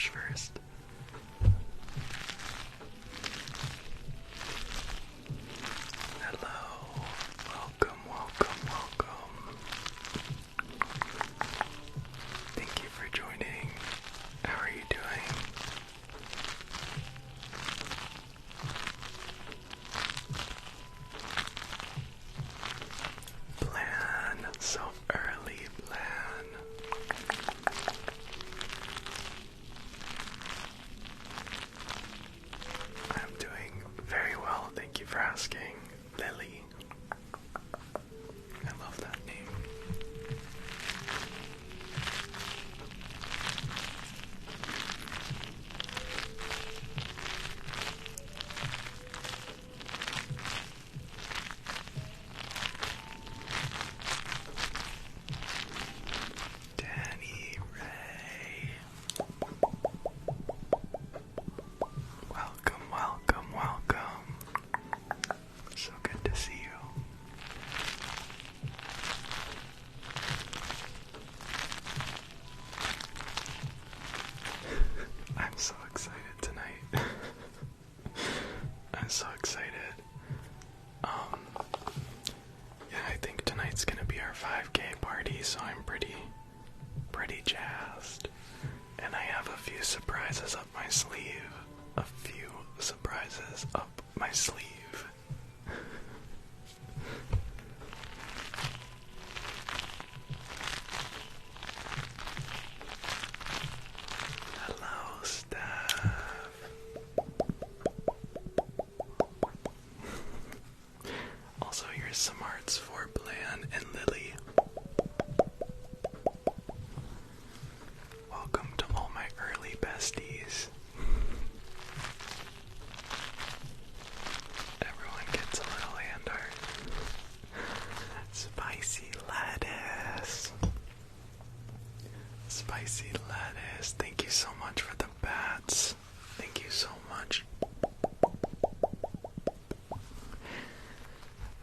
Hairbrush first. Hello. Welcome, welcome, welcome. Thank you for joining. How are you doing? Plan, so early plan. I'm doing very well, thank you for asking. Lily. I love that name. Danny Ray. Welcome, welcome, welcome. So good to see you. I'm so excited tonight. I'm so excited. Yeah, I think tonight's gonna be our 5K party, so I'm pretty jazzed. And I have a few surprises up my sleeve. A few surprises up my sleeve. Hello, Steph. Also, here's some hearts for Blan and Lily. Welcome to all my early besties. Everyone gets a little hand art. Spicy lettuce. Spicy lettuce. Thank you so much for the bats. Thank you so much.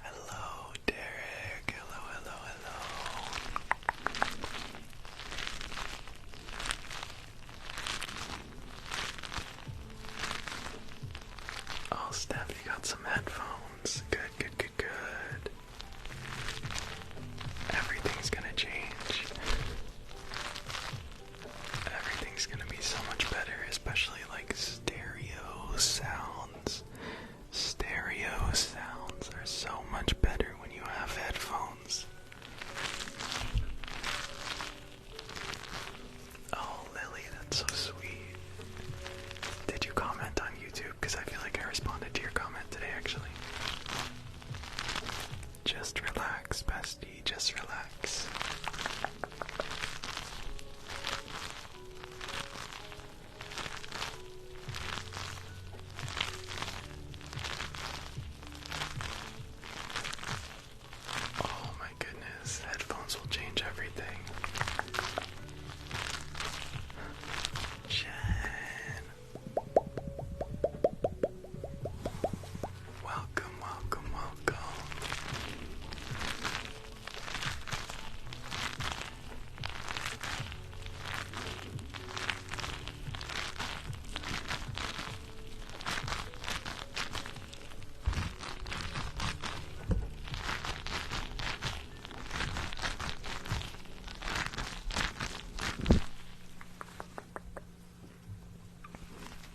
Hello, Derek. Hello, hello, hello. Oh, Steph, you got some headphones. Good, good, good, good. Everything's gonna change. Everything's gonna be so much better, especially like stereo sounds. Stereo sounds are so much better when you have headphones. Oh, Lily, that's so sweet. Did you comment on YouTube? Because I feel like I responded to your comment today, actually. Just relax, bestie, just relax. Oh my goodness, headphones will change everything. Jen. Welcome, welcome, welcome.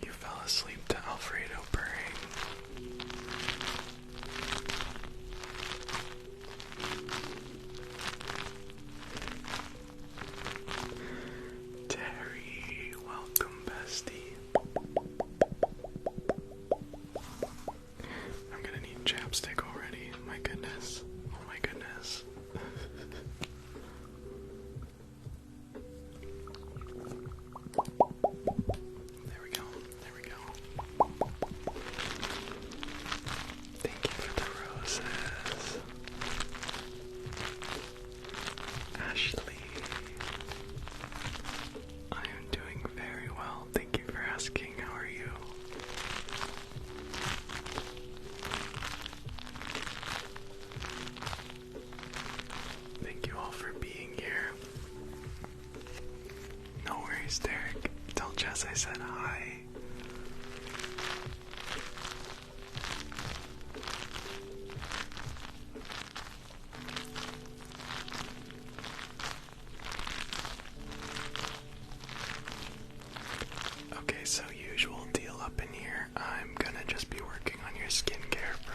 You fell asleep to Alfredo purring. Terry, welcome, bestie. I'm gonna need chapstick already. My goodness. Oh my goodness. There we go. There we go. Thank you for the roses. Ashley. I am doing very well. Thank you for asking. How are you?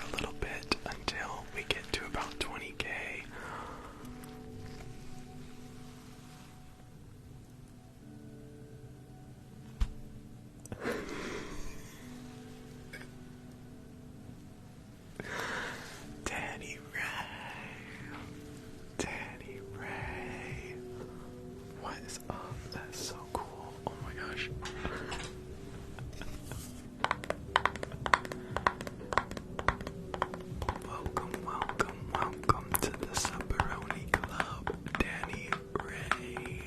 a little bit until we get to about 20K. Danny Ray. Danny Ray. What is up? That's so cool. Oh my gosh. Welcome to the Supperoni Club, Danny Ray.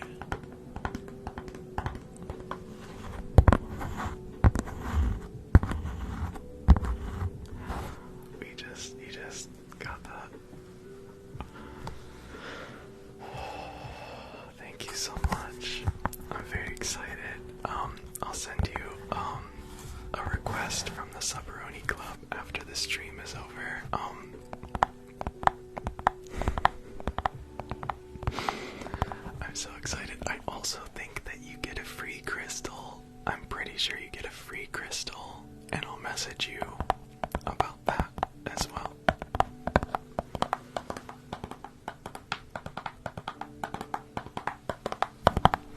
You just got that. Thank you so much. I'm very excited. I'll send you a request from the Supperoni Club after the stream is over. I'm so excited. I also think that you get a free crystal. I'm pretty sure you get a free crystal, and I'll message you about that as well.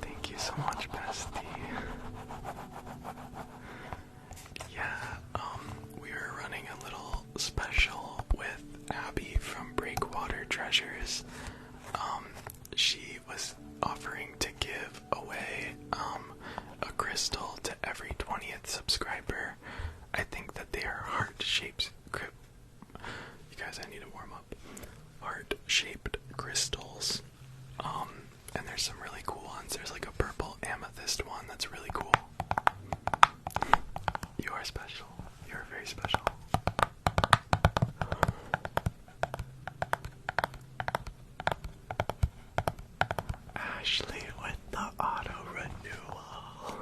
Thank you so much, bestie. Yeah, we were running a little special with Abby from Breakwater Treasures. She was offering to give away a crystal to every 20th subscriber. I think that they are heart-shaped. You guys, I need to warm up. Heart-shaped crystals. And there's some really cool ones. There's like a purple amethyst one that's really cool. You are special. You are very special. Ashley with the auto renewal.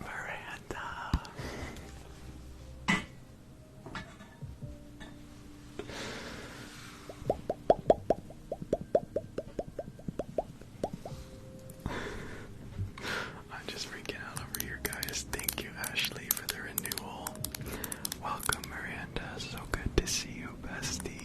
Miranda. I'm just freaking out over here, guys. Thank you, Ashley, for the renewal. Welcome, Miranda. So good to see you, bestie.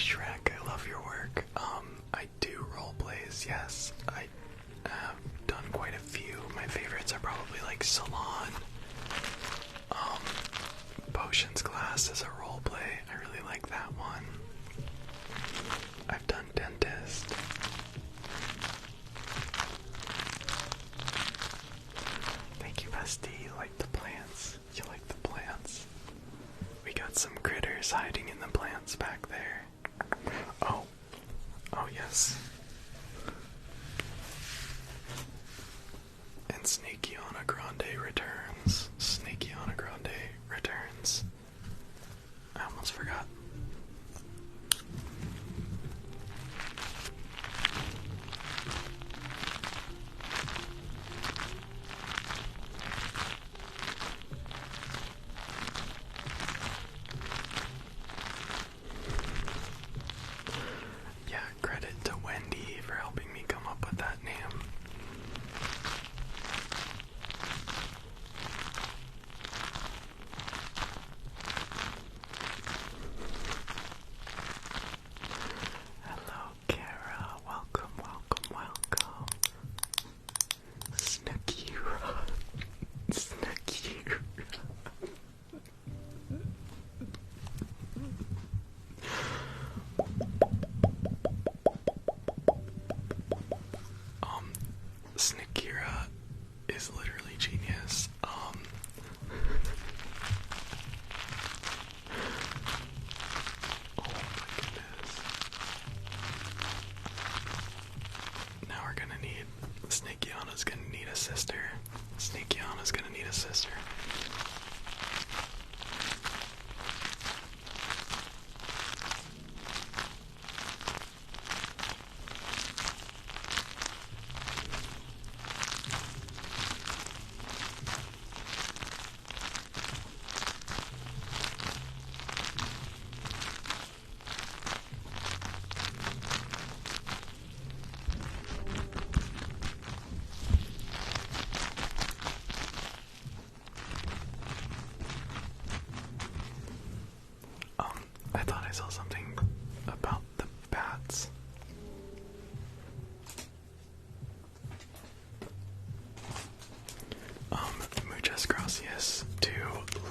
Shrek, I love your work. I do role plays, yes. I have done quite a few. My favorites are probably like Salon. Potions Class is a role play. I really like that one. I've done Dentist. Thank you, Bestie. You like the plants. You like the plants. We got some critters hiding in the plants back there. Oh. Oh, yes. And Snakeana Grande returns. Snakeana Grande returns. I almost forgot. Yeah, credit to Wendy for helping me come up with that name. Hello, Kara. Welcome, welcome, welcome. Snakira. Snakira. Snakira is literally genius. Oh my goodness. Now we're gonna need, Snakeana's gonna need a sister. Snakeana's gonna need a sister. I thought I saw something about the bats. Muchas gracias to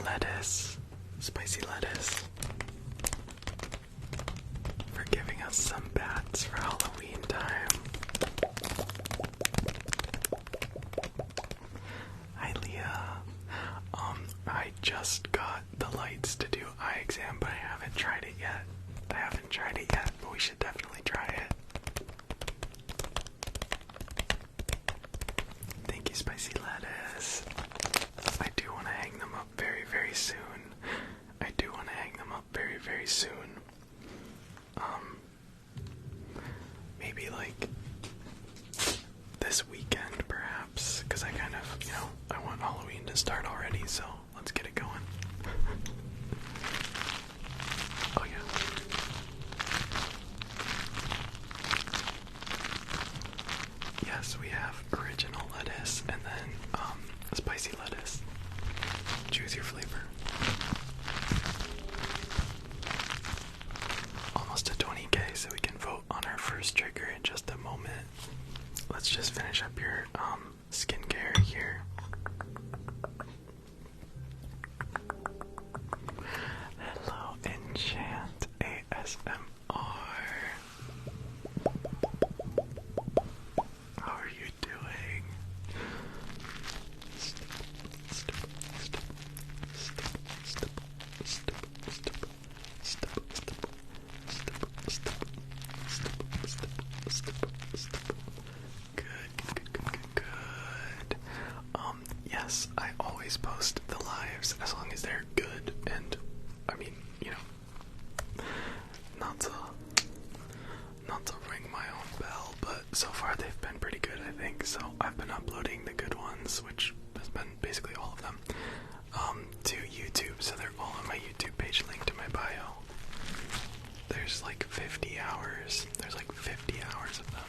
lettuce, spicy lettuce, for giving us some bats for Halloween time. Hi, Leah. I just got the lights to do eye exam, but I haven't tried it yet. But we should definitely try it. Thank you, spicy lettuce. I do want to hang them up very, very soon. Maybe like this weekend, perhaps, because I kind of, I want Halloween to start already, so let's get it going. Oh yeah. Yes, we have original lettuce and then spicy lettuce. Choose your flavor. Almost to 20k, so we can vote on our first trigger in just a moment. Let's just finish up your skincare here. Hello, Enchant ASMR. How are you doing? Good. Yes, I always post the lives as long as they're good, and I mean, not to ring my own bell, but so far they've been pretty good, I think. So I've been uploading the good ones, which has been basically all of them, to YouTube, so they're all on my YouTube page, linked to my bio. There's like 50 hours. There's like 50 hours of them.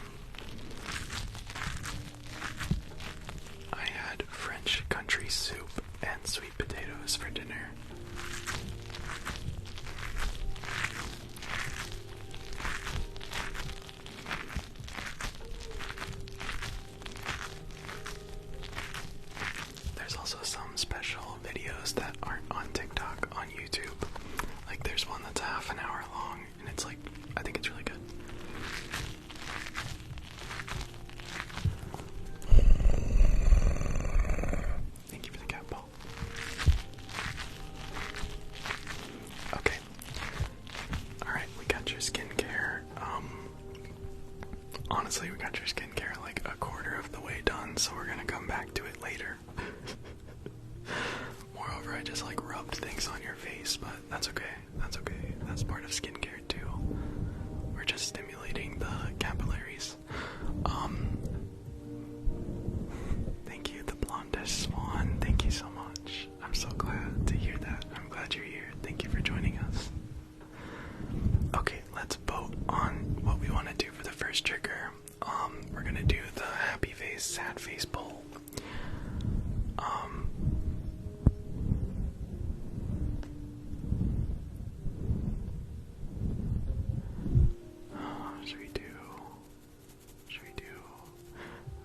I had French country soup and sweet potatoes for dinner. That's okay. That's okay. That's part of skincare too. We're just stimulating the capillaries. Thank you, the blondest swan. Thank you so much. I'm so glad to hear that. I'm glad you're here. Thank you for joining us. Okay, let's vote on what we want to do for the first trigger. We're gonna do the happy face, sad face poll. Should we do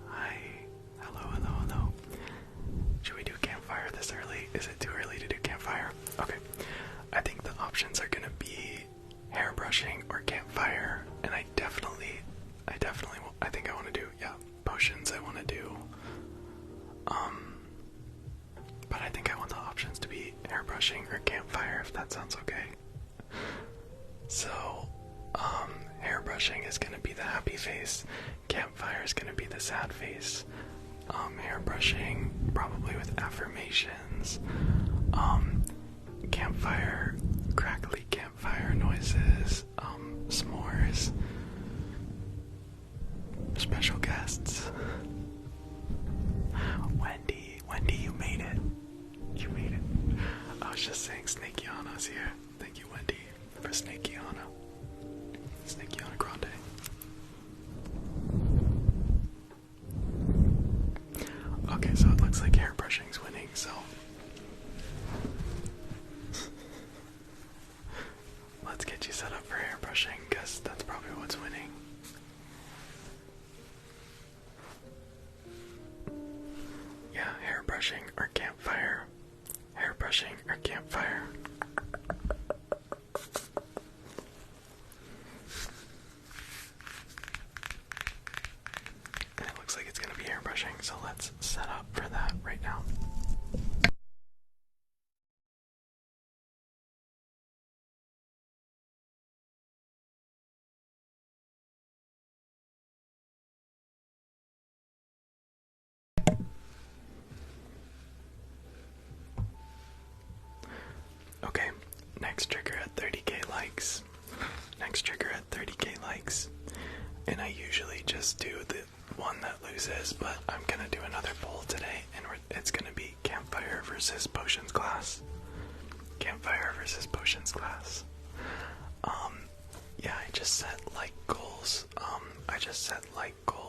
hi, hello. Should we do campfire this early? Is it too early to do campfire? Okay, I think the options are gonna be hairbrushing or campfire, and I think I want to do, potions I want to do. But I think I want the options to be hairbrushing or campfire, if that sounds okay. So, hairbrushing is gonna be the happy face, campfire is gonna be the sad face. Hairbrushing probably with affirmations. Campfire, crackly campfire noises, s'mores, special guests. Wendy, you made it. You made it. I was just saying Snakeana's here. Thank you, Wendy, for Snakeana. Snakeana Grande. Okay, so it looks like hairbrushing's winning, so let's get you set up for hairbrushing, because that's probably what's winning. Yeah, hairbrushing or campfire. Hairbrushing or campfire. And it looks like it's going to be hairbrushing, so let's set up for that right now. Okay, next trigger at 30k likes. Next trigger at 30k likes. And I usually just do the one that loses, but I'm gonna do another poll today, and it's gonna be campfire versus potions class. Campfire versus potions class. Yeah, I just set like goals.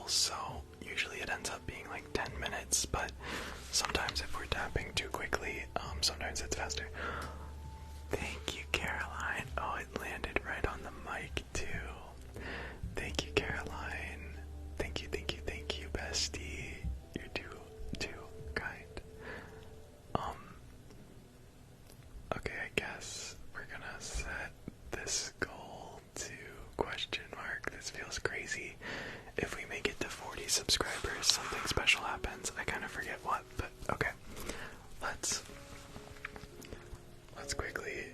So usually it ends up being like 10 minutes, but sometimes if we're tapping too quickly, sometimes it's faster. Thank you, Caroline. Oh, it landed right on the mic too. Thank you, Caroline. Thank you, bestie. You're too kind. Okay, I guess we're gonna set this goal to question mark. This feels crazy. If we make it to 40 subscribers, something special happens. I kind of forget what, but okay. Let's quickly.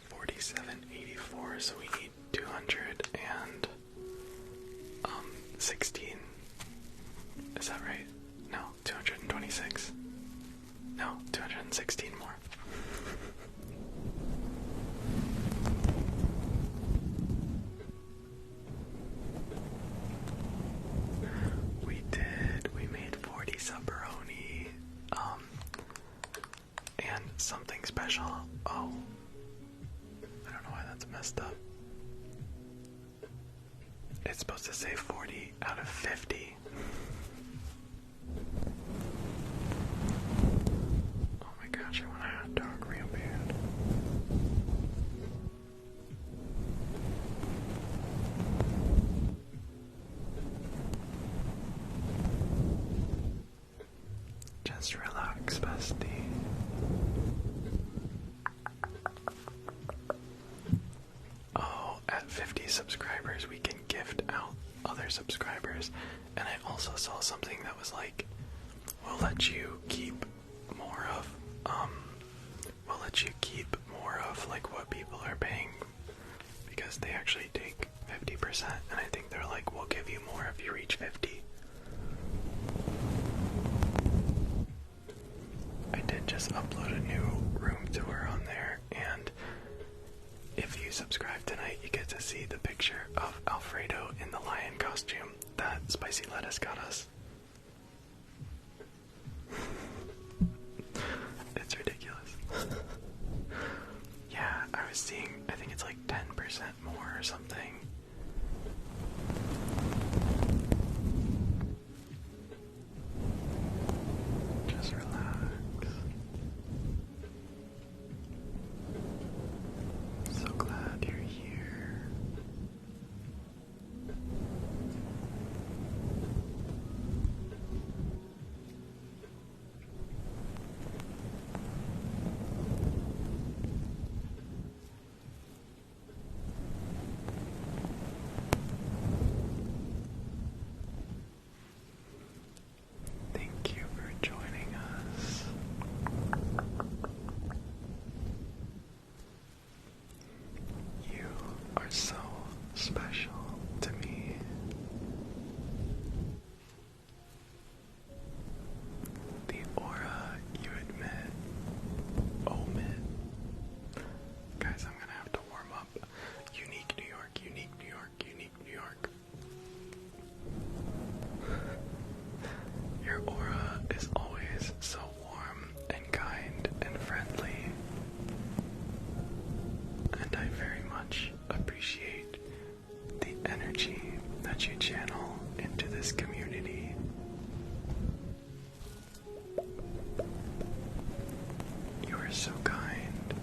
4784, so we need 216. Is that right? No, 226. No, 216 more. We made 40 Subbaroni. And something special. Oh. I don't know why that's messed up. It's supposed to say 40 out of 50. Oh my gosh, I want a hot dog real bad. Just relax, bestie. Oh, at 50 subscribers we can gift out other subscribers. And I also saw something that was like, we'll let you keep more of like what people are paying, because they actually take 50%, and I think they're like, we'll give you more if you reach 50. I did just just upload a new room tour on there, and if you subscribe tonight, you get to see the picture of Alfredo in the lion costume that Spicy Lettuce got us. It's ridiculous. Yeah, I was seeing, I think it's like 10% more or something. Just relax. So glad you're here. Thank you for joining us. You are so special to me. The aura you omit. Guys, I'm gonna have to warm up. Unique New York, unique New York, unique New York. Your aura is always so warm and kind and friendly, and I very much appreciate the energy that you channel into this community. You are so kind,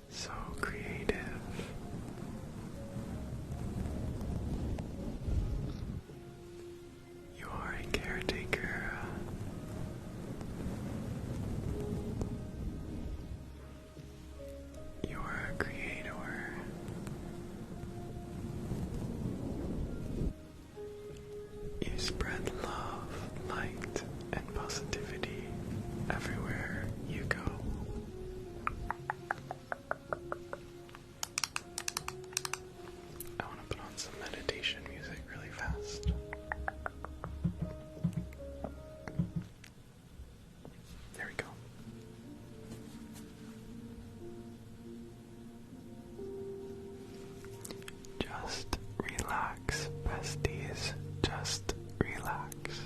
so creative. You are a caretaker. You are a creator. You spread love, light, and positivity everywhere you go. I want to put on some meditation music really fast. There we go. Just relax, besties. Just relax.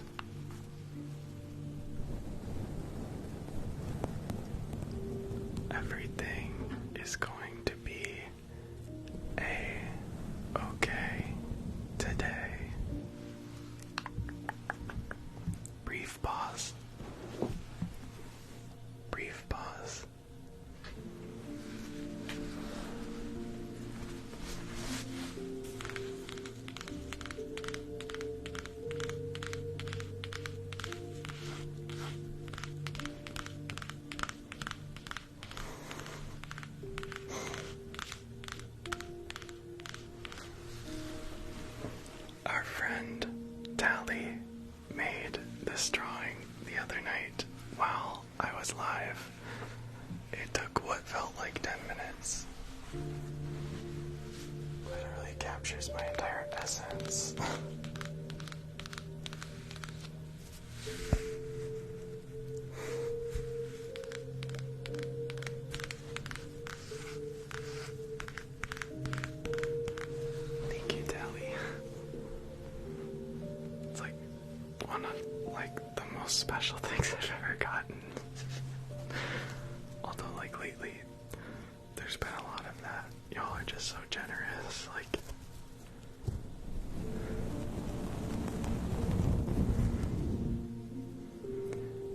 Everything is going to be okay today. Brief pause. Brief pause. Our friend Tally made this drawing the other night while I was live. It took what felt like 10 minutes. Literally captures my entire essence. Thank you, Tally. It's like one of the most special things I've ever gotten. Although lately there's been a lot of that. Y'all are just so generous.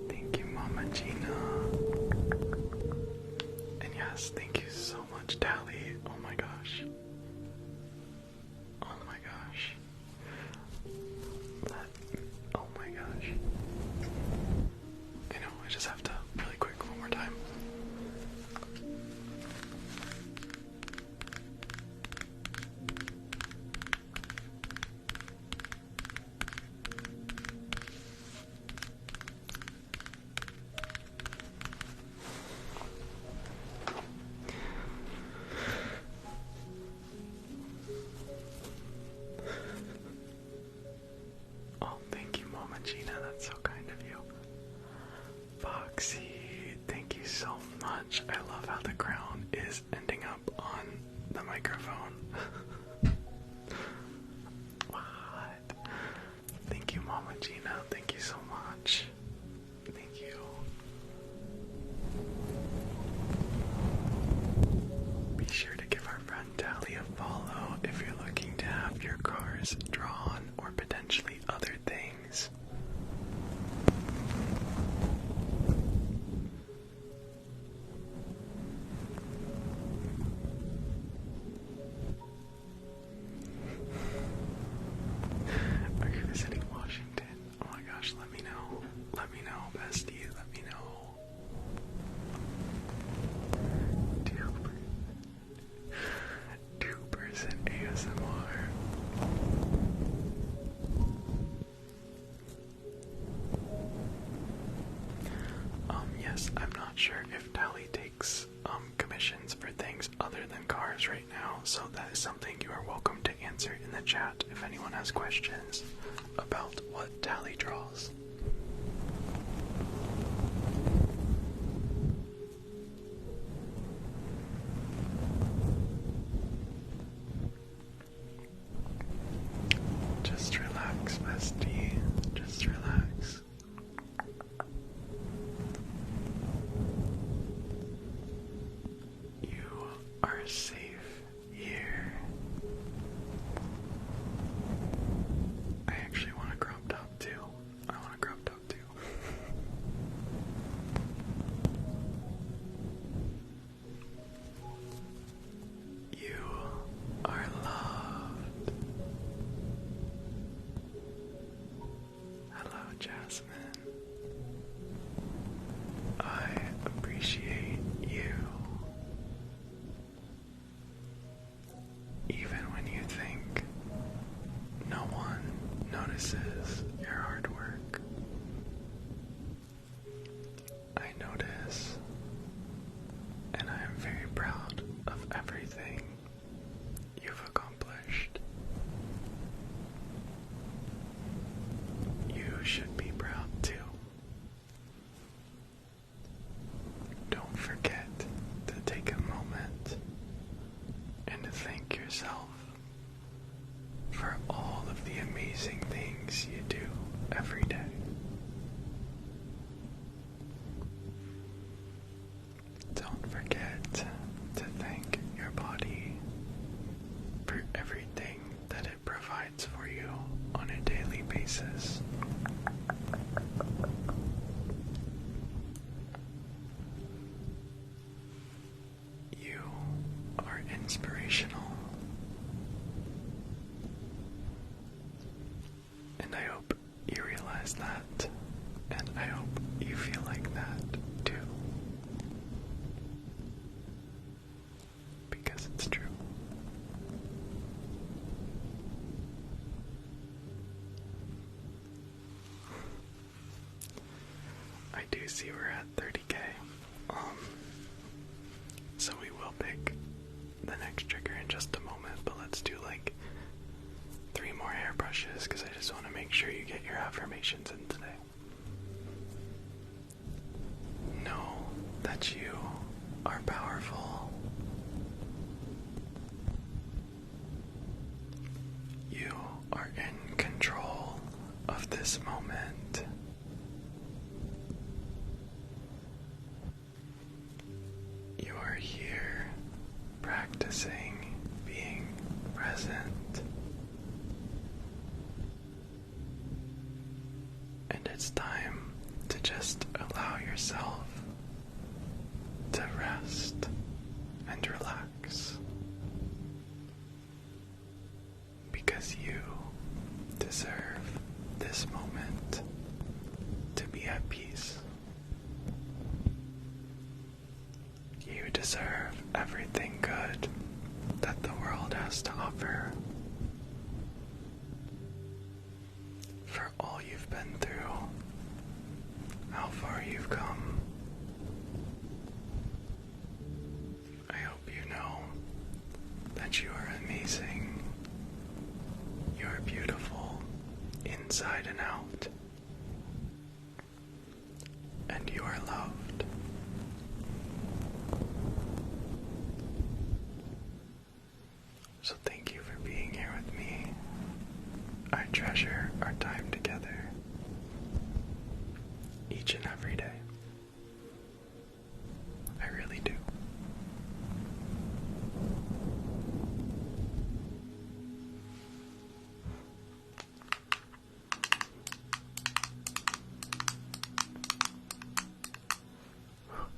Thank you, Mama Gina. And yes, thank you so much, Tally. Oh my gosh. Oh my gosh. Oh my gosh. I know, I just have to really quick one more time. Oh, thank you, Mama Gina. That's so kind of Roxy, thank you so much. I love how the crown is ending up on the microphone. What? Thank you, Mama Gina. Thank you so much. Thank you. Be sure to give our friend Tally a follow if you're looking to have your cars drawn or potentially other things. Are you visiting Washington? Oh my gosh, let me know. Let me know, bestie. Let me know. 2% ASMR. Yes, I'm not sure if Tally takes commissions for things other than cars right now, so that is something you are welcome to answer in the chat if anyone has questions about what Tally draws. Just relax, bestie. Just relax. You are safe here. I actually want a crop top too. I want a crop top too. You are loved. Hello, Jasmine. I appreciate you. Even when you think no one notices your hard work, I notice, and I am very proud of everything you've accomplished. You should be proud too. Don't forget to take a moment and to thank yourself for all of the amazing things you do every day. Don't forget to thank your body for everything that it provides for you on a daily basis. You are inspirational. And I hope you realize that, and I hope you feel like that too. Because it's true. I do see we're at 30k. So we will pick the next trigger in just a moment, but let's do like 3 more hairbrushes because I just want to make sure you get your affirmations in today. Know that you are powerful. You are in control of this moment. You are here practicing being present. And it's time to just allow yourself to rest and relax. Because you deserve this moment to be at peace. You deserve everything good that the world has to offer. For all you've been through, how far you've come. I hope you know that you are amazing. You are beautiful inside and out. And you are loved. So thank you for being here with me. I treasure our time together each and every day. I really do.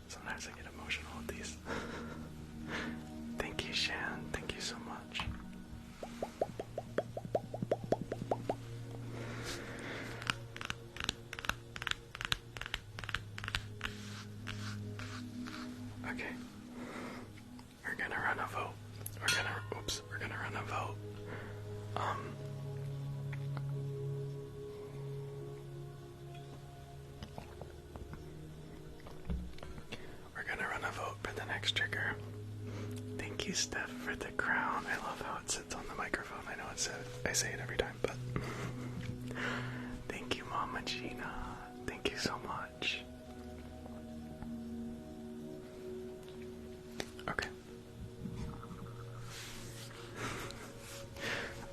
Sometimes I get emotional with these. Thank you, Shan. Thank you so much. Okay. We're gonna run a vote. We're gonna run a vote. We're gonna run a vote for the next trigger. Thank you, Steph, for the crown. I love how it sits on the microphone. I know I say it every time, but thank you, Mama Gina. Thank you so much. Okay.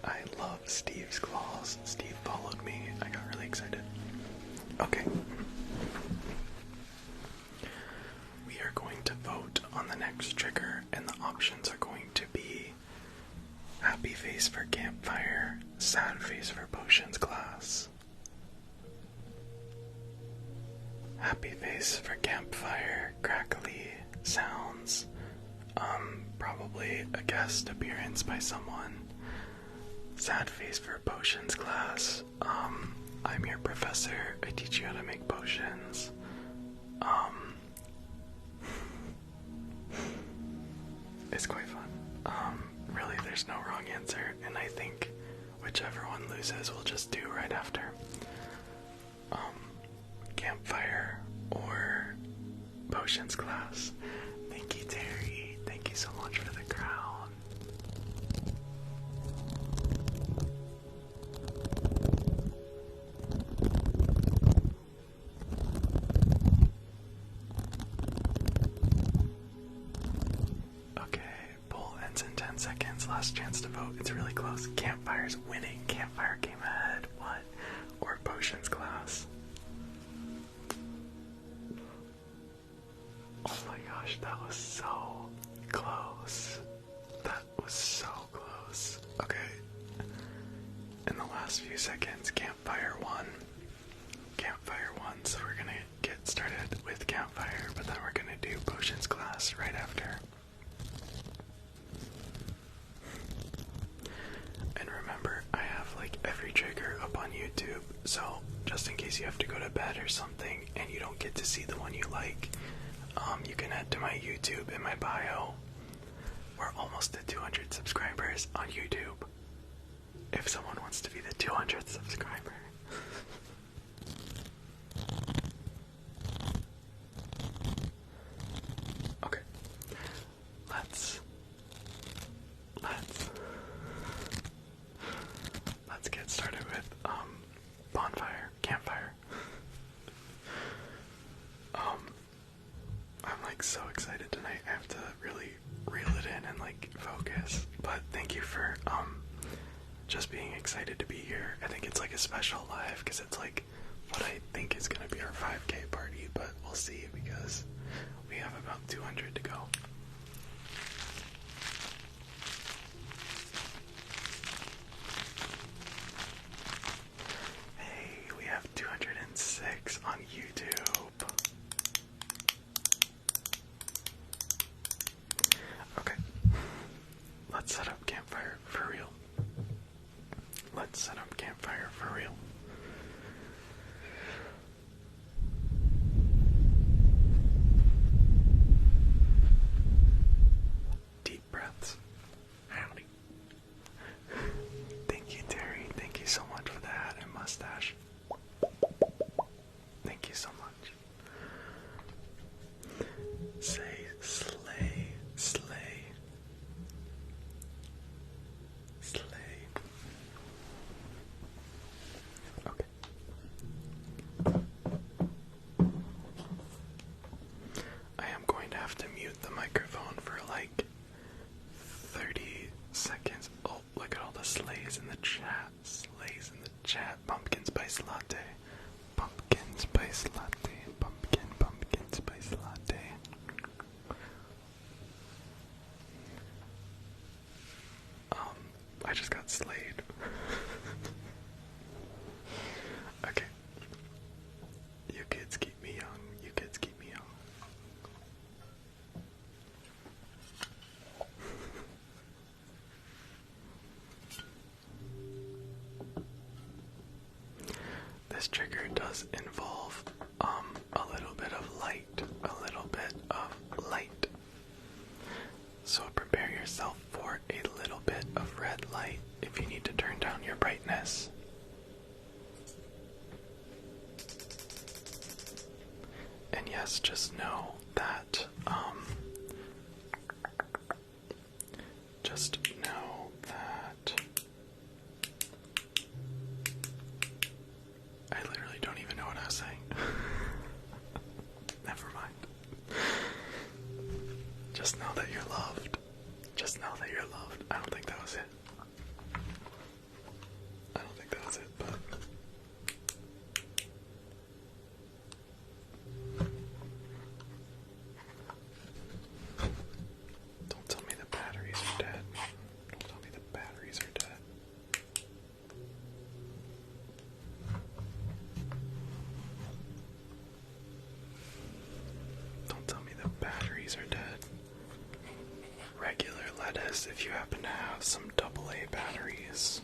I love Steve's claws. Steve followed me. I got really excited. Okay. We are going to vote on the next trigger, and the options are going to be happy face for campfire, sad face for potions class. Happy face for campfire, crackly sounds, probably a guest appearance by someone. Sad face for potions class, I'm your professor, I teach you how to make potions. It's quite fun. Really, there's no wrong answer, and I think whichever one loses, we'll just do right after. Campfire or potions class. Thank you, Terry. Thank you so much for the crown. Okay, poll ends in 10 seconds. Last chance to vote. It's really close. Campfire's winning. Campfire came ahead. What? Or potions class. Oh my gosh, that was so close. That was so close. Okay. In the last few seconds, Campfire won. Campfire won, so we're gonna get started with Campfire, but then we're gonna do potions class right after. And remember, I have like every trigger up on YouTube, so just in case you have to go to bed or something and you don't get to see the one you like, you can head to my YouTube in my bio. We're almost at 200 subscribers on YouTube. If someone wants to be the 200th subscriber. Okay. Let's get started with campfire. I'm like so excited tonight. I have to really reel it in and like focus. But thank you for just being excited to be here. I think it's like a special live because it's like what I think is gonna be our 5K party, but we'll see because we have about 200 to go. Hey, we have 206 on YouTube. Okay, let's set up campfire for real. Let's set up campfire for real. Deep breaths. Howdy. Thank you, Terry. Thank you so much for the hat and mustache. Thank you so much. Say slay, slay. Slay. Okay. this trigger does involve a little bit of light, a little bit of light. So prepare yourself for a little bit of red light if you need to turn down your brightness. And yes, just know that, I literally don't even know what I was saying. Never mind. Just know that you're loved. Just know that you're loved. I don't think that was it. I don't think that was it, but... Don't tell me the batteries are dead. Don't tell me the batteries are dead. Don't tell me the batteries are dead. Regular lettuce if you happen to have some AA batteries.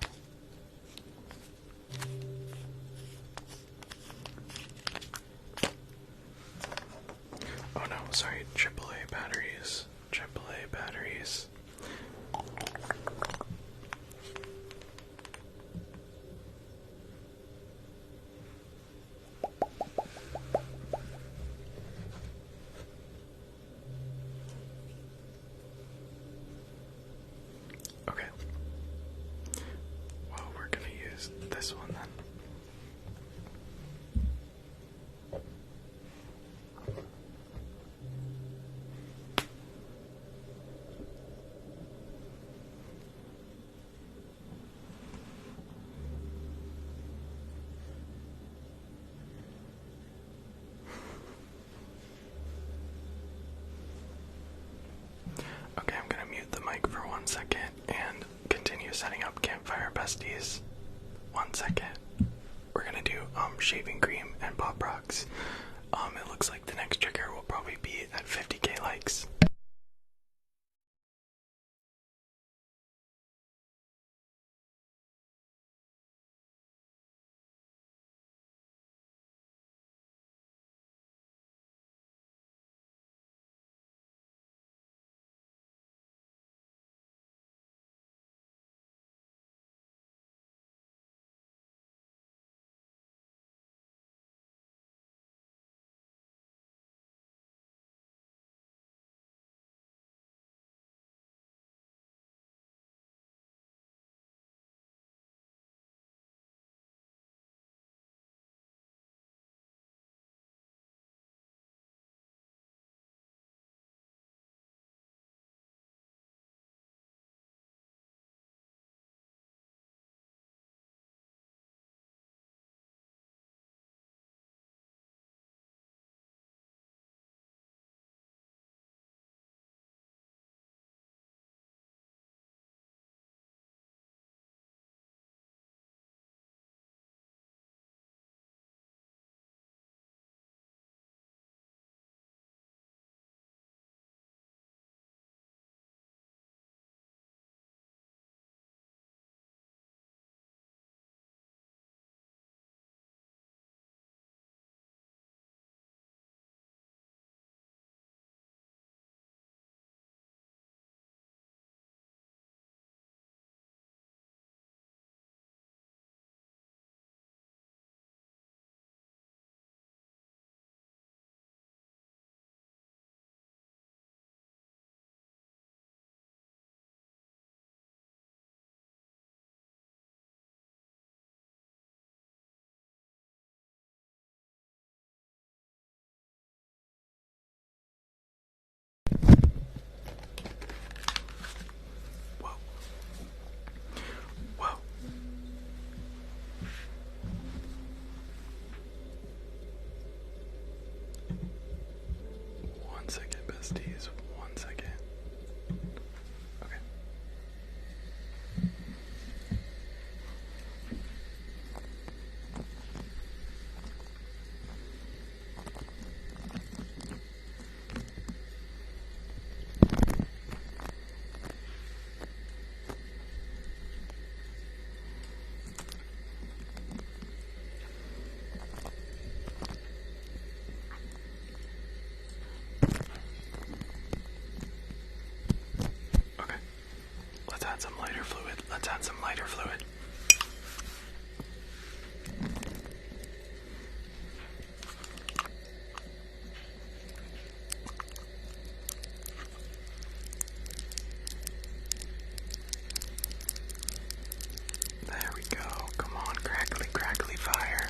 Oh no, sorry, AAA batteries. AAA batteries. Okay. Well, we're gonna use this one then. Okay, I'm gonna mute the mic for 1 second and continue setting up Campfire besties. 1 second. We're gonna do shaving cream and pop rocks. It looks like the next trigger will probably be at 50k likes. Whoa. Whoa. 1 second, besties. 1 second. Okay. add some lighter fluid. Let's add some lighter fluid. There we go. Come on, crackly, crackly fire.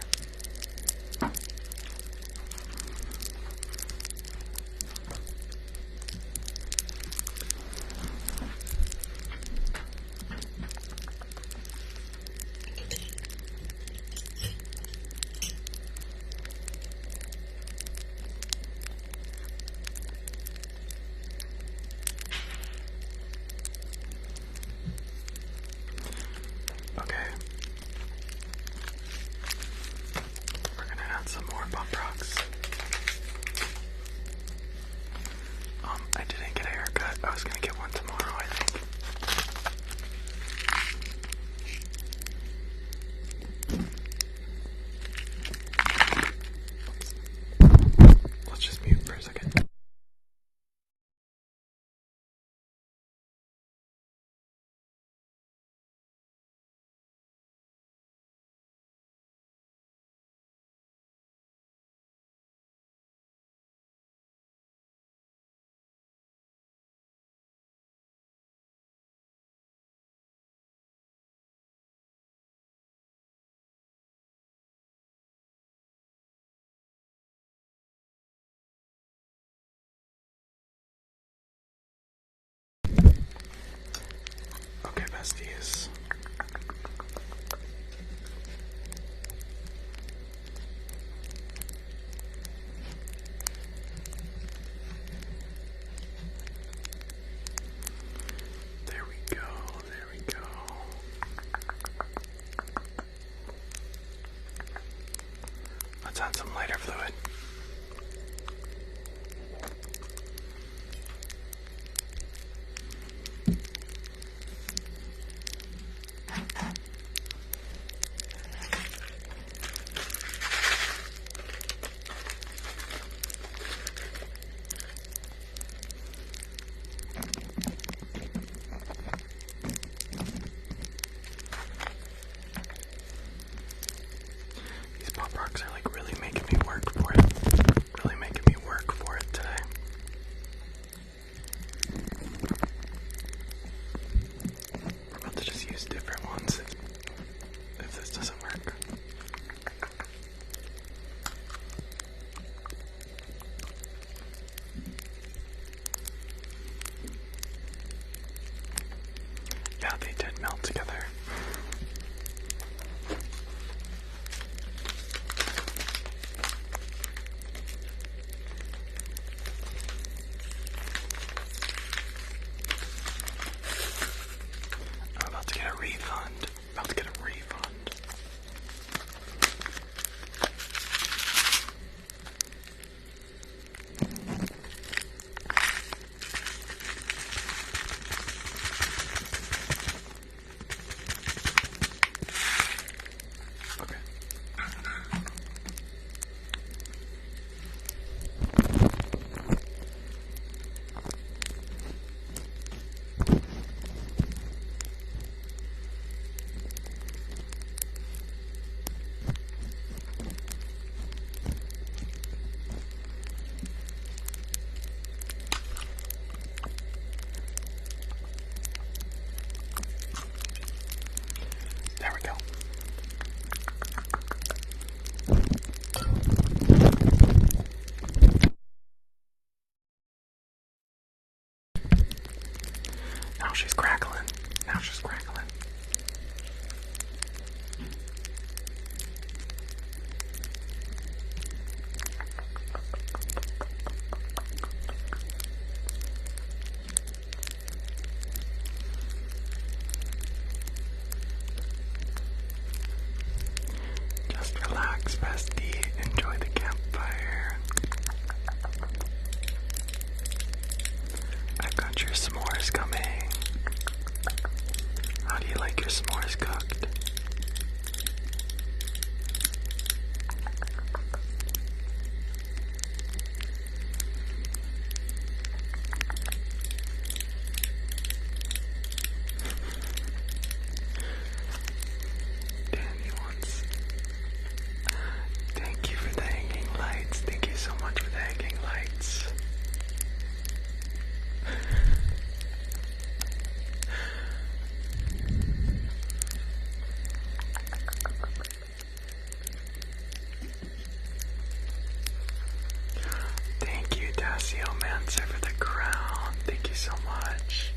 Geomancer for the crown. Thank you so much.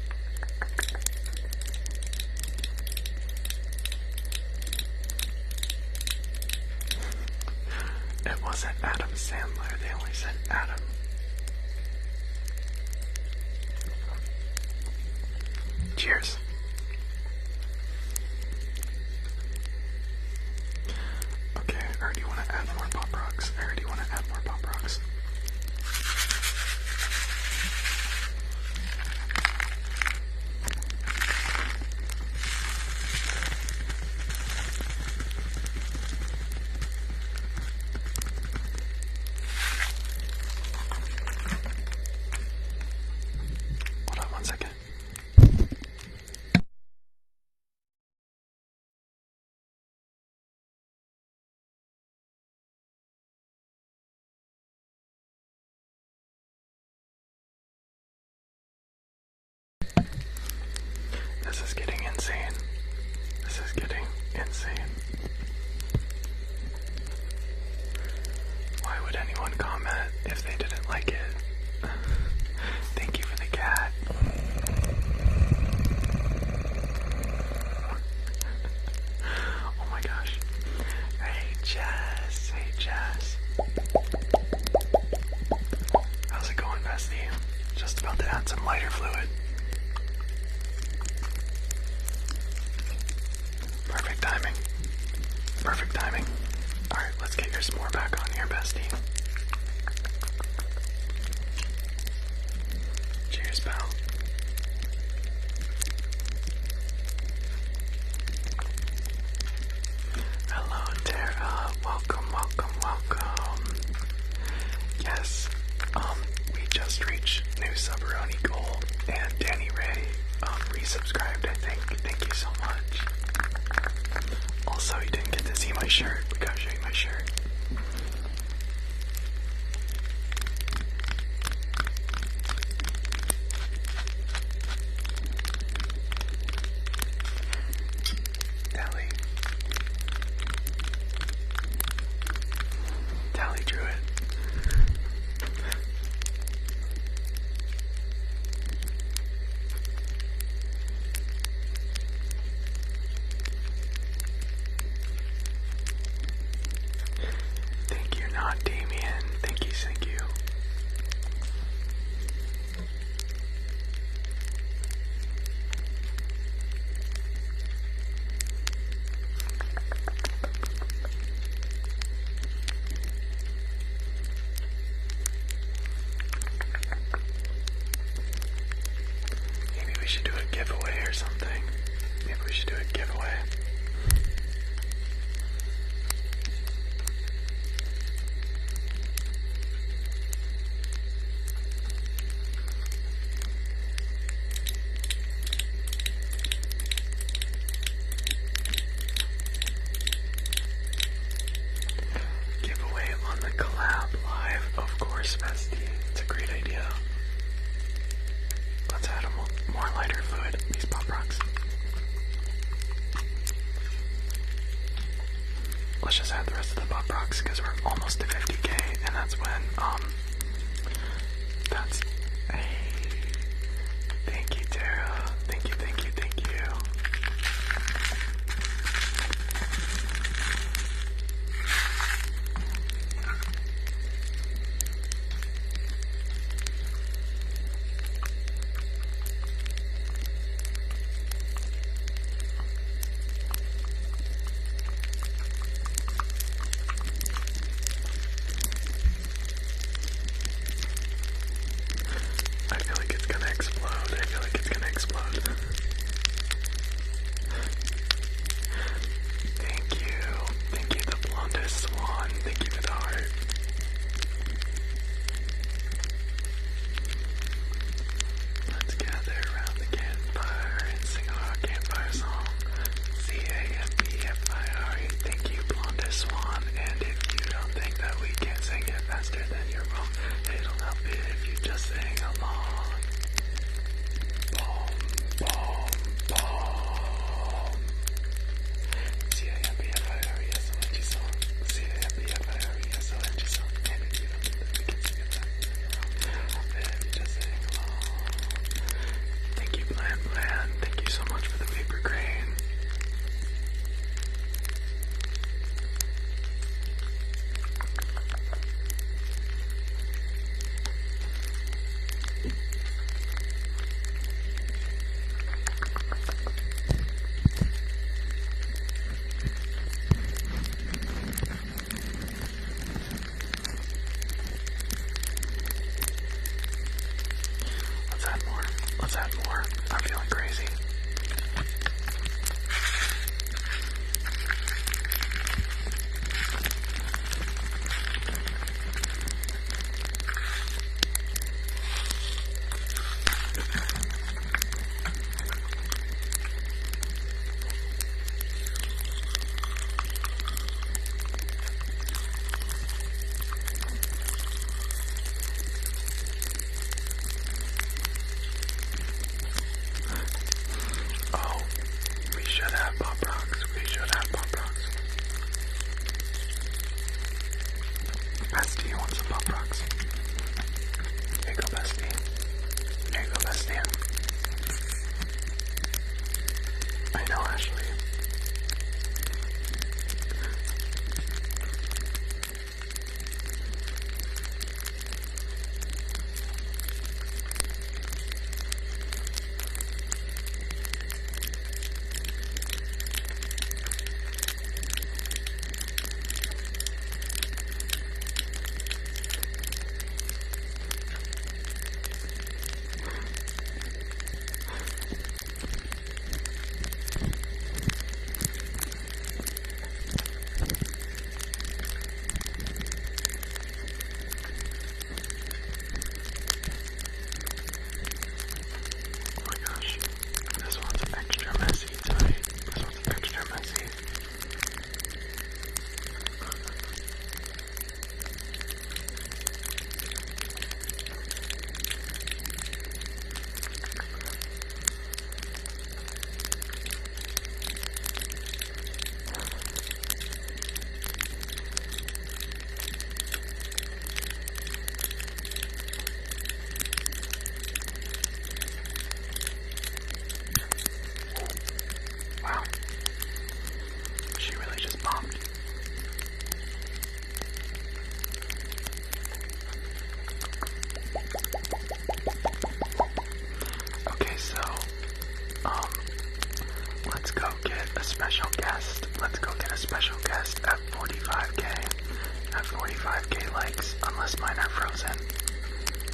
It wasn't Adam Sandler, they only said Adam. Cheers. Okay, I already want to add more pop rocks. Hold on 1 second. This is getting insane. Why would anyone comment if they didn't like it? Thank you for the cat. Oh my gosh. Hey Jess. How's it going, bestie? Just about to add some lighter fluid. Perfect timing. Alright, let's get your s'more back on here, bestie. Cheers, pal. Hello, Tara. Welcome. Yes, we just reached new Subaroni goal, and Danny Ray resubscribed, I think. Thank you so much. Also, you didn't get to see my shirt. We gotta show you my shirt. Tally drew it. Thank you, not Damien. Thank you. Maybe we should do a giveaway or something. Giveaway on the collab live, of course, bestie. It's a great idea. Let's add more lighter fluid. These pop rocks.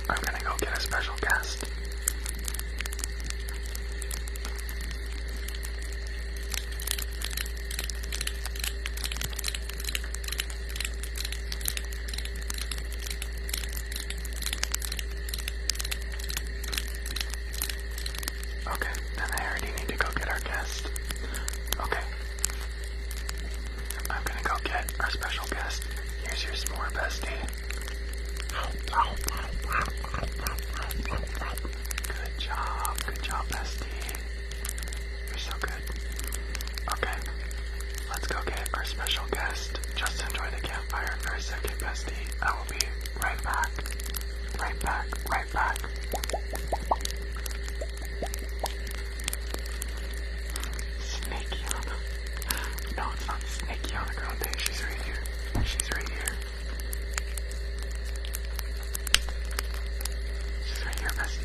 I'm gonna go get a special guest. Okay, then I already need to go get our guest. Okay. I'm gonna go get our special guest. Here's your s'more, bestie. Good job, bestie. You're so good. Okay, let's go get our special guest. Just enjoy the campfire for a second, bestie. I will be right back. Right back. Snakey Yana. No, it's not Snakey Yana Grande. She's right here. She's right here, bestie.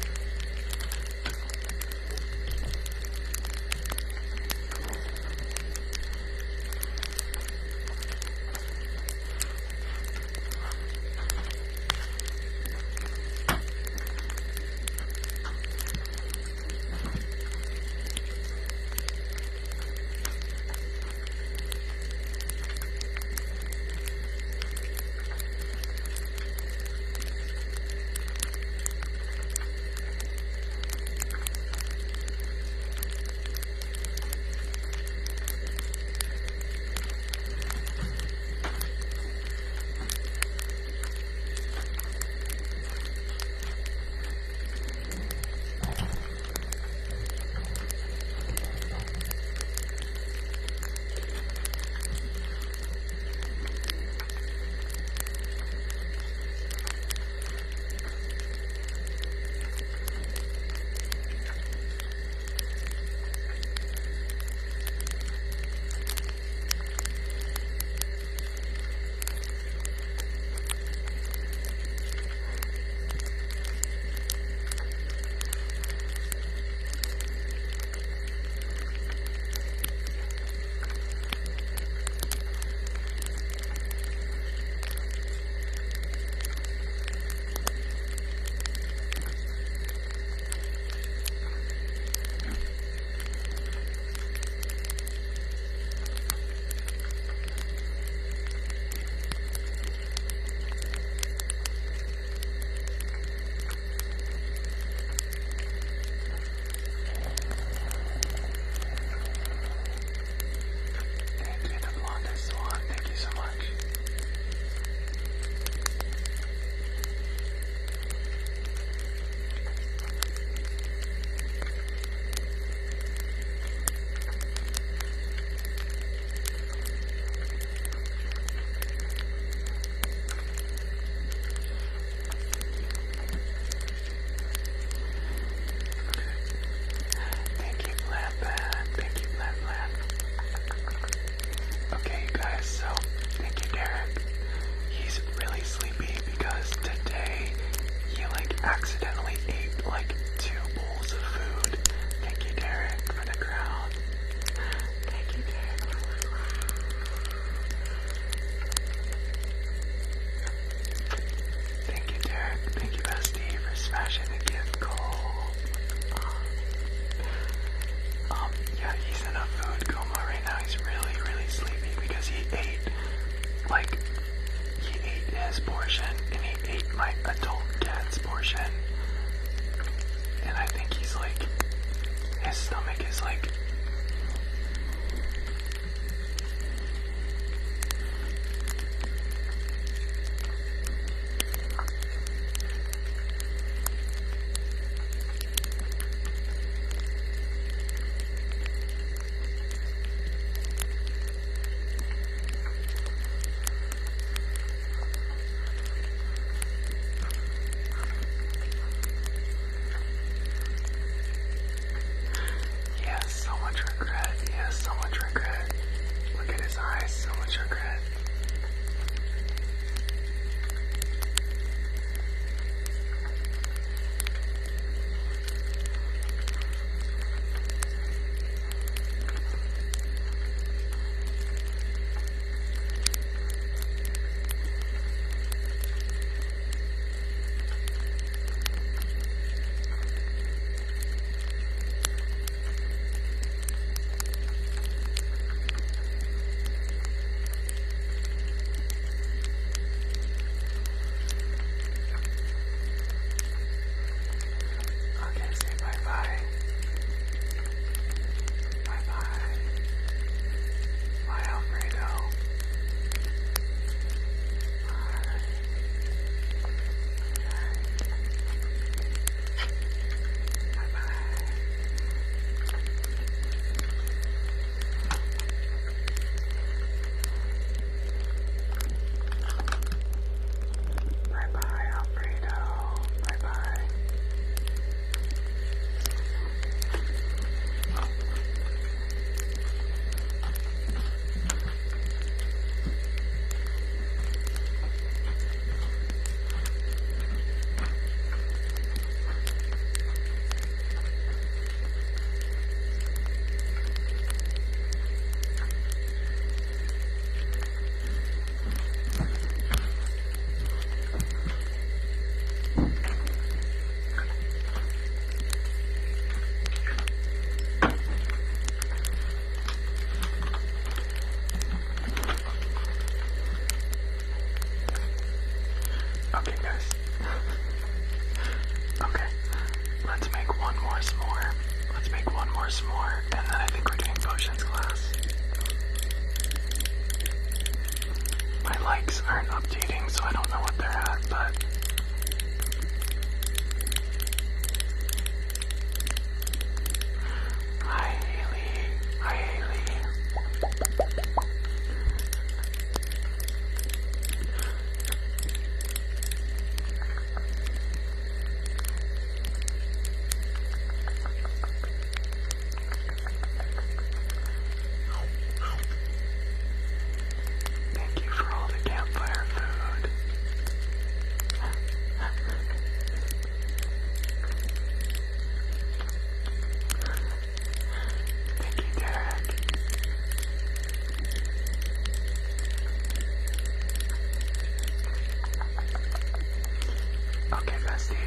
Okay, bestie.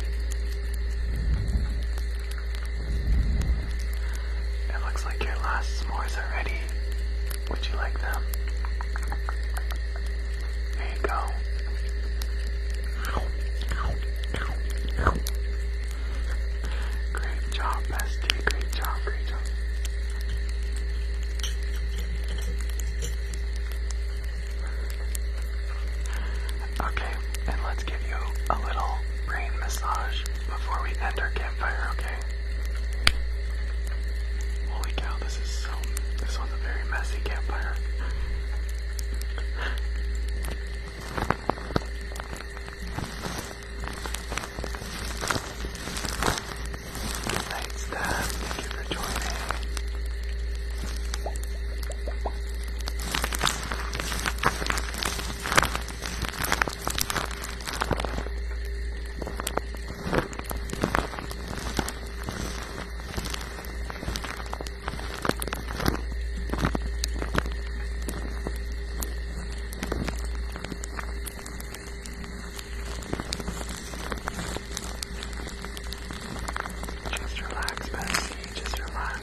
It looks like your last s'mores are ready. Would you like them? There you go. Great job, bestie. Great job, great job. Okay, and let's give you a little brain massage before we end our campfire, okay? Holy cow, this one's a very messy campfire. Thanks, Dad. Thank you for joining. Just relax, Bessie. Just relax.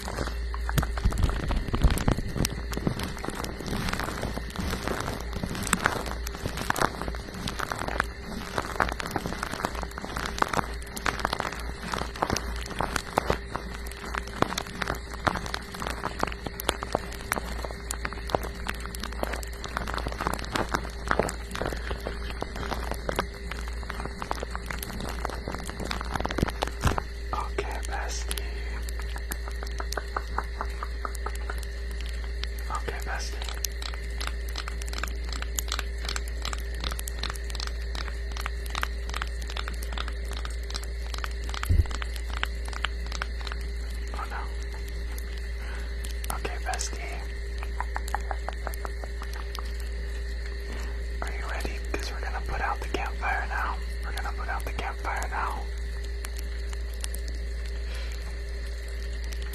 Okay, bestie. Okay, bestie. Oh no. Okay, bestie. Are you ready? Because we're gonna put out the campfire now. We're gonna put out the campfire now.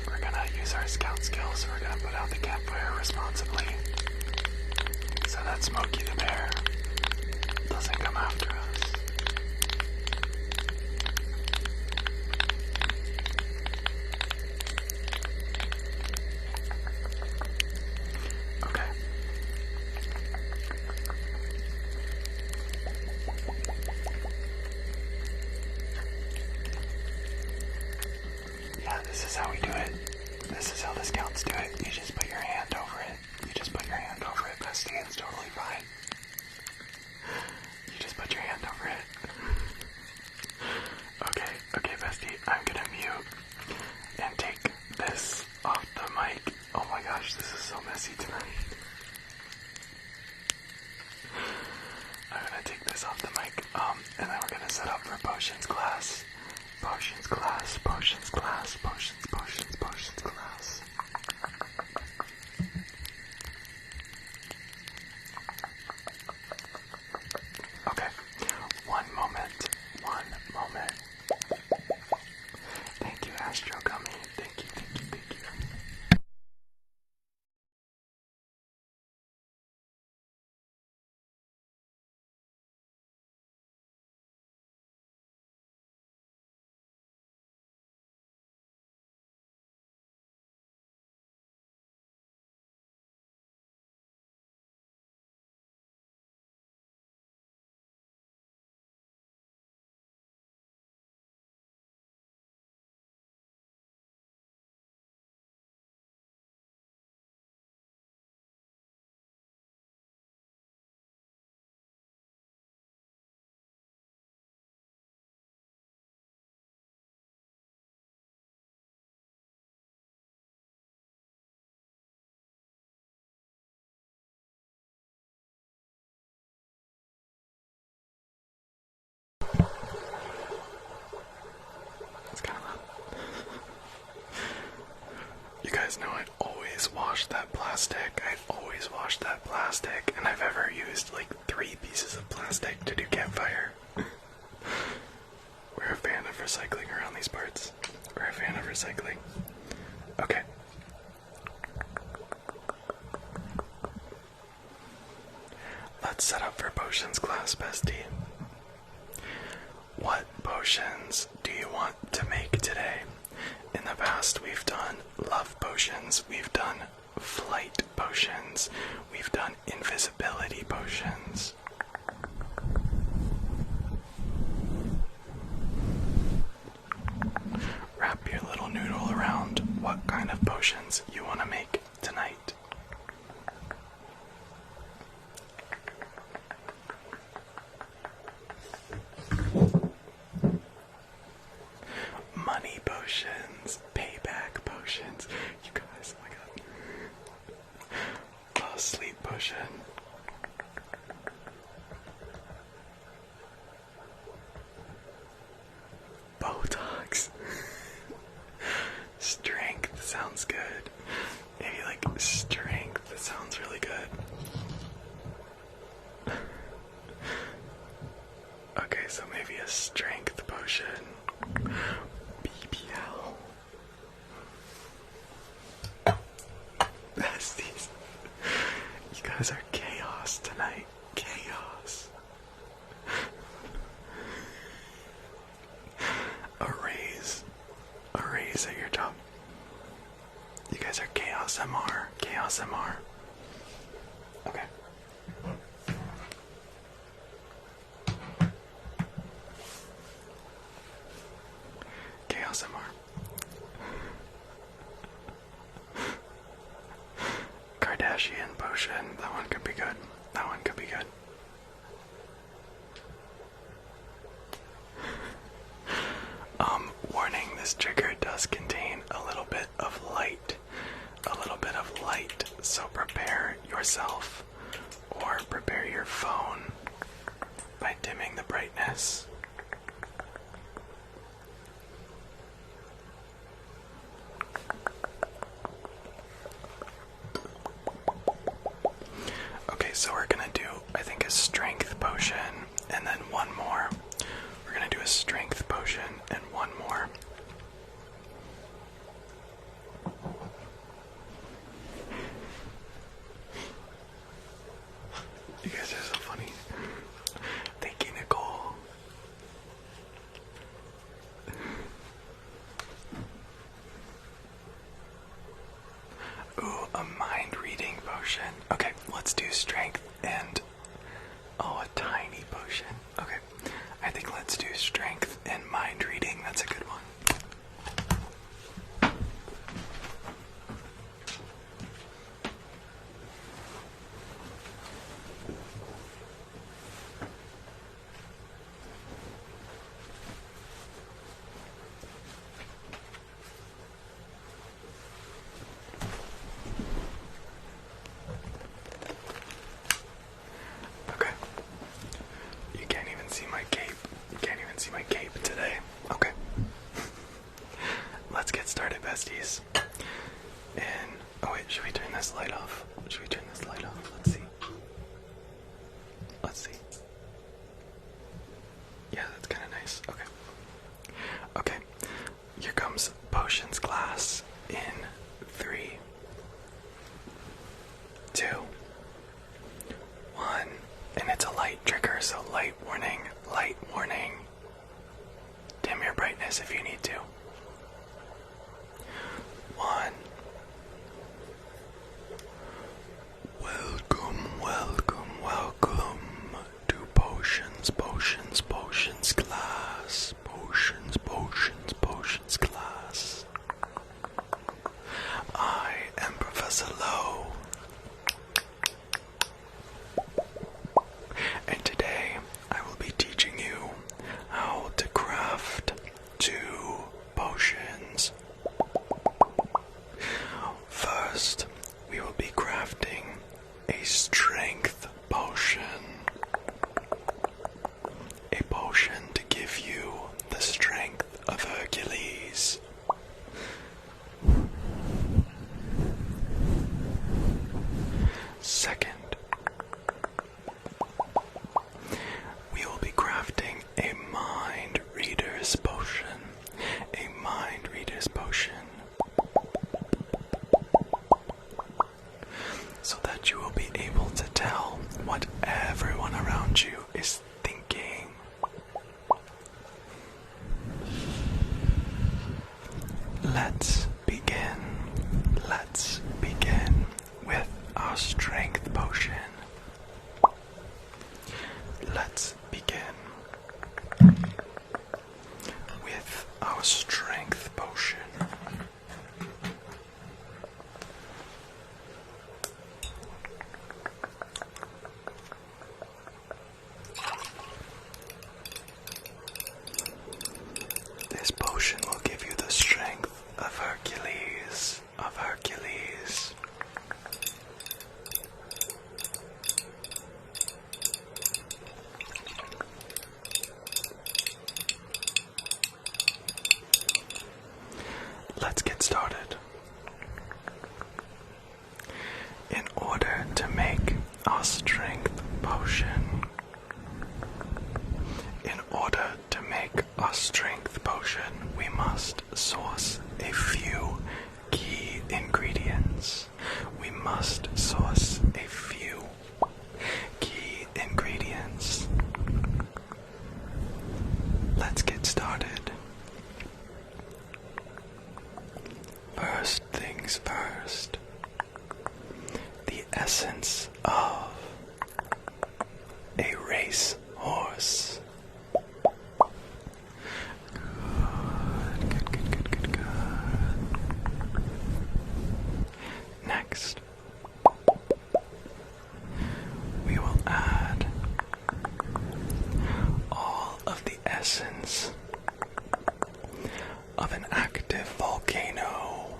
We're gonna use our scout skills. We're gonna put out the campfire responsibly, so that Smokey the Bear doesn't come after us. Okay. Yeah, this is how we do it. This is how the scouts do it. You just put your hand over it. You just put your hand over it, bestie. It's totally fine. You just put your hand over it. Okay, bestie. I'm gonna mute and take this off the mic. Oh my gosh, this is so messy tonight. I'm gonna take this off the mic, and then we're gonna set up for potions class. Potions class, potions class, potions class. Okay, one moment. Thank you, Astro Gummy. Thank you. It's kind of loud. You guys know I always wash that plastic. And I've ever used like 3 pieces of plastic to do campfire. We're a fan of recycling around these parts. We're a fan of recycling. Okay. Let's set up for potions class, bestie. What potions do you want to make today? In the past, we've done love potions, we've done flight potions, we've done invisibility potions. Wrap your little noodle around what kind of potions you want to make tonight. Money potions, payback potions. You guys, oh my god. Oh, sleep potion. Botox. Strength sounds good. Maybe like strength, that sounds really good. Okay, so maybe a strength potion. BBL. Besties. You guys are chaos tonight. Chaos. A raise at your top. You guys are Chaos MR. Chaos MR. Okay. Chaos MR. Kardashian potion. That one could be good. That one could be good. Warning, this trigger does contain a little bit of light. A little bit of light, so prepare yourself or prepare your phone by dimming the brightness. Okay, so we're gonna do, I think, a strength potion and then one more. We're gonna do a strength potion and one more. You guys are so funny. Thank you, Nicole. Ooh, a mind reading potion. Okay, let's do strength and a tiny potion. Okay, I think let's do strength and mind reading. That's a good one. Okay. You can't even see my cape. You can't even see my cape today. Okay. Let's get started, besties. And, oh wait, should we turn this light off? Should we turn this light off? Let's see. Let's see. Yeah, that's kind of nice. Okay. Okay. Here comes potions class in 3, 2, 1. And it's a light trigger, so light warning, light warning. Dim your brightness if you need to. 1. Welcome, welcome, welcome to potions, potions, potions class. Potions, potions, potions class. I am Professor Lowe. And today I will be teaching you how to craft 2 potions. First, we will be crafting a strength potion. A potion to give you the strength of Hercules. Second, we will be crafting a mind reader's potion. A mind reader's potion. So that you will be able to tell what everyone around you is thinking. Let's begin. Let's begin with our strength potion. Let's begin with our strength potion. This potion will give you the strength of Hercules, Let's get started. In order to make our strength potion, we must source a few key ingredients. Let's get started. First things first, the essence of a race horse. Good. Next, we will add all of the essence of an active volcano.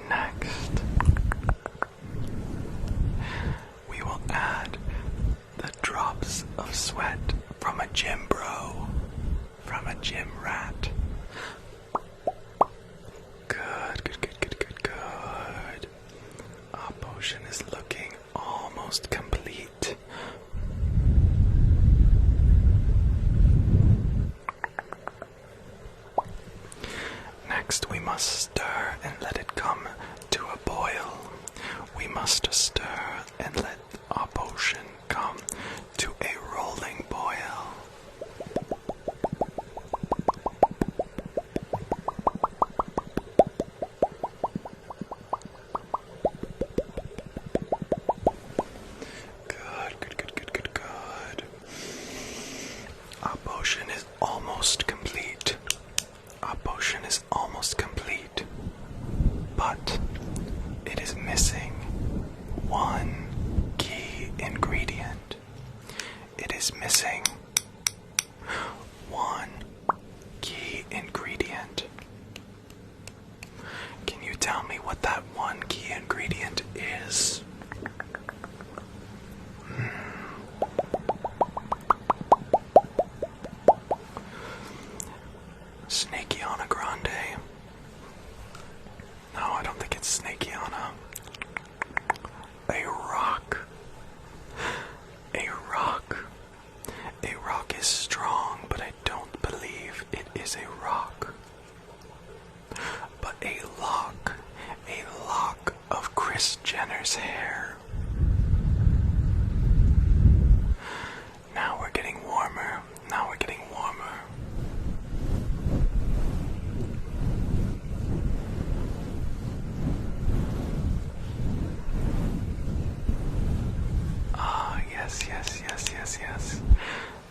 Next, we will add the drops of sweat from a gym bro, from a gym rat. Good. Our potion is looking almost complete. Next, we must stir and let it come to a boil. We must stir and let our potion come to a rolling boil. Good. Our potion is almost complete. But it is missing one key ingredient. Can you tell me what that one key ingredient is? Snakeana Grande? No, I don't think it's Snakeana. A rock. A rock is strong, but I don't believe it is a rock. But a lock of Kris Jenner's hair. Now we're getting warmer. Ah, yes.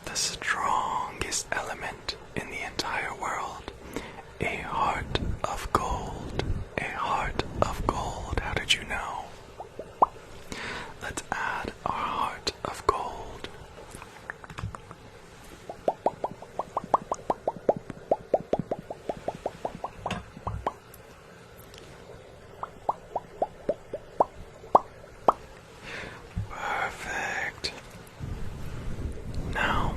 The strongest element in the entire world. A heart of gold. How did you know? Let's add our heart of gold. Perfect. Now,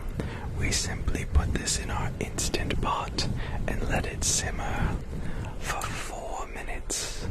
we simply put this in our instant pot and let it simmer for 4 minutes.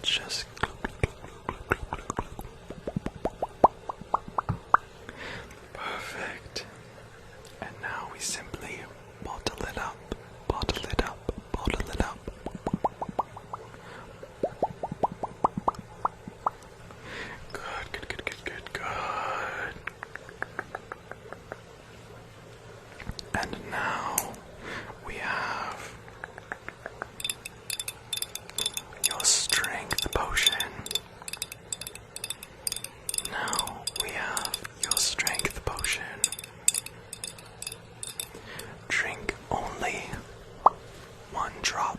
just perfect. And now we simply bottle it up, bottle it up, bottle it up. Good, good, good, good, good, good. And now we have your strength potion. Now we have your strength potion. Drink only 1 drop.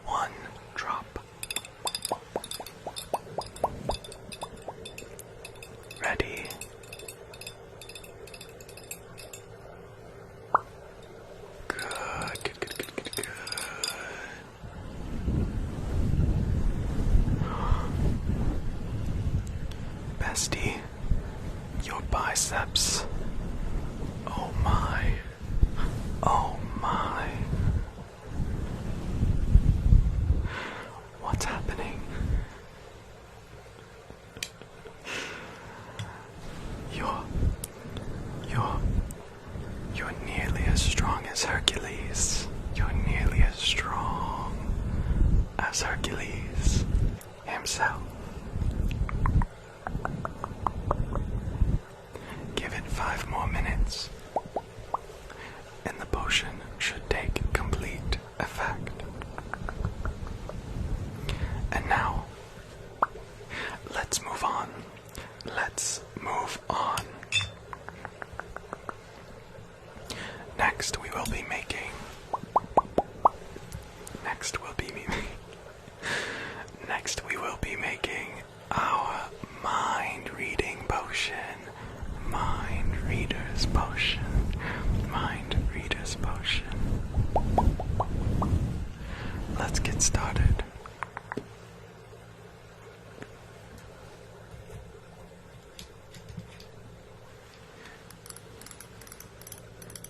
1 drop. Ready? Good, good, good, good, good, good. Bestie, your biceps. Oh my. Oh my. What's happening? You're nearly as strong as Hercules. You're nearly as strong as Hercules himself. Give it 5 more minutes, and the potion should take complete effect. And now, let's move on. Let's move on. Next we will be making our mind reading potion. Mind reader's potion. Mind reader's potion. Let's get started.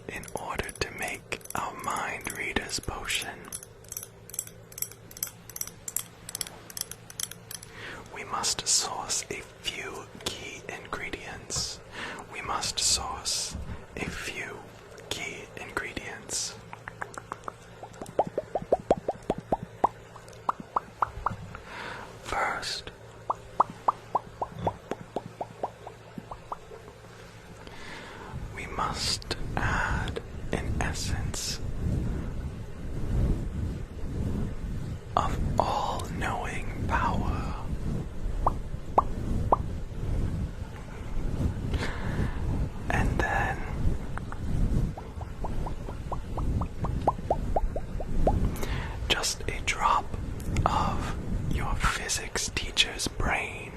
In order to make our mind reader's potion, we must source a few key ingredients. We must source a few key ingredients. First, we must add an essence of all-knowing power. And then just a drop of your physics teacher's brain.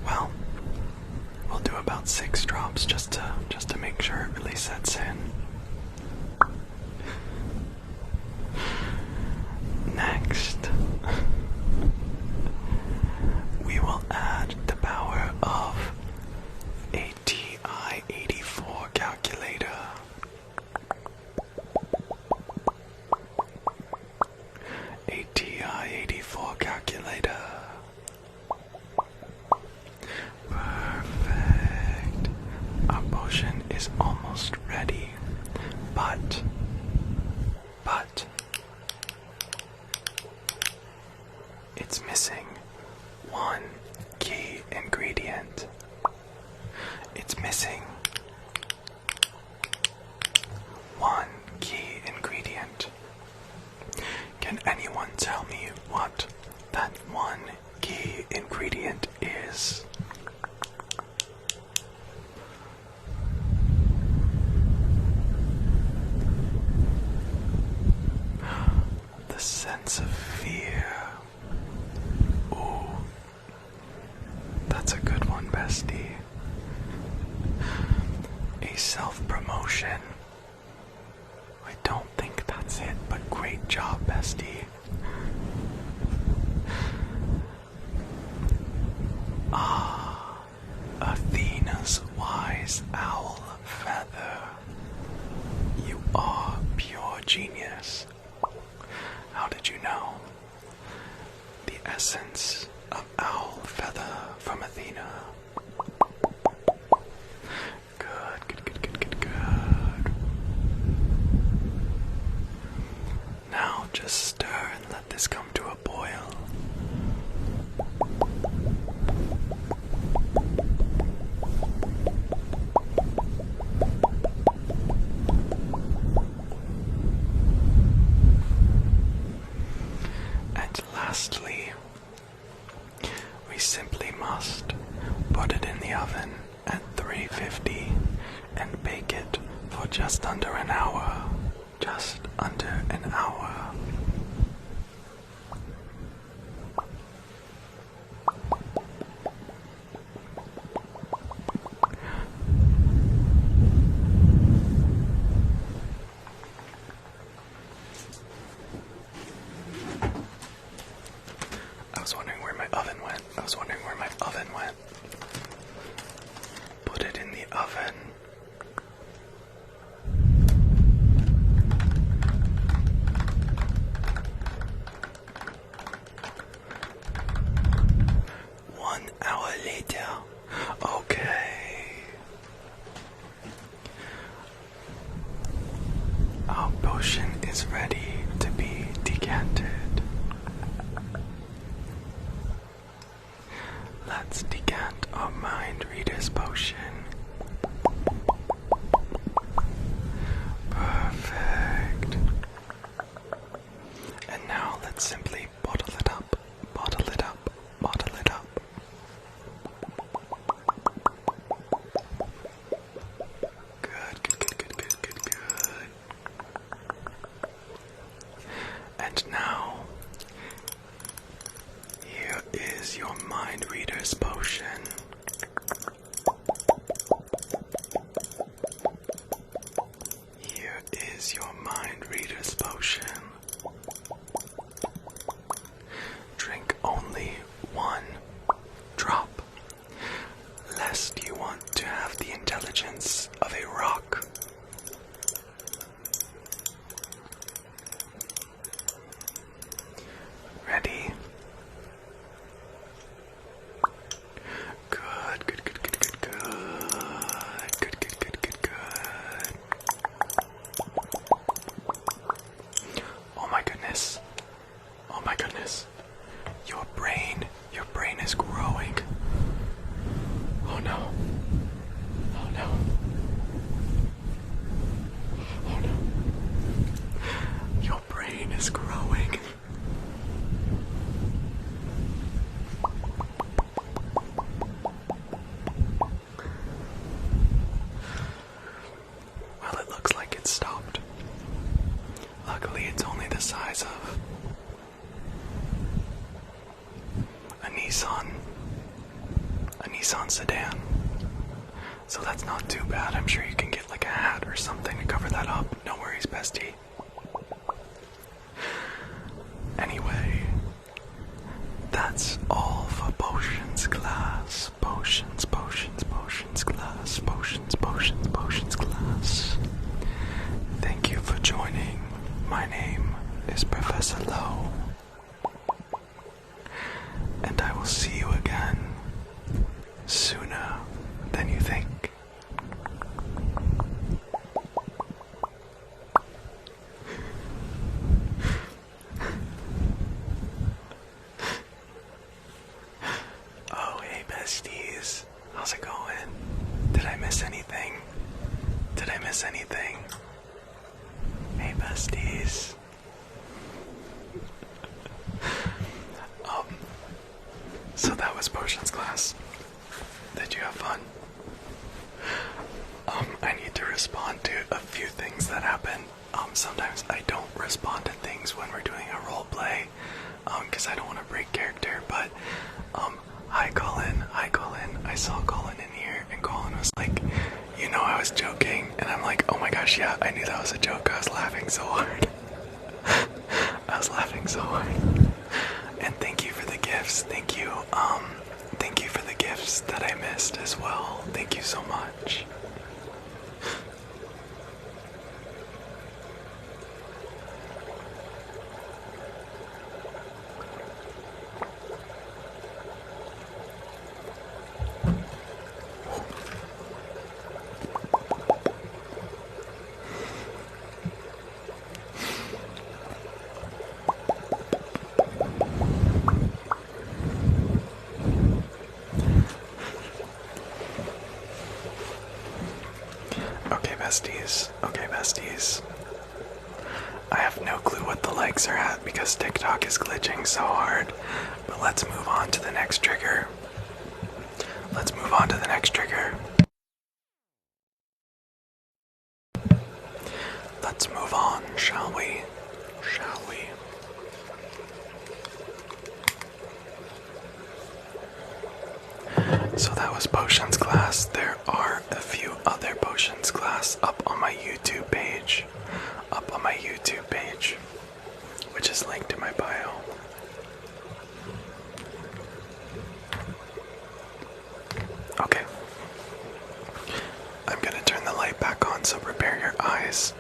Well, we'll do about 6 drops just to make sure it really sets in. Next, we will add the power of a TI-84 calculator. A TI-84 calculator. Perfect. Our potion is almost ready, but it's missing one key ingredient. It's missing one key ingredient. Can anyone tell me what that one key ingredient is? The sense of fear. Ooh, that's a good one, bestie. A self-promotion. I don't think that's it, but great job, bestie. Ah, Athena's wise owl feather. You are pure genius. just stir and let this come to a boil. And lastly, we simply must put it in the oven at 350 and bake it for just under an hour. Just under an hour. I was wondering where my oven went. Put it in the oven. Later. Okay. Our potion is ready to be decanted. Let's decant our mind reader's potion. Perfect. And now let's simply bottle it up, bottle it up, bottle it up. And now, here is your mind reader's potion. Here is your mind reader's potion. Drink only one drop, lest you want to have the intelligence of a rock. Ready? Good, good, good, good, good, good. Good, good, good, good, good. Oh my goodness. Oh my goodness. Your brain is growing. Oh no. Oh no. Oh no. Your brain is growing. Well, it looks like it stopped. Luckily, it's only the size of a Nissan sedan. So that's not too bad. I'm sure you can get like a hat or something to cover that up. No worries, bestie. Anyway, that's all for potions class. Potions class. Potions class. Thank you for joining. My name is Professor Lowe. And I will see you again sooner than you think. Oh, hey besties. How's it going? Did I miss anything? Hey besties. So that was potions class. Did you have fun? I need to respond to a few things that happen. Sometimes I don't respond to things when we're doing a role play, because I don't want to break character, but, hi Colin. I saw Colin in here, and Colin was like, you know I was joking, and I'm like, oh my gosh, yeah, I knew that was a joke. I was laughing so hard. And thank you for the gifts. Thank you for the gifts that I missed as well. Thank you so much. Okay, besties. I have no clue what the legs are at because TikTok is glitching so hard. But let's move on to the next trigger. Let's move on to the next trigger. Let's move on, shall we? Shall we? So that was potions class. There are a few other potions class up on my YouTube page. Which is linked in my bio. Okay. I'm gonna turn the light back on, so prepare your eyes.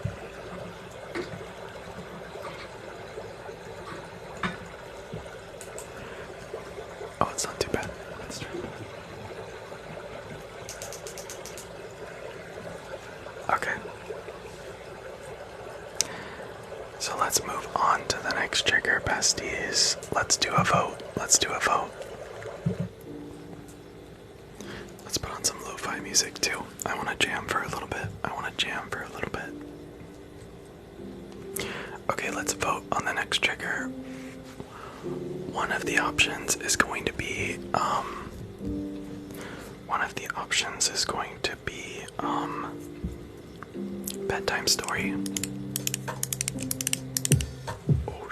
Oh, it's not too bad. Let's try. Okay. So let's move on to the next trigger, besties. Let's do a vote. Let's do a vote. Let's put on some lo-fi music too. I want to jam for a little bit. Okay, let's vote on the next trigger. One of the options is going to be, bedtime story. Oh,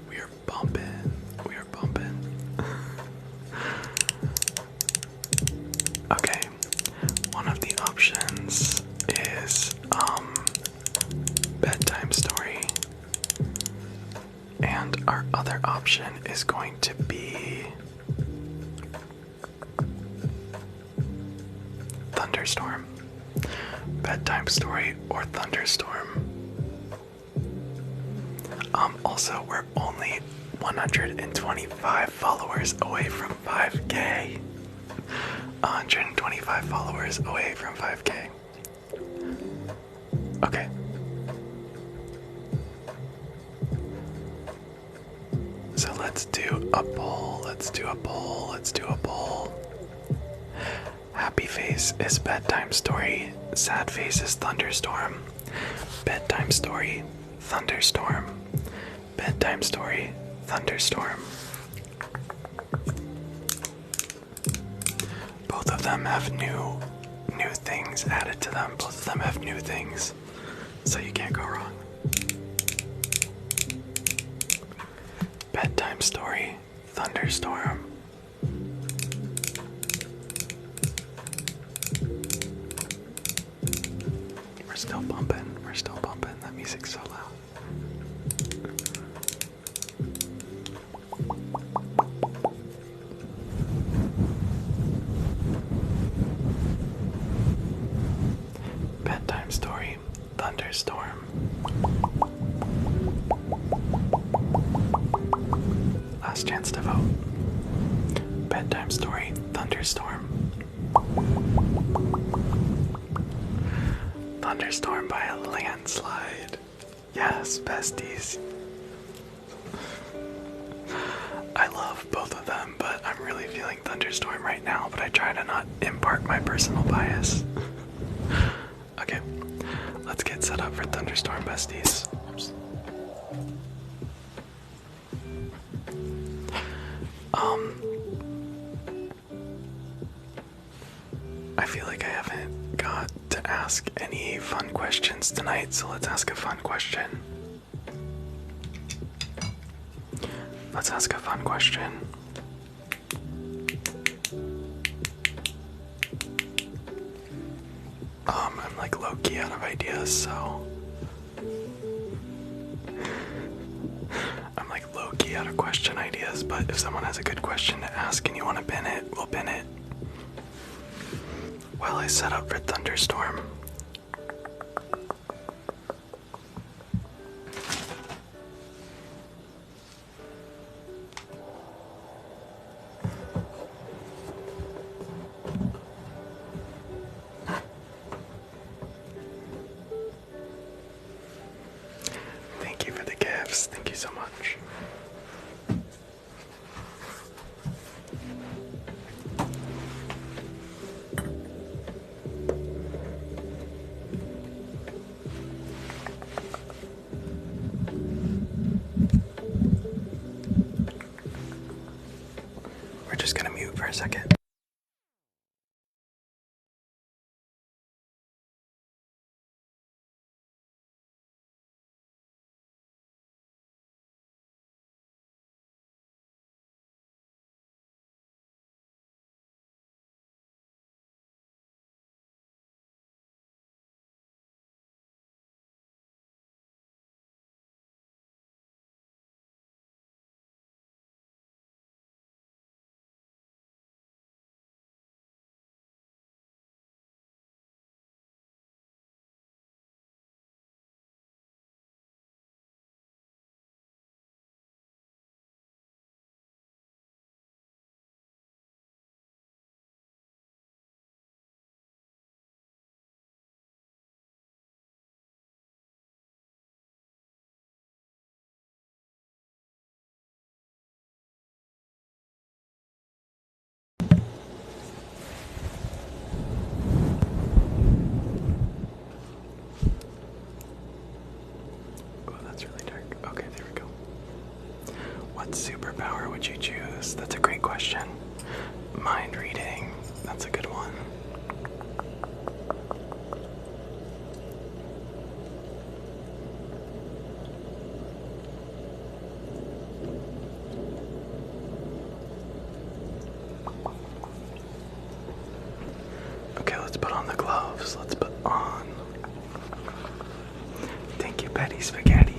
we are bumping. Okay, one of the options is, bedtime story. And our other option is going to be Thunderstorm. Bedtime story or Thunderstorm. Also, we're only 125 followers away from 5K. 125 followers away from 5K. Okay. So let's do a poll. Happy face is bedtime story. Sad face is Thunderstorm. Bedtime story, Thunderstorm. Bedtime story, Thunderstorm. Both of them have new things added to them. Both of them have new things, so you can't go wrong. Bedtime story, Thunderstorm. We're still bumping. That music's so loud. Bedtime story, Thunderstorm. Last chance to vote. Bedtime story, Thunderstorm. Thunderstorm by a landslide. Yes, besties. I love both of them, but I'm really feeling Thunderstorm right now, but I try to not impart my personal bias. Okay, let's get set up for Thunderstorm, besties. Oops. I feel like I haven't got to ask any fun questions tonight, so let's ask a fun question. I'm like low-key out of ideas, so I'm like low-key out of question ideas, but if someone has a good question to ask and you want to pin it, we'll pin it. While I set up for Thunderstorm. Thank you for the gifts. Thank you so much. second. What superpower would you choose? That's a great question. Mind reading, that's a good one. Okay, let's put on the gloves. Let's put on. Thank you, Betty Spaghetti.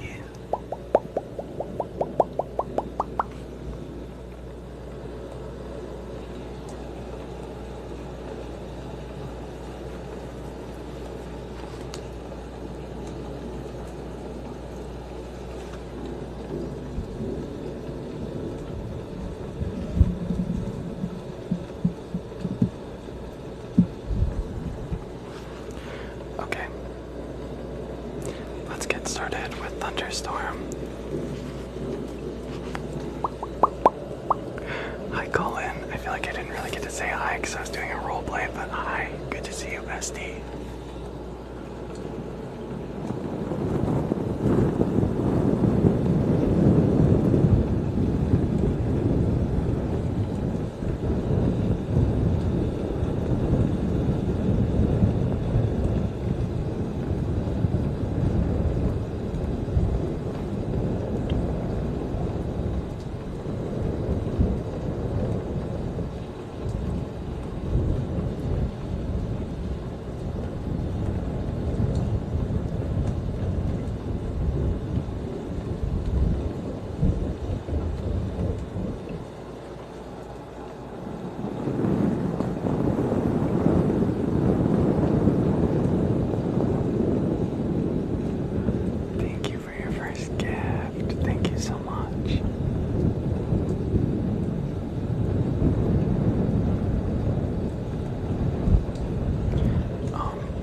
Okay, let's get started with Thunderstorm. Hi Colin, I feel like I didn't really get to say hi because I was doing a role play, but hi, good to see you, bestie. Thank you for your first gift. Thank you so much.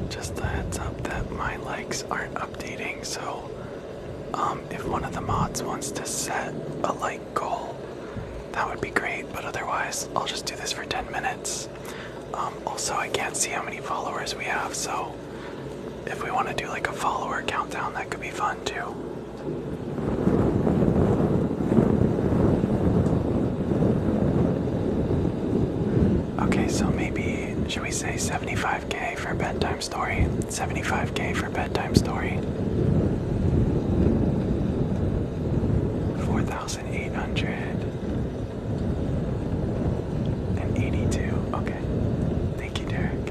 Just a heads up that my likes aren't updating, so if one of the mods wants to set a like goal, that would be great, but otherwise I'll just do this for 10 minutes. Also, I can't see how many followers we have, so if we want to do like a follower countdown, that could be fun too. Okay, so maybe, should we say 75k for bedtime story? 75k for bedtime story. 4,882. Okay. Thank you, Derek.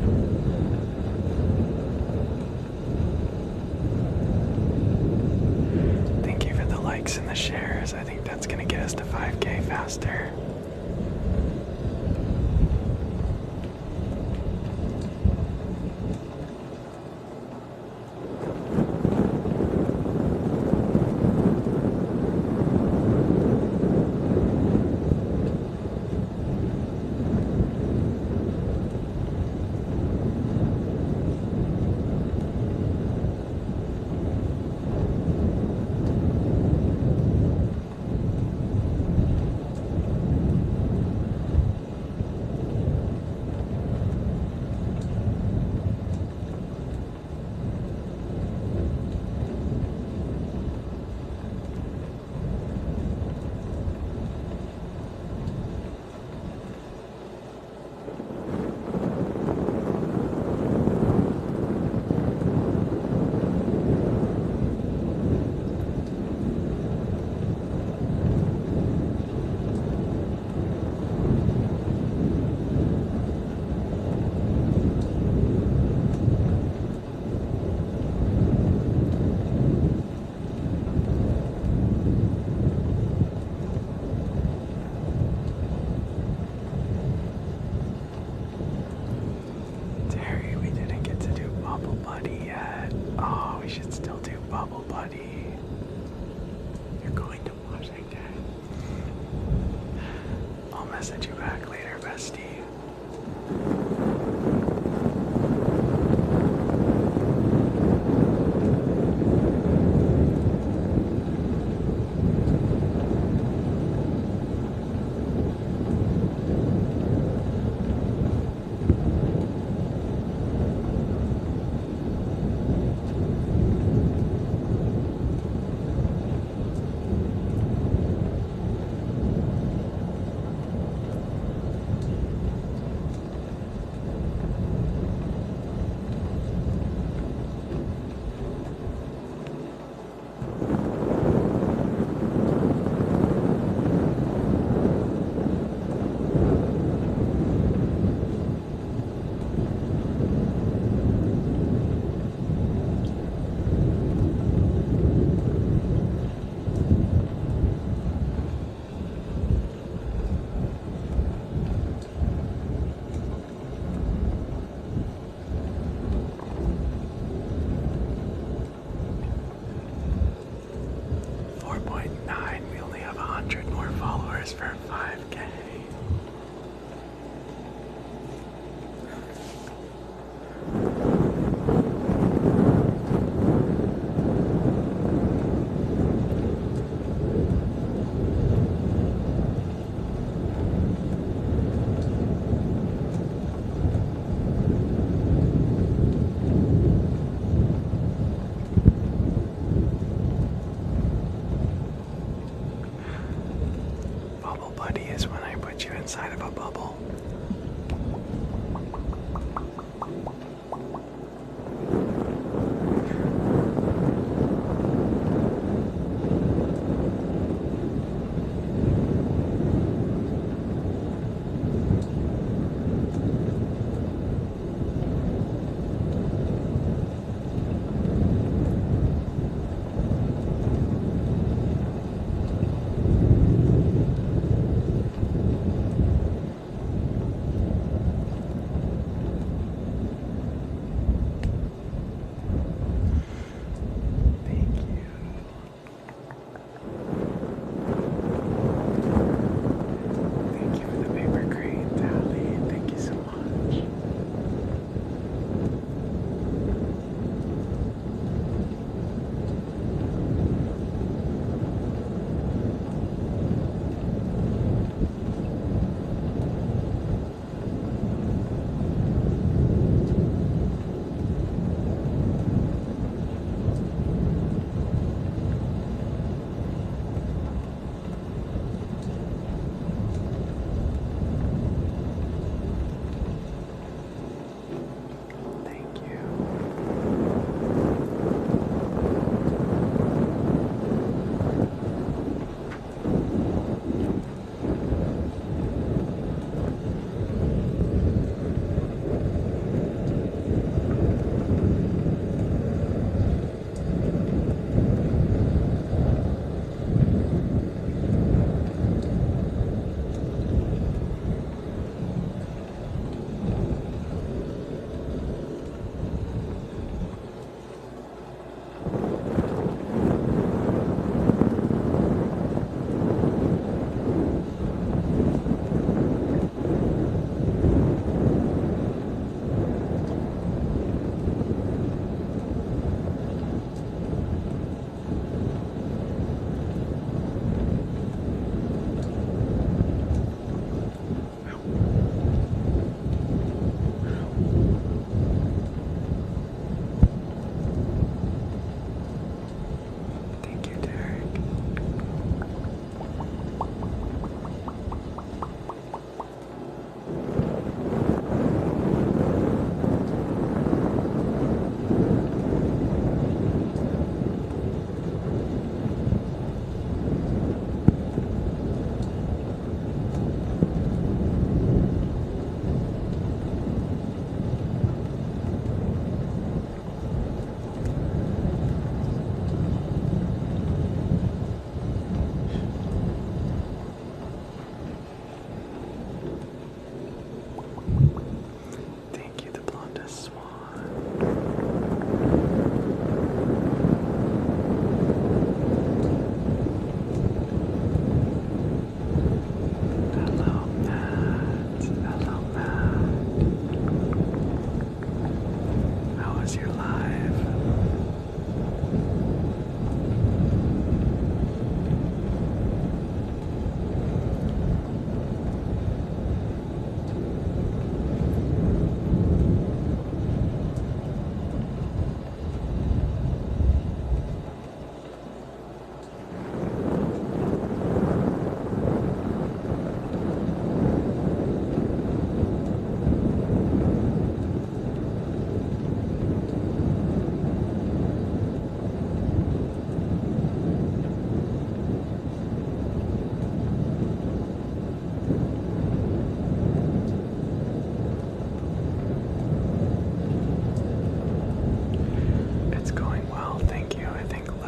Thank you for the likes and the shares. I think that's gonna get us to 5k faster. Bubble Buddy. You're going to Washington. I'll message you back later, bestie. For 5K. Bubble Buddy is when I put you inside of a bubble.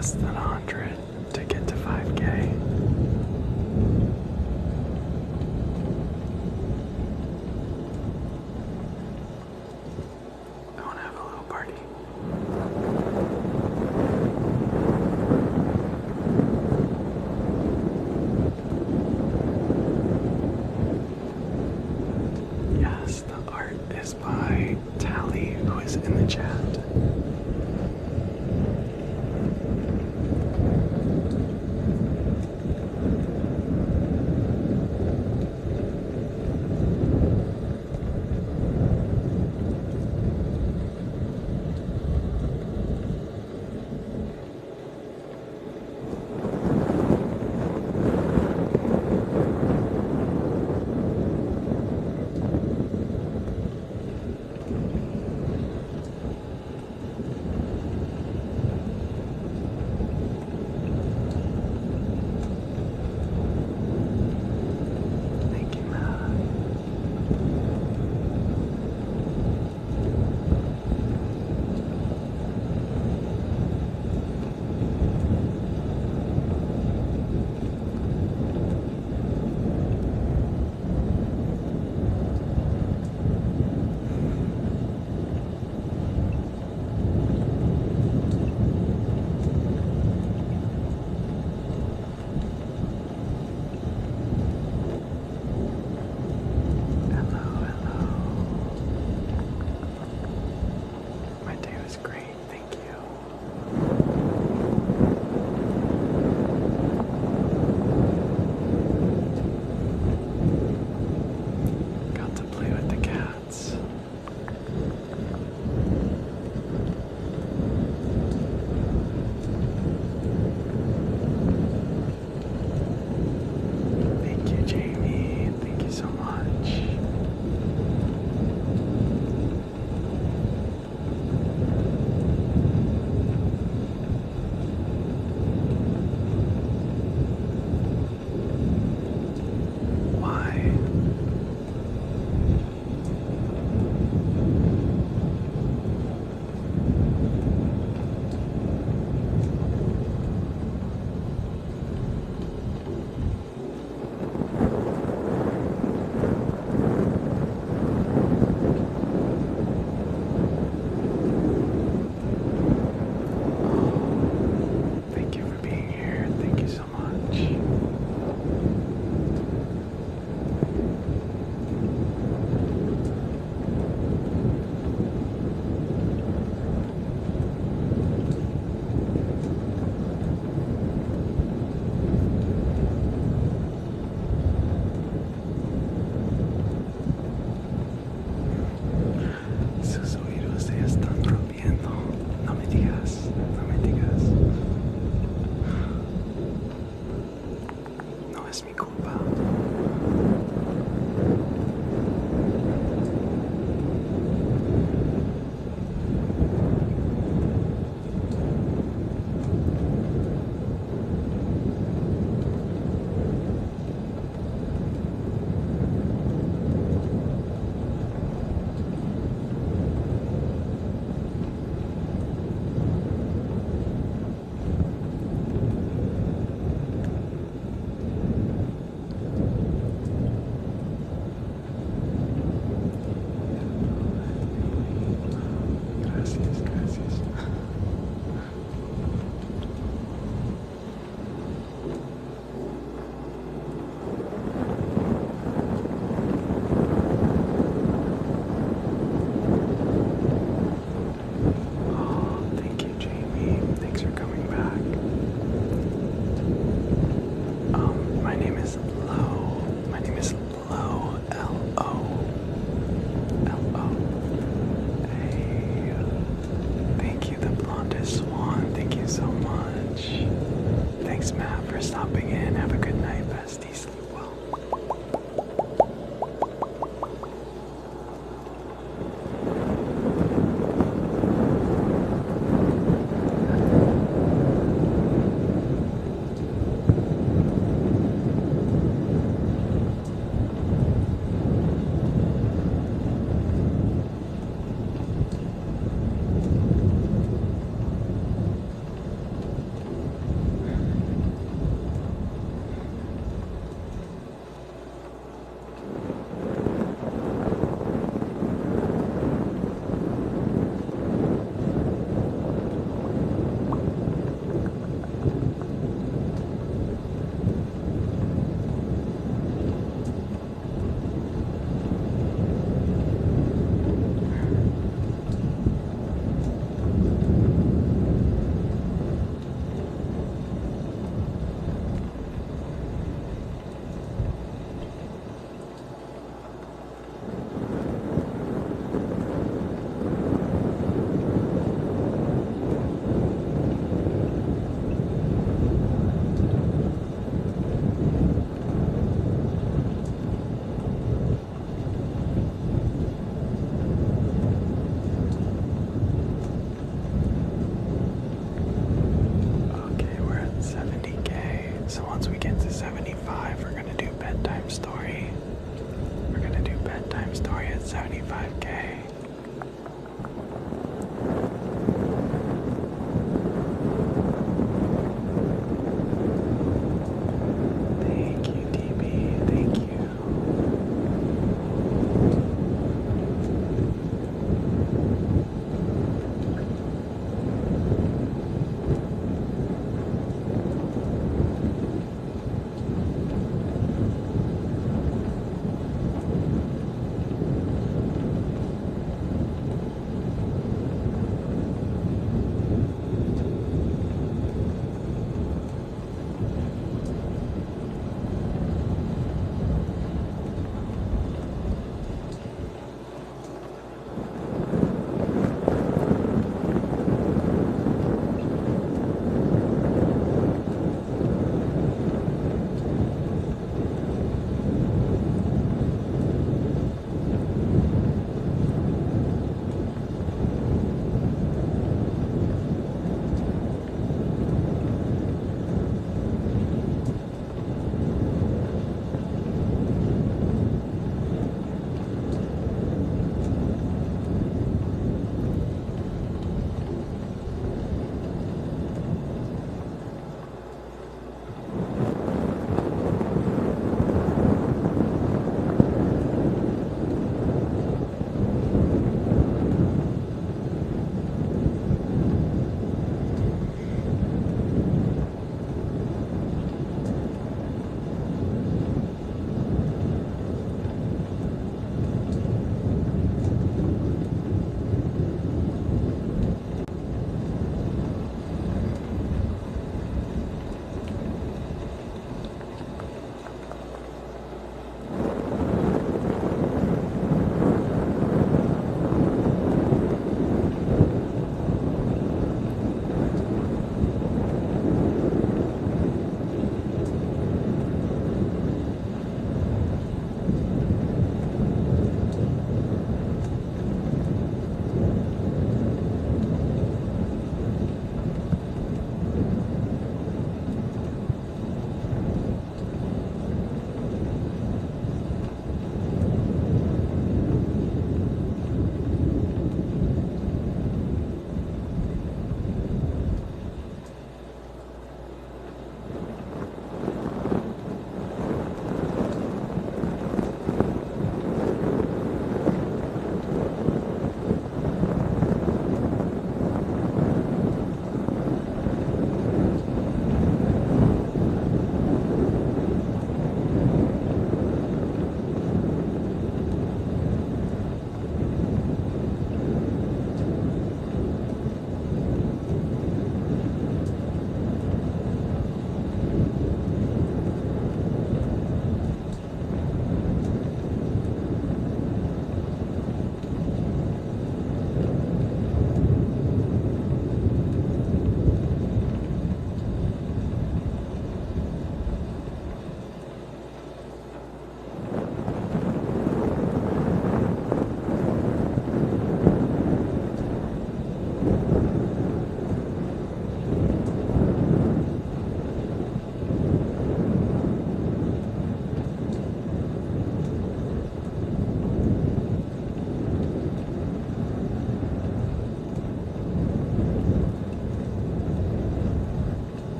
less than 100 to get to 5K. I want to have a little party. Yes, the art is by Tally, who is in the chat.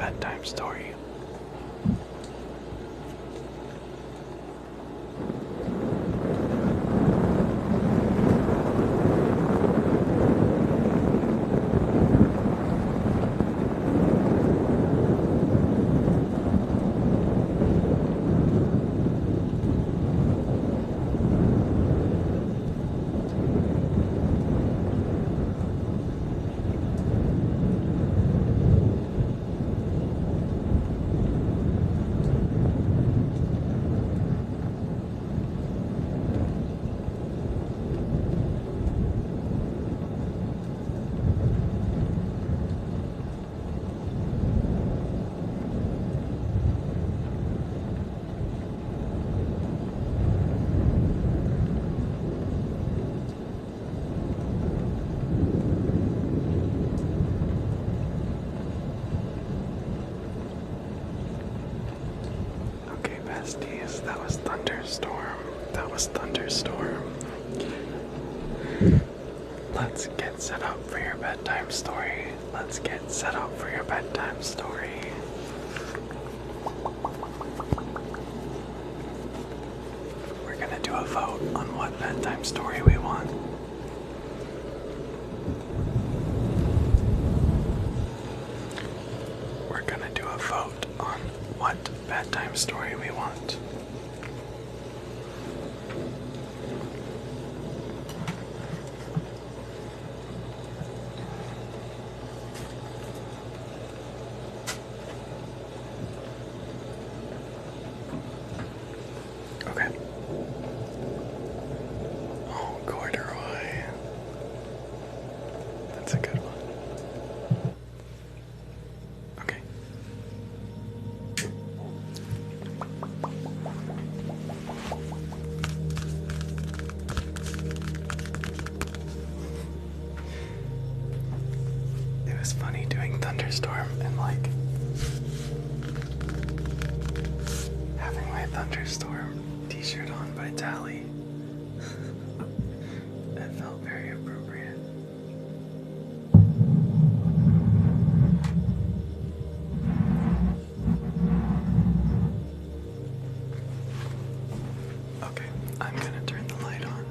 bedtime story. Besties, that was Thunderstorm. That was Thunderstorm. Let's get set up for your bedtime story. Let's get set up for your bedtime story. We're gonna do a vote on what bedtime story we want. We're gonna do a vote on what bedtime story we want. Okay. Oh, corduroy. That's a good one. Okay. It was funny doing Thunderstorm and like having my Thunderstorm t-shirt on by Tally. That felt very appropriate. Okay, I'm gonna turn the light on.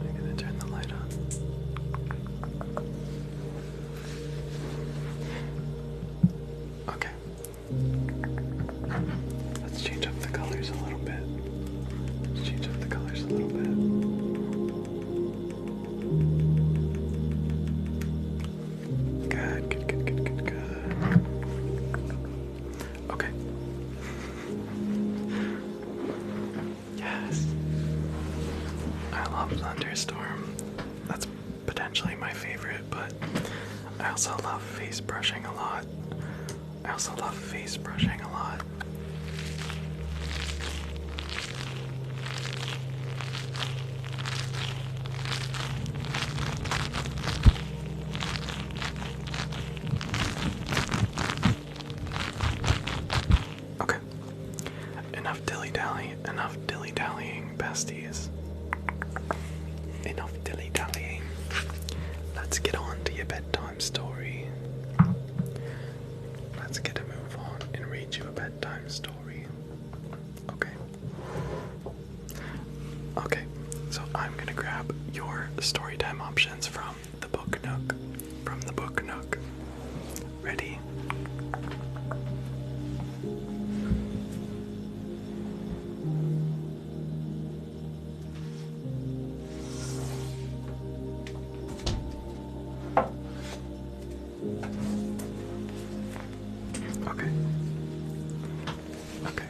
I'm gonna turn the light on. Okay. Let's change up the colors a little bit. Let's change up the colors a little bit. Good, good, good, good, good, good. Okay. Yes. I love Thunderstorm. That's potentially my favorite, but I also love face brushing a lot. I also love face brushing a lot. Okay. Enough dilly-dallying, besties. Enough dilly-dallying. Let's get on to your bedtime story. Let's get a move on and read you a bedtime story. Okay. Okay, so I'm gonna grab your storytime options from the Book Nook. From the Book Nook. Ready? Okay. Okay.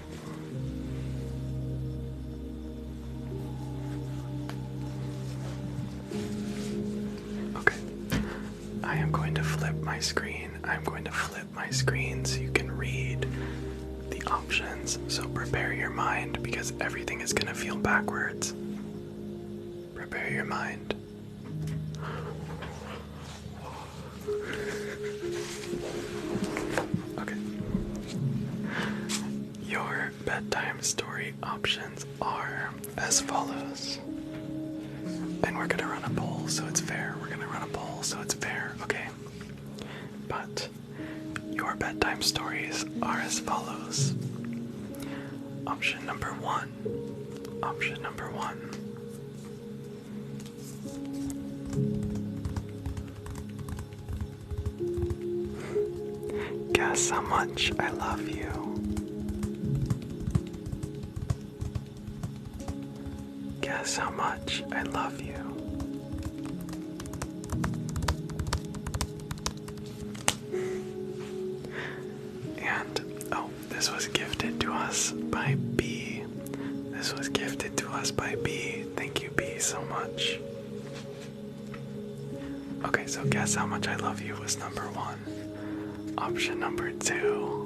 Okay. I am going to flip my screen. I'm going to flip my screen so you can read the options. So prepare your mind because everything is going to feel backwards. Prepare your mind. Okay. Your bedtime story options are as follows. And we're gonna run a poll so it's fair. We're gonna run a poll so it's fair, okay? But our bedtime stories are as follows. Option number one. Option number one. Guess how much I love you. Guess how much I love you. And, oh, this was gifted to us by B. This was gifted to us by B. Thank you, B, so much. Okay, so guess how much I love you was number one. Option number two.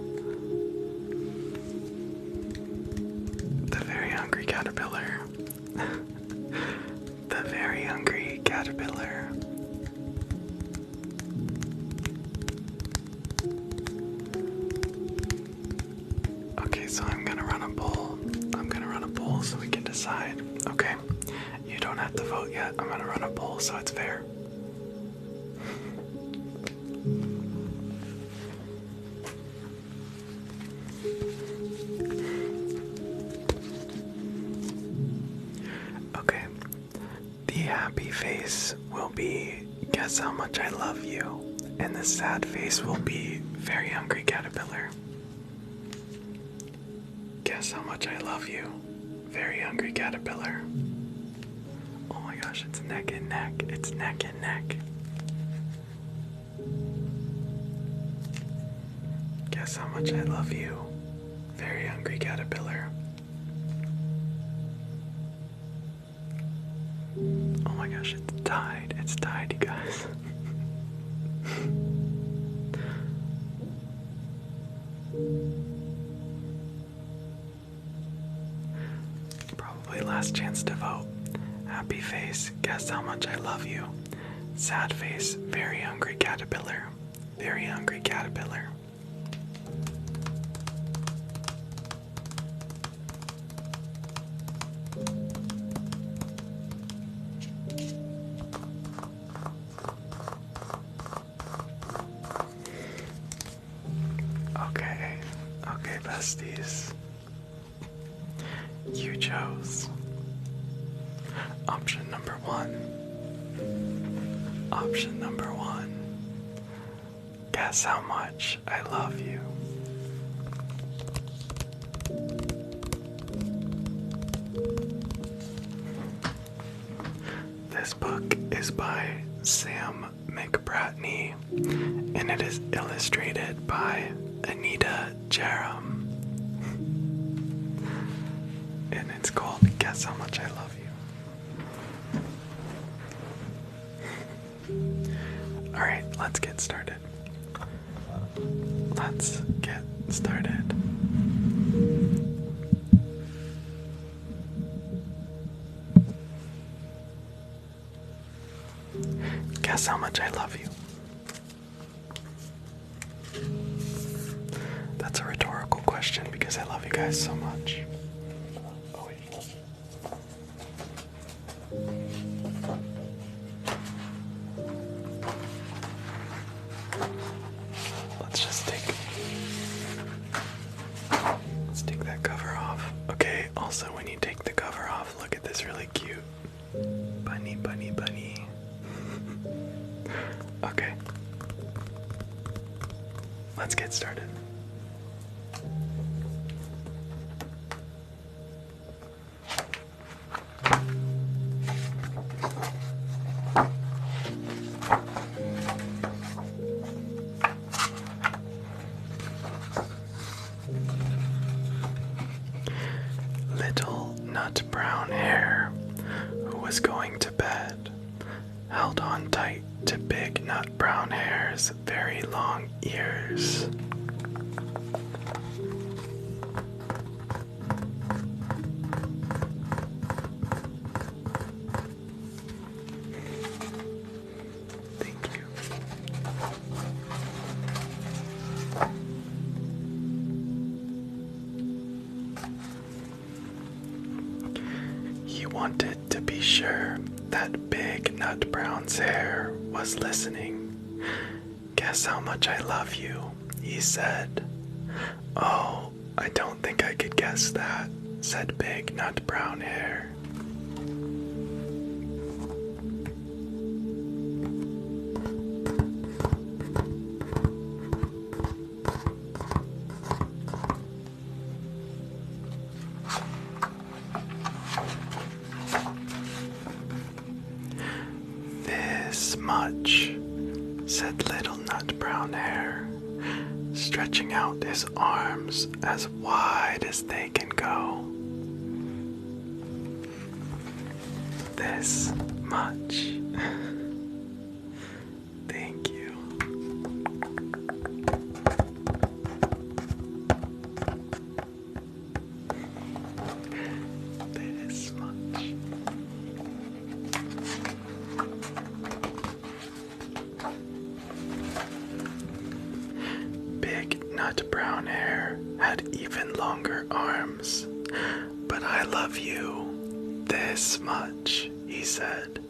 The very hungry caterpillar. The very hungry caterpillar. Okay, so I'm gonna run a poll. I'm gonna run a poll so we can decide. Okay, you don't have to vote yet. I'm gonna run a poll so it's fair. Okay, the happy face will be guess how much I love you, and the sad face will be very hungry caterpillar. Guess how much I love you, very hungry caterpillar. Oh my gosh, it's neck and neck. It's neck and neck. Guess how much I love you, very hungry caterpillar. Oh my gosh, it's tied. It's tied, you guys. Probably last chance to vote. Happy face, guess how much I love you. Sad face, very hungry caterpillar. Very hungry caterpillar. Okay, besties. You chose option number one. Option number one. Guess how much I love you. This book is by Sam McBratney, and it is illustrated by Anita Jerem. And it's called Guess How Much I Love You. Alright, let's get started. Let's get started. Guess how much I love you. That's a rhetorical question because I love you guys so much. Oh, wait. Let's take that cover off. Okay, also when you take the cover off, look at this really cute bunny. Okay. Let's get started. Little nut brown hare, who was going to bed, held on tight to big nut brown hare's very long ears. Thank you. He wanted to be sure that big nut brown's hair was listening. Guess how much I love you, he said. Oh, I don't think I could guess that, said Big Nut Brown Hair. This much, said Little Nut Brown Hair, stretching out his arms as wide as they can go. This much. Thank you. This much. Big Nut Brown Hair had even longer arms. But I love you this much, he said.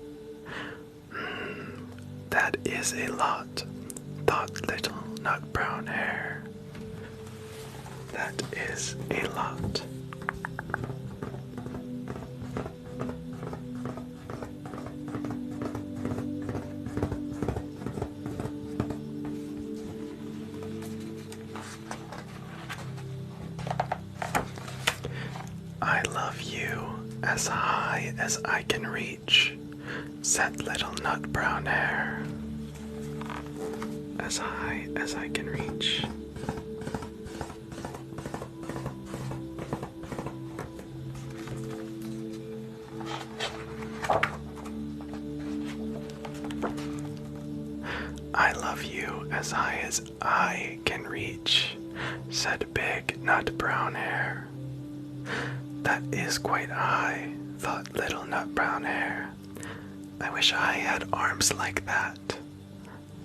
That is a lot, thought Little Nut Brown Hair. That is a lot. I love you as high as I can reach, said Little Nut Brown Hair. As high as I can reach. I love you as high as I can reach, said Big Nut Brown Hair. That is quite high, thought Little Nut Brown Hair. I wish I had arms like that.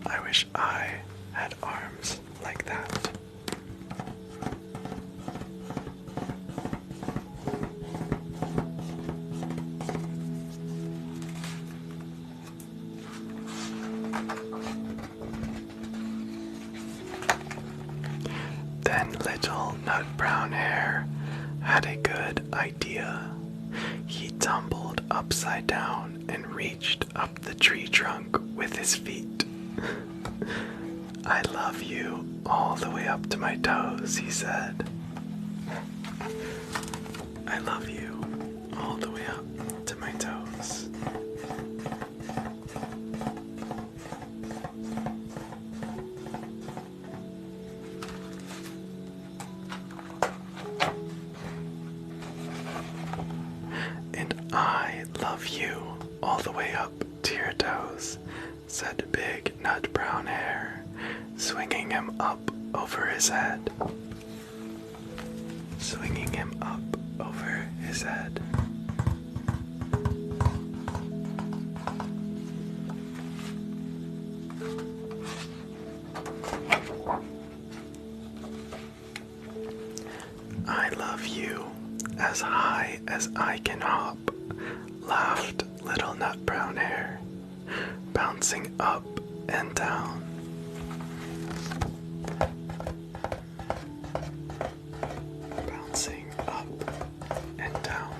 I wish I had arms like that. Then Little Nut Brown Hair had a good idea. He tumbled upside down and reached up the tree trunk with his feet. I love you all the way up to my toes, he said. I love you all the way up to my toes. And I love you all the way up to your toes, said Big Nut Brown Hair, swinging him up over his head. Swinging him up over his head. I love you as high as I can hop, laughed Little Nut Brown Hair, bouncing up and down. Bouncing up and down.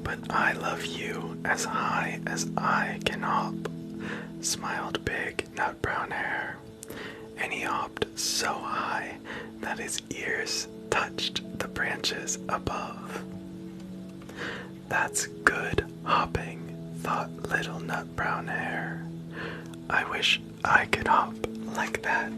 But I love you as high as I can hop, smiled Big Nut Brown Hair, and he hopped so high that his ears touched the branches above. That's good hopping, thought Little Nut Brown Hair. I wish I could hop like that.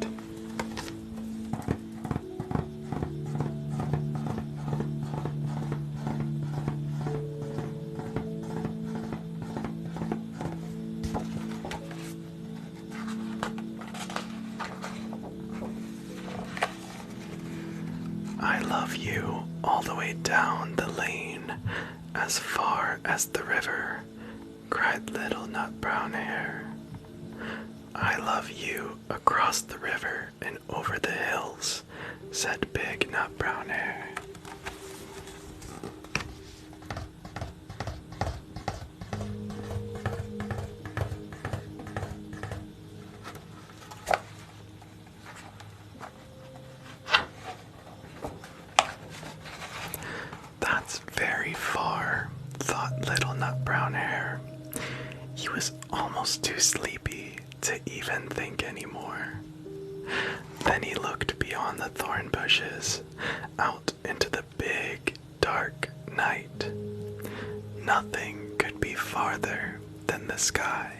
I love you all the way down the lane, as far as the river, cried Little Nut Brown Hair. I love you across the river and over the hills, said Big Nut Brown Hair. little nut brown hair. He was almost too sleepy to even think anymore. Then he looked beyond the thorn bushes, out into the big, dark night. Nothing could be farther than the sky.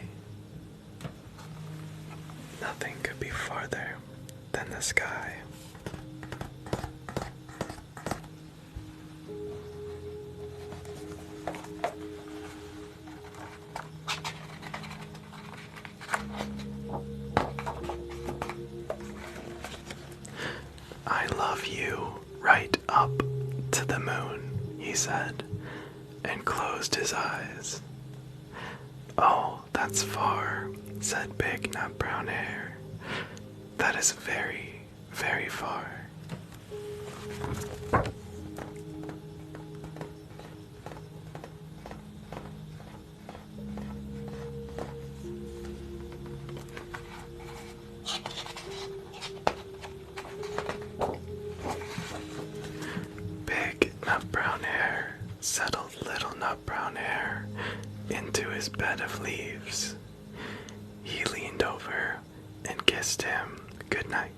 Nothing could be farther than the sky. I love you right up to the moon, he said, and closed his eyes. Oh, that's far, said Big Nut Brown Hair. That is very, very far. Big Nut Brown Hair settled Little Nut Brown Hair into his bed of leaves. He leaned over and kissed him good night.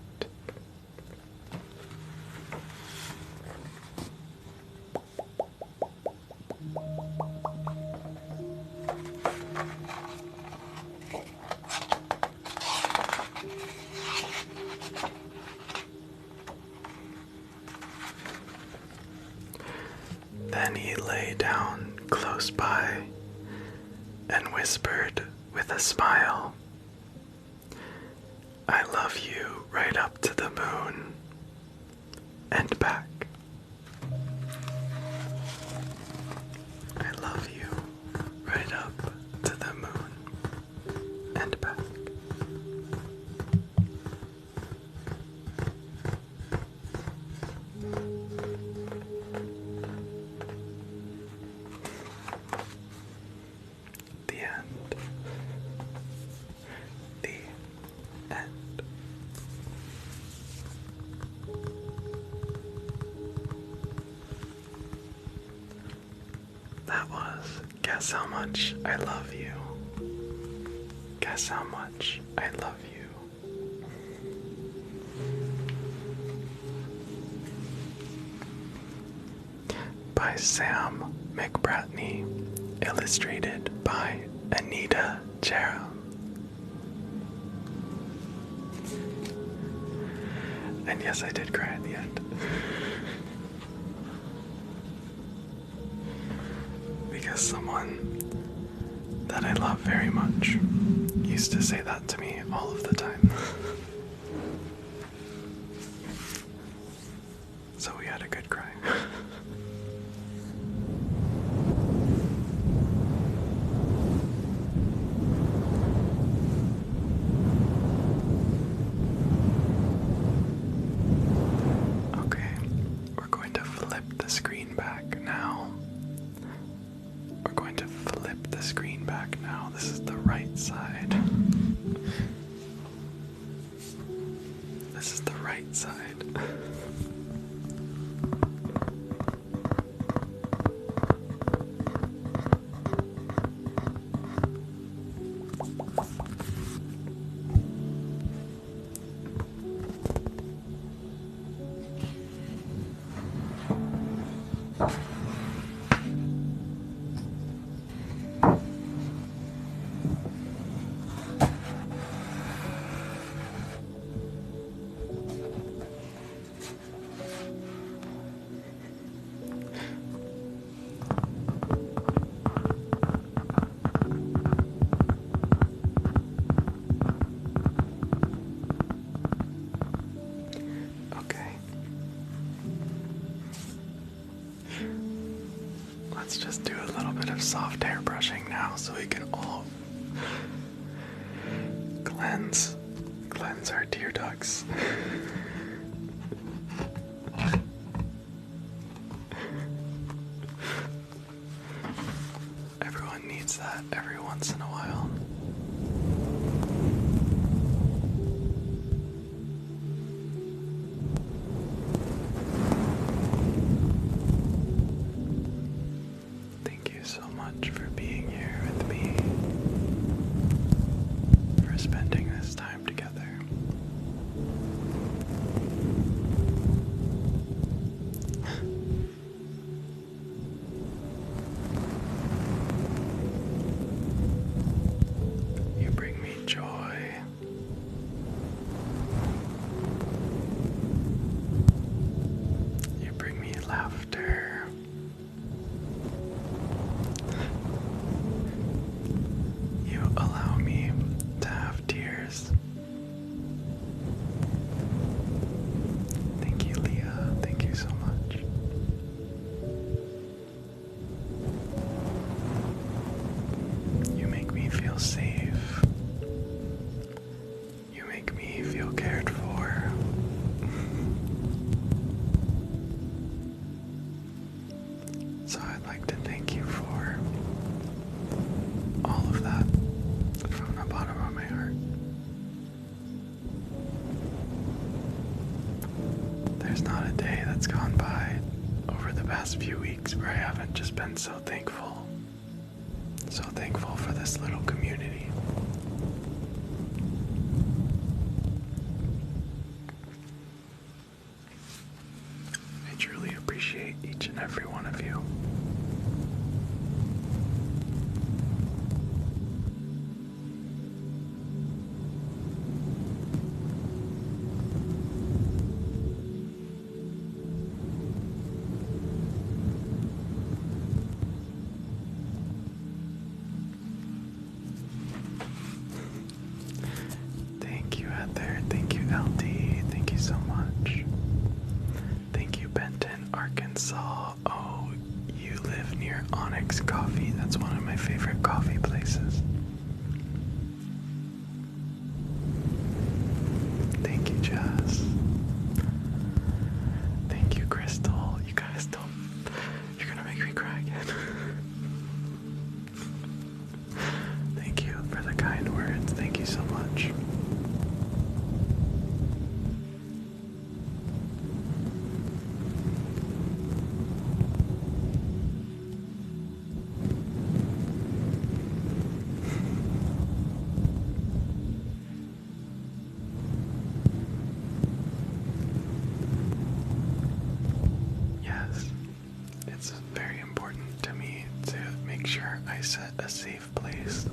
Then he lay down close by and whispered with a smile, I love you right up to the moon and back. I love you right up to the moon and back. The end. The end. That was Guess How Much I Love You. Guess How Much I Love You. By Sam McBratney, illustrated by Anita Jerem. And yes, I did cry at the end. Because someone that I love very much used to say that to me all of the time. So we had a good cry. Okay, we're going to flip the screen back now. We're going to flip the screen back now. This is the right side. This is the right side. Let's just do a little bit of soft hair brushing now so we can all cleanse our tear ducts. Everyone needs that every once in a while. Thank you so much for being here with me, for spending this time together. You bring me joy. You bring me laughter. You allow me to have tears. Thank you, Leah. Thank you so much. You make me feel safe. You make me feel cared for. So I'd like to thank you for all of that from the bottom of my heart. There's not a day that's gone by over the past few weeks where I haven't just been so thankful. So thankful for this little community. I truly appreciate each and every one of you. Thank you, Heather. Thank you, LD. Thank you so much. Thank you, Benton, Arkansas. Oh, you live near Onyx Coffee. That's one of my favorite coffee places. Thank you, Jess. Thank you, Crystal. You guys don't. You're gonna make me cry again. Thank you for the kind words. Thank you so much. Yes, it's very important to me to make sure I set a safe place.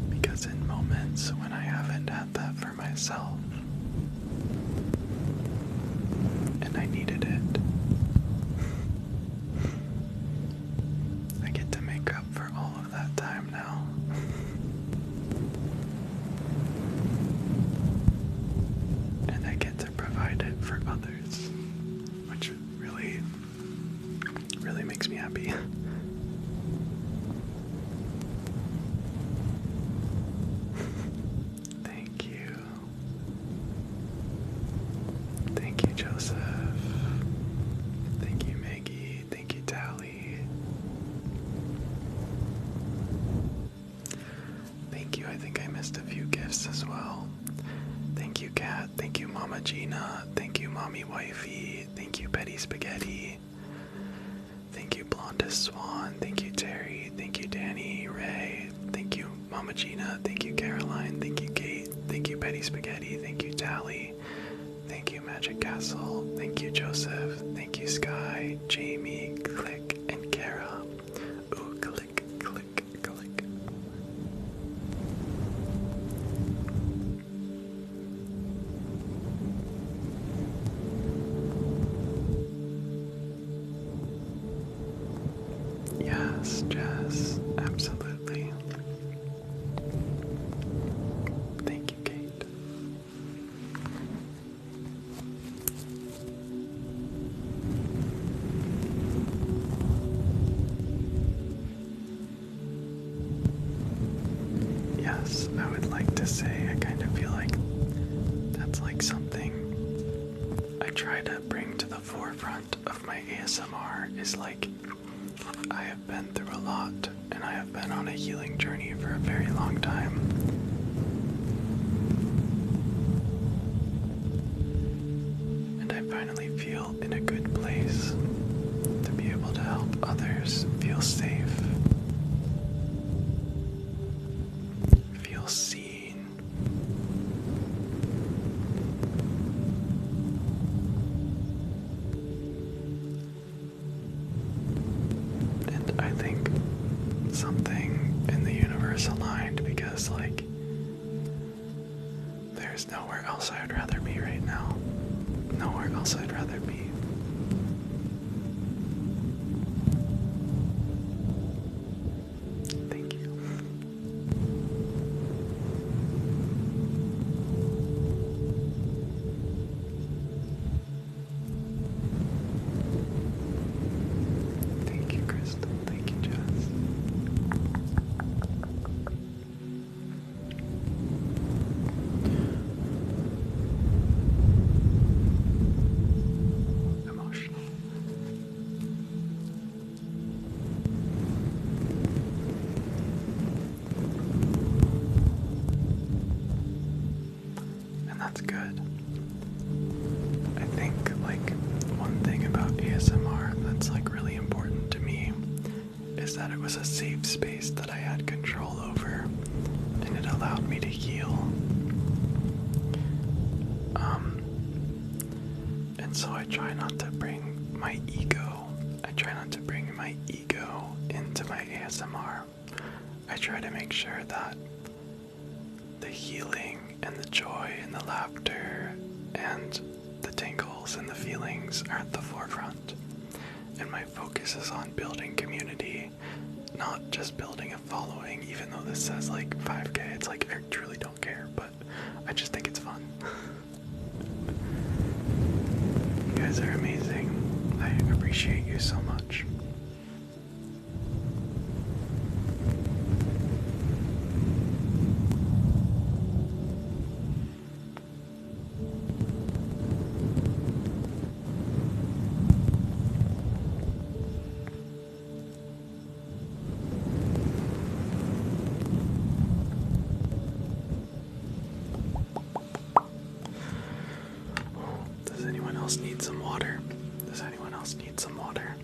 Because in moments when I haven't had that for myself, and I needed it, I get to make up for all of that time now. And I get to provide it for others, which really, really makes me happy. Thank you. Thank you, Joseph. Thank you, Maggie. Thank you, Tally. Thank you. I think I missed a few gifts as well. Thank you, Kat. Thank you, Mama Gina. Thank you, Mommy Wifey. Thank you, Betty Spaghetti. Thank you, Blondest Swan. Thank you, Terry. Thank you, Danny, Ray. Thank you, Mama Gina. Thank you, Caroline. Thank you, Kate. Thank you, Betty Spaghetti. Thank you, Tally. Thank you, Magic Castle. Thank you, Joseph. Thank you, Sky, Jamie, Click, and Kara. Ooh, click, click, click. Yes, Jess, absolutely. Thank you, Kate. Yes, I would like to say I kind of feel like that's like something I try to bring to the forefront of my ASMR is like I have been through a lot and I have been on a healing journey for a very long time. And I finally feel in a good place to be others feel safe, feel seen. And I think something in the universe aligned because, like, there's nowhere else I'd rather be right now. Nowhere else I'd rather be. Thank you. Thank you, Crystal. Thank you, Jess. Emotional. And that's good. I think, like, one thing about ASMR that's, like, really important to me is that it was a safe space that I had control over, and it allowed me to heal. And so I try not to bring my ego. I try not to bring my ego into my ASMR. I try to make sure that the healing and the joy and the laughter and the tingles and the feelings are at the forefront. And my focus is on building community, not just building a following, even though this says like 5K. It's like, I truly don't care, but I just think it's fun. You guys are amazing. I appreciate you so much. Does anyone else need some water? Does anyone else need some water?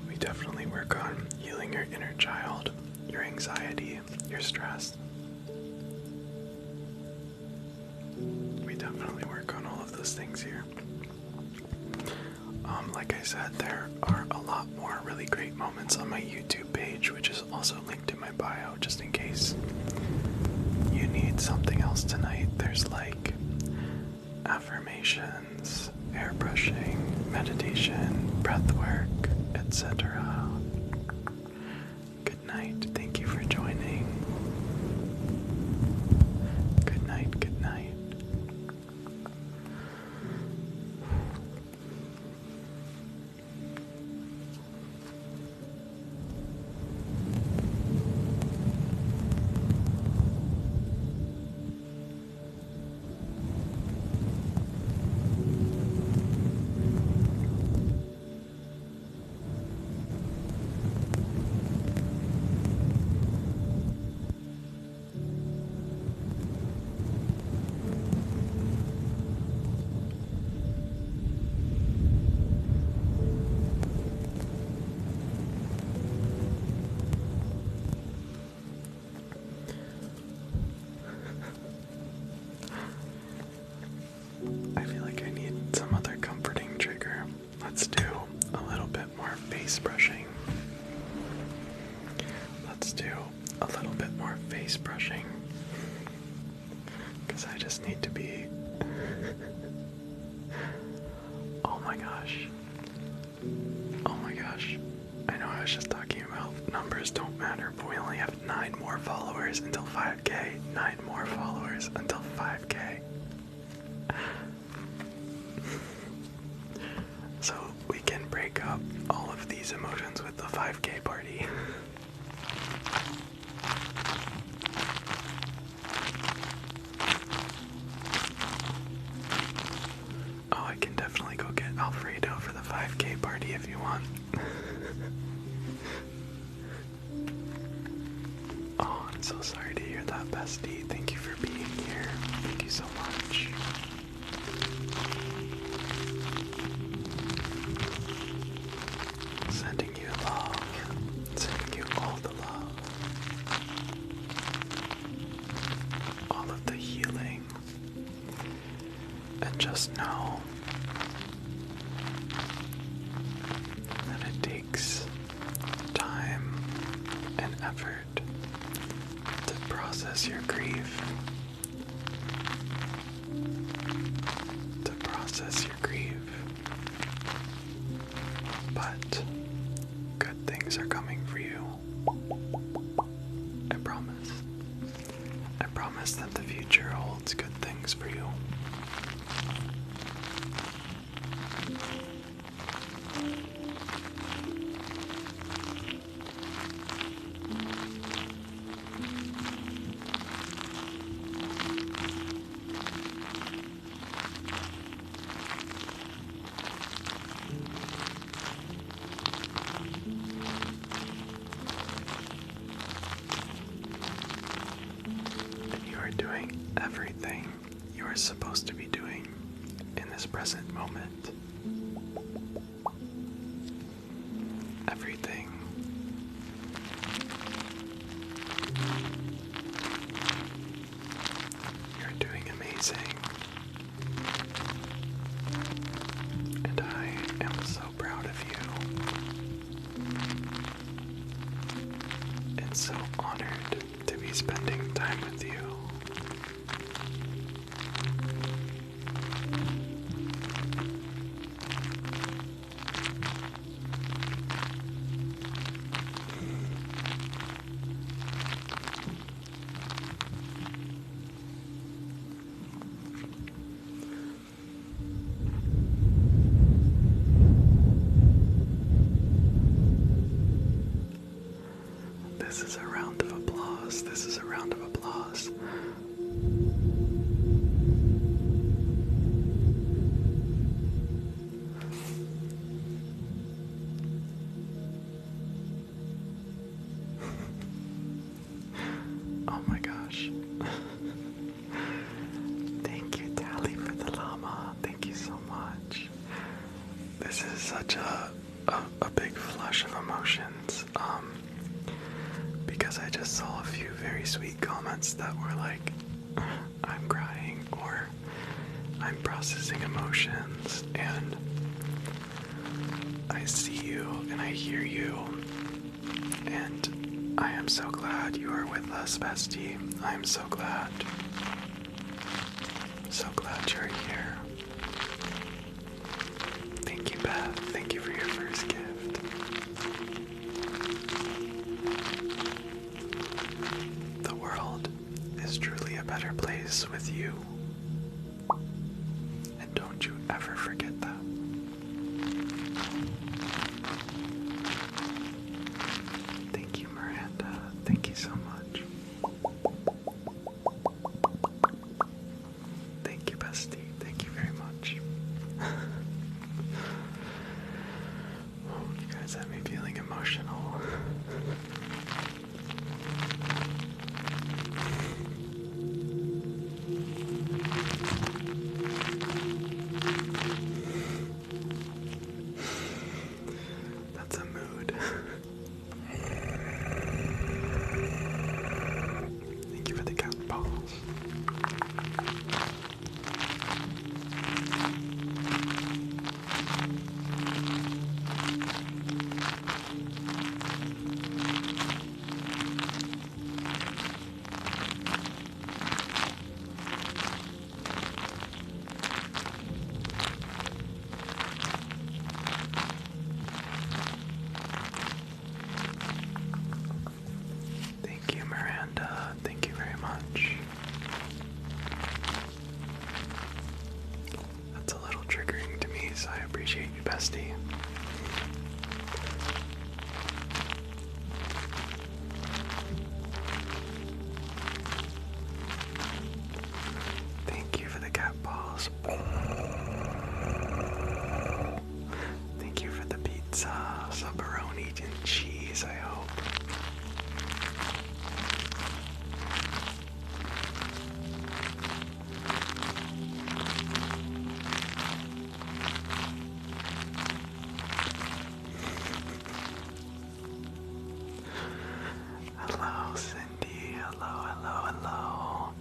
We definitely work on healing your inner child, your anxiety, your stress. We definitely work on all of those things here. Like I said, there are a lot more really great moments on my YouTube page, which is also linked in my bio, just in case you need something else tonight. There's like affirmations, airbrushing, meditation, breath work, etc. Good night. Thank you for joining. Good night. Good night. I feel like I need some other comforting trigger. Let's do a little bit more face brushing. Let's do a little bit more face brushing. Because I just need to be... Oh my gosh. Oh my gosh. I know I was just talking about numbers don't matter, but we only have 9 more followers until 5K. 9 more followers until 5K. So we can break up all of these emotions with the 5K party. Oh, I can definitely go get Alfredo for the 5K party if you want. Oh, I'm so sorry to hear that, bestie. Thank you for being here. Thank you so much. And just know that it takes time and effort to process your grief. To process your grief. But good things are coming for you. I promise. I promise that the future holds good things for you. Doing everything you are supposed to be doing in this present moment. Everything. You're doing amazing. And I am so proud of you. And so honored to be spending time with you. This is a round of applause. This is a round of applause. Oh my gosh. Thank you, Tally, for the llama. Thank you so much. This is such a big flush of emotions. Because I just saw a few very sweet comments that were like, I'm crying, or I'm processing emotions, and I see you and I hear you, and I am so glad you are with us, bestie. I'm so glad. So glad you're here. Thank you, Beth. Thank you for your first gift. The world is truly a better place with you. And don't you ever forget that. Thank you, Miranda. Thank you so much. Thank you, bestie. Thank you very much. Oh, you guys have me feeling emotional. That's a mood. Thank you for the cat balls. Thank you, Miranda. Thank you very much. That's a little triggering to me, so I appreciate you, bestie. Thank you for the cat balls. Thank you for the pizza, pepperoni and cheese, I hope. Hello, Cindy. Hello, hello, hello.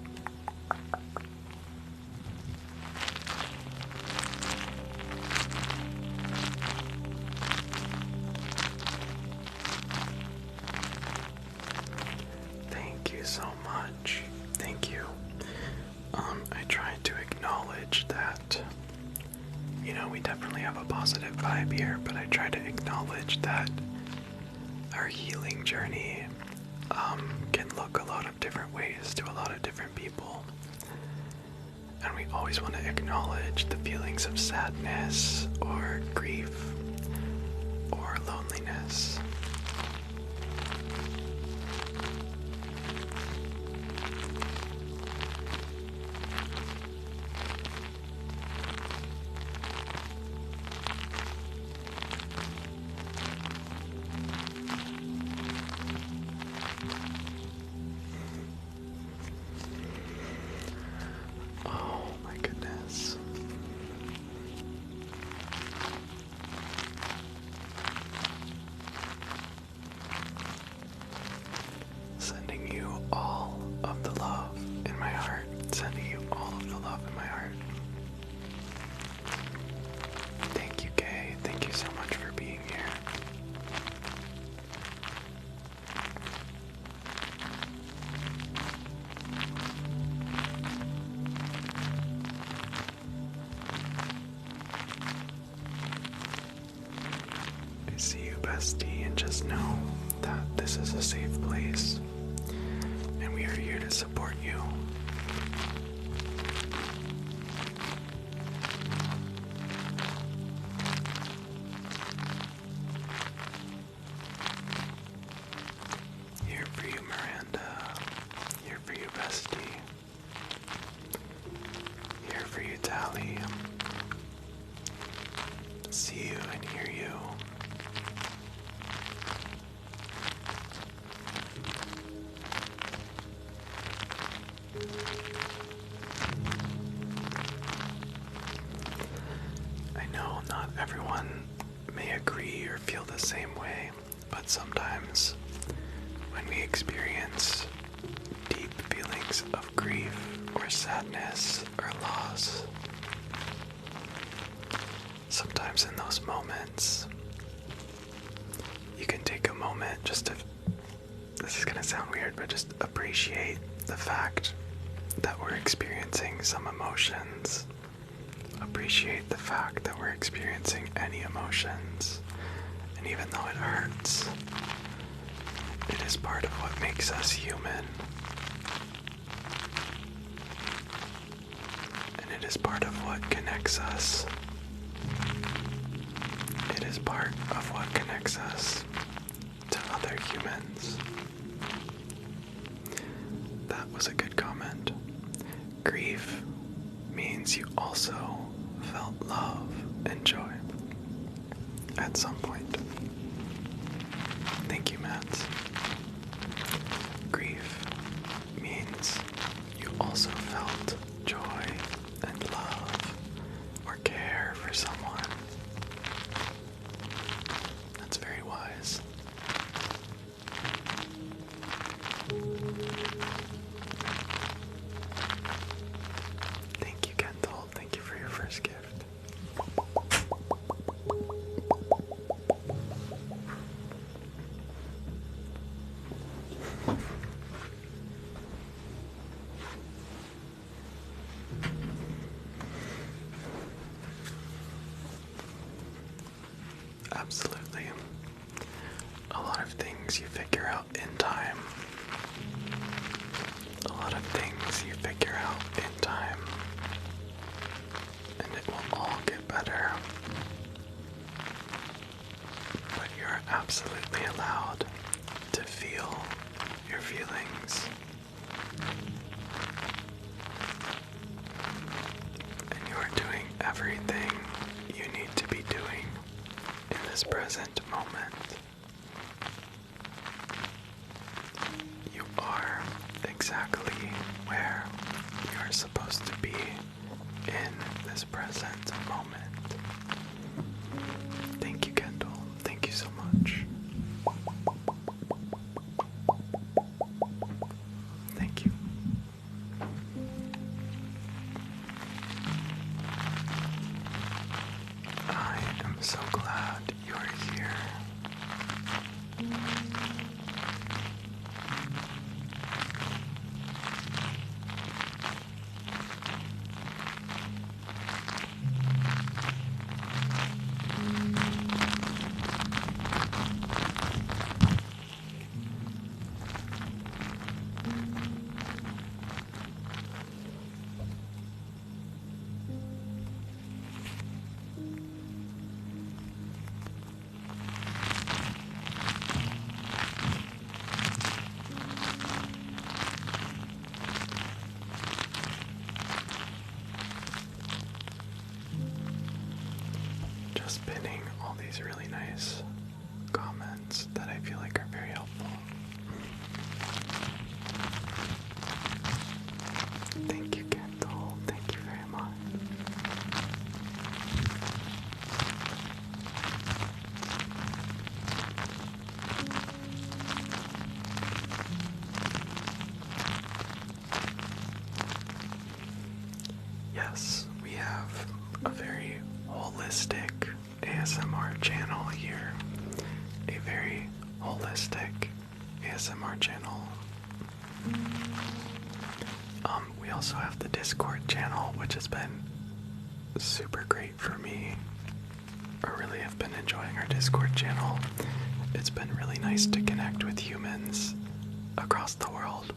acknowledge that, we definitely have a positive vibe here, but I try to acknowledge that our healing journey can look a lot of different ways to a lot of different people. And we always want to acknowledge the feelings of sadness or grief or loneliness. Sending you all of the love in my heart. Sending you all of the love in my heart. Thank you, Kay. Thank you so much for being here. I see you, bestie, and just know that this is a safe place. We are here to support you. Here for you, Miranda. Here for you, bestie. Here for you, Tally. See you and hear you. I know not everyone may agree or feel the same way, but sometimes when we experience deep feelings of grief or sadness or loss, sometimes in those moments, you can take a moment just to, this is going to sound weird, but just appreciate the fact that we're experiencing some emotions. Appreciate the fact that we're experiencing any emotions. And even though it hurts, it is part of what makes us human. And it is part of what connects us. It is part of what connects us to other humans. That was a good comment. Grief means you also felt love and joy at some point. Thank you, Matt. Grief means you also felt joy and love or care for someone. That's very wise. Thank you, Kendall. Thank you for your first gift. Absolutely. A lot of things you figure out in time. A lot of things you figure out in time. And it will all get better. But you're absolutely allowed to feel your feelings. And you are doing everything you need to be doing in this present moment. You are exactly where you are supposed to be in this present moment. Thank you, Kendall. Thank you so much. Thank you. I am so glad you're here. just pinning all these really nice comments that I feel like are very helpful. Thank you, Kendall. Thank you very much. Yes, we have a very holistic ASMR channel here. A very holistic ASMR channel. We also have the Discord channel, which has been super great for me. I really have been enjoying our Discord channel. It's been really nice to connect with humans across the world.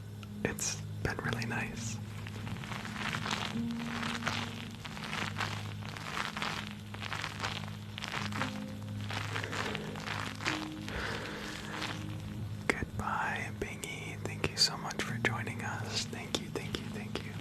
It's been really nice. Goodbye, Bingy. Thank you so much for joining us. Thank you, thank you, thank you.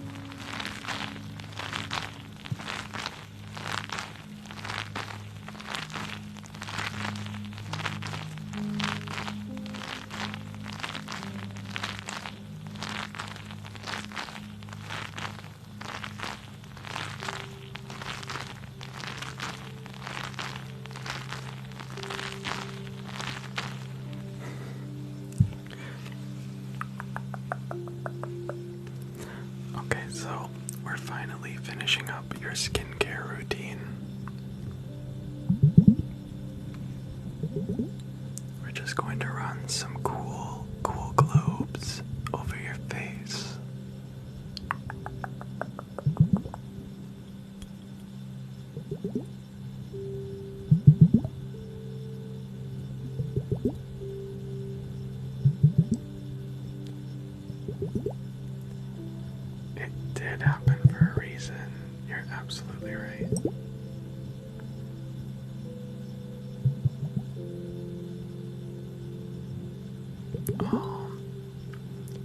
Okay, so we're finally finishing up your skincare routine. We're just going to run some cool globes over your face. It did happen for a reason. You're absolutely right.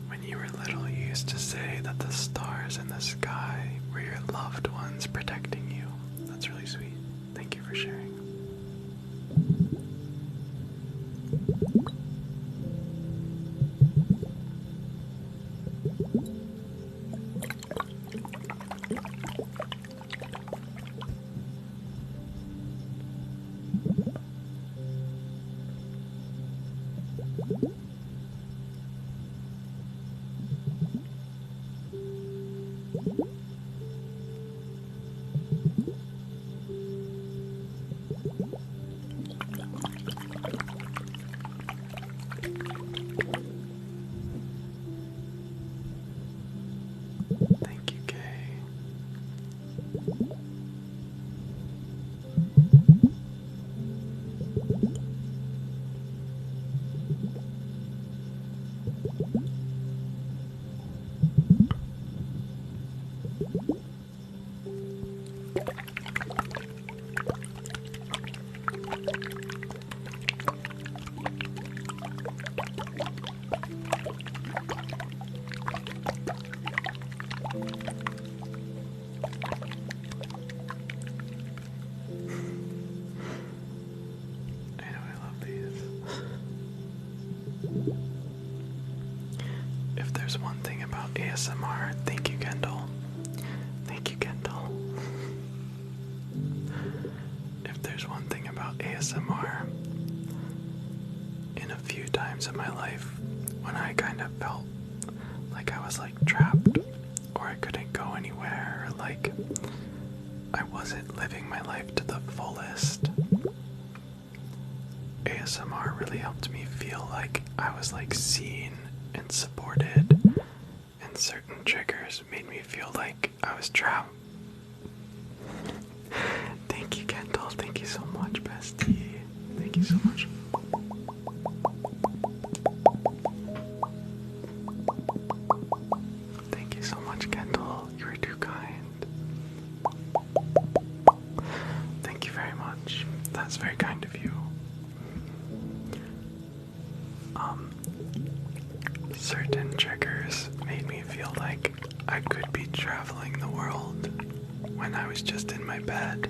When you were little, you used to say that the stars in the sky were your loved ones protecting you. That's really sweet. Thank you for sharing. Thank you, Kay. I know I love these. If there's one thing about ASMR, thank you, Kendall. Thank you, Kendall. If there's one thing about ASMR, in a few times in my life when I kind of felt like I was like trapped or I couldn't go anywhere, or like I wasn't living my life to the fullest, ASMR really helped me feel like I was like seen and supported, and certain triggers made me feel like I was trapped. Thank you, Kendall. Thank you so much, bestie. Thank you so much. Thank you so much, Kendall. You were too kind. Thank you very much. That's very kind of you. Certain triggers made me feel like I could be traveling the world when I was just in my bed.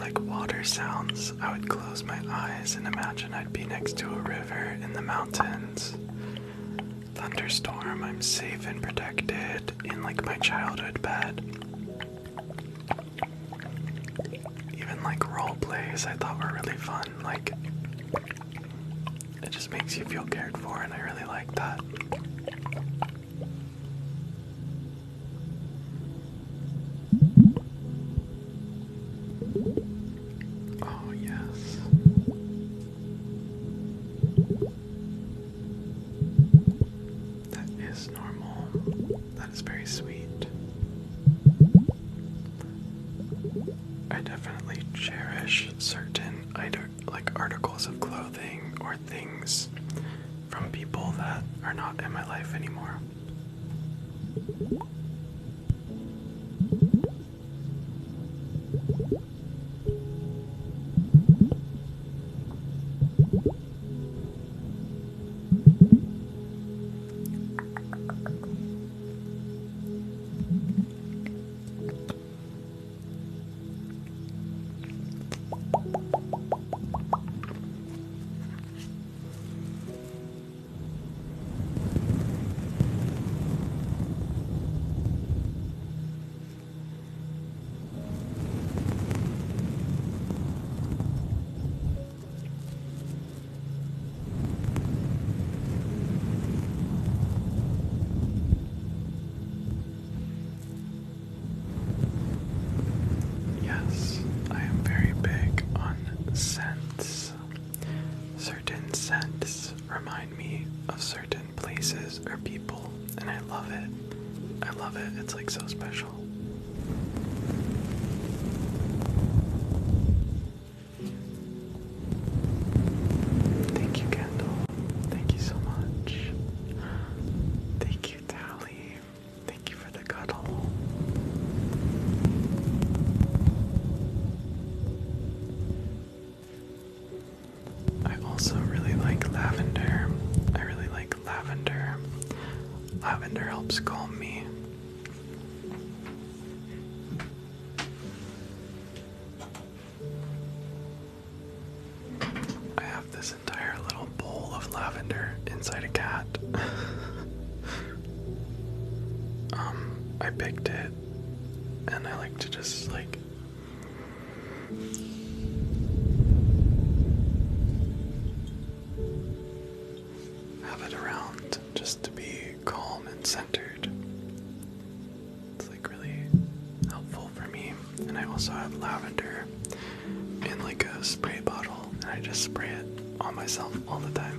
like water sounds, I would close my eyes and imagine I'd be next to a river in the mountains. Thunderstorm, I'm safe and protected in like my childhood bed. Even like role plays I thought were really fun. Like, it just makes you feel cared for, and I really like that. Oh, yes. That is normal. That is very sweet. I definitely cherish certain articles of clothing or things from people that are not in my life anymore. Yes, I am very big on scents. Certain scents remind me of certain places or people, and I love it. I love it. It's like so special. Thank you, Kendall. Thank you so much. Thank you, Tally. Thank you for the cuddle. I also really like lavender. I really like lavender. Lavender helps calm me. I have this entire little bowl of lavender inside a cat. I picked it, and I like to just like have it around just to be calm and centered. It's like really helpful for me. And I also have lavender in like a spray bottle, and I just spray it on myself all the time.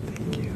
Thank you.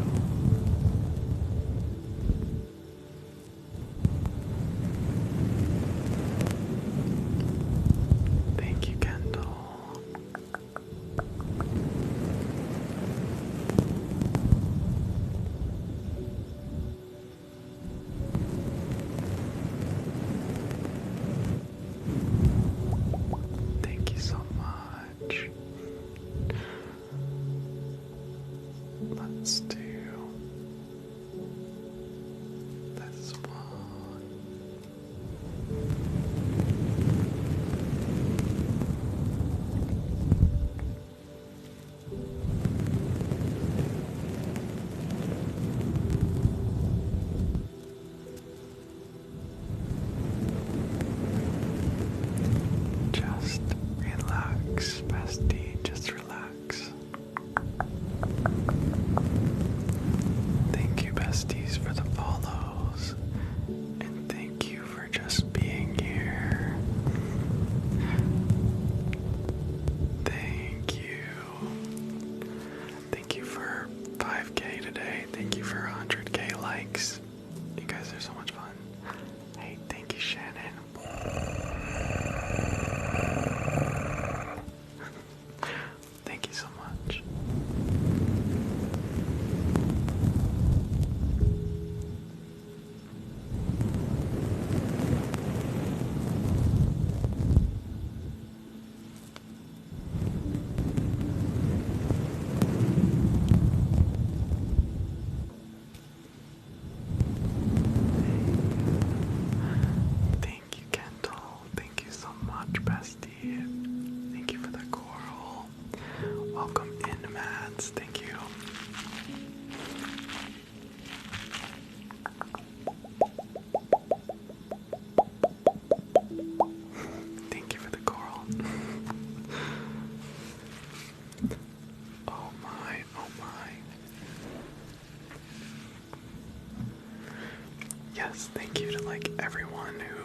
yes, thank you to like everyone who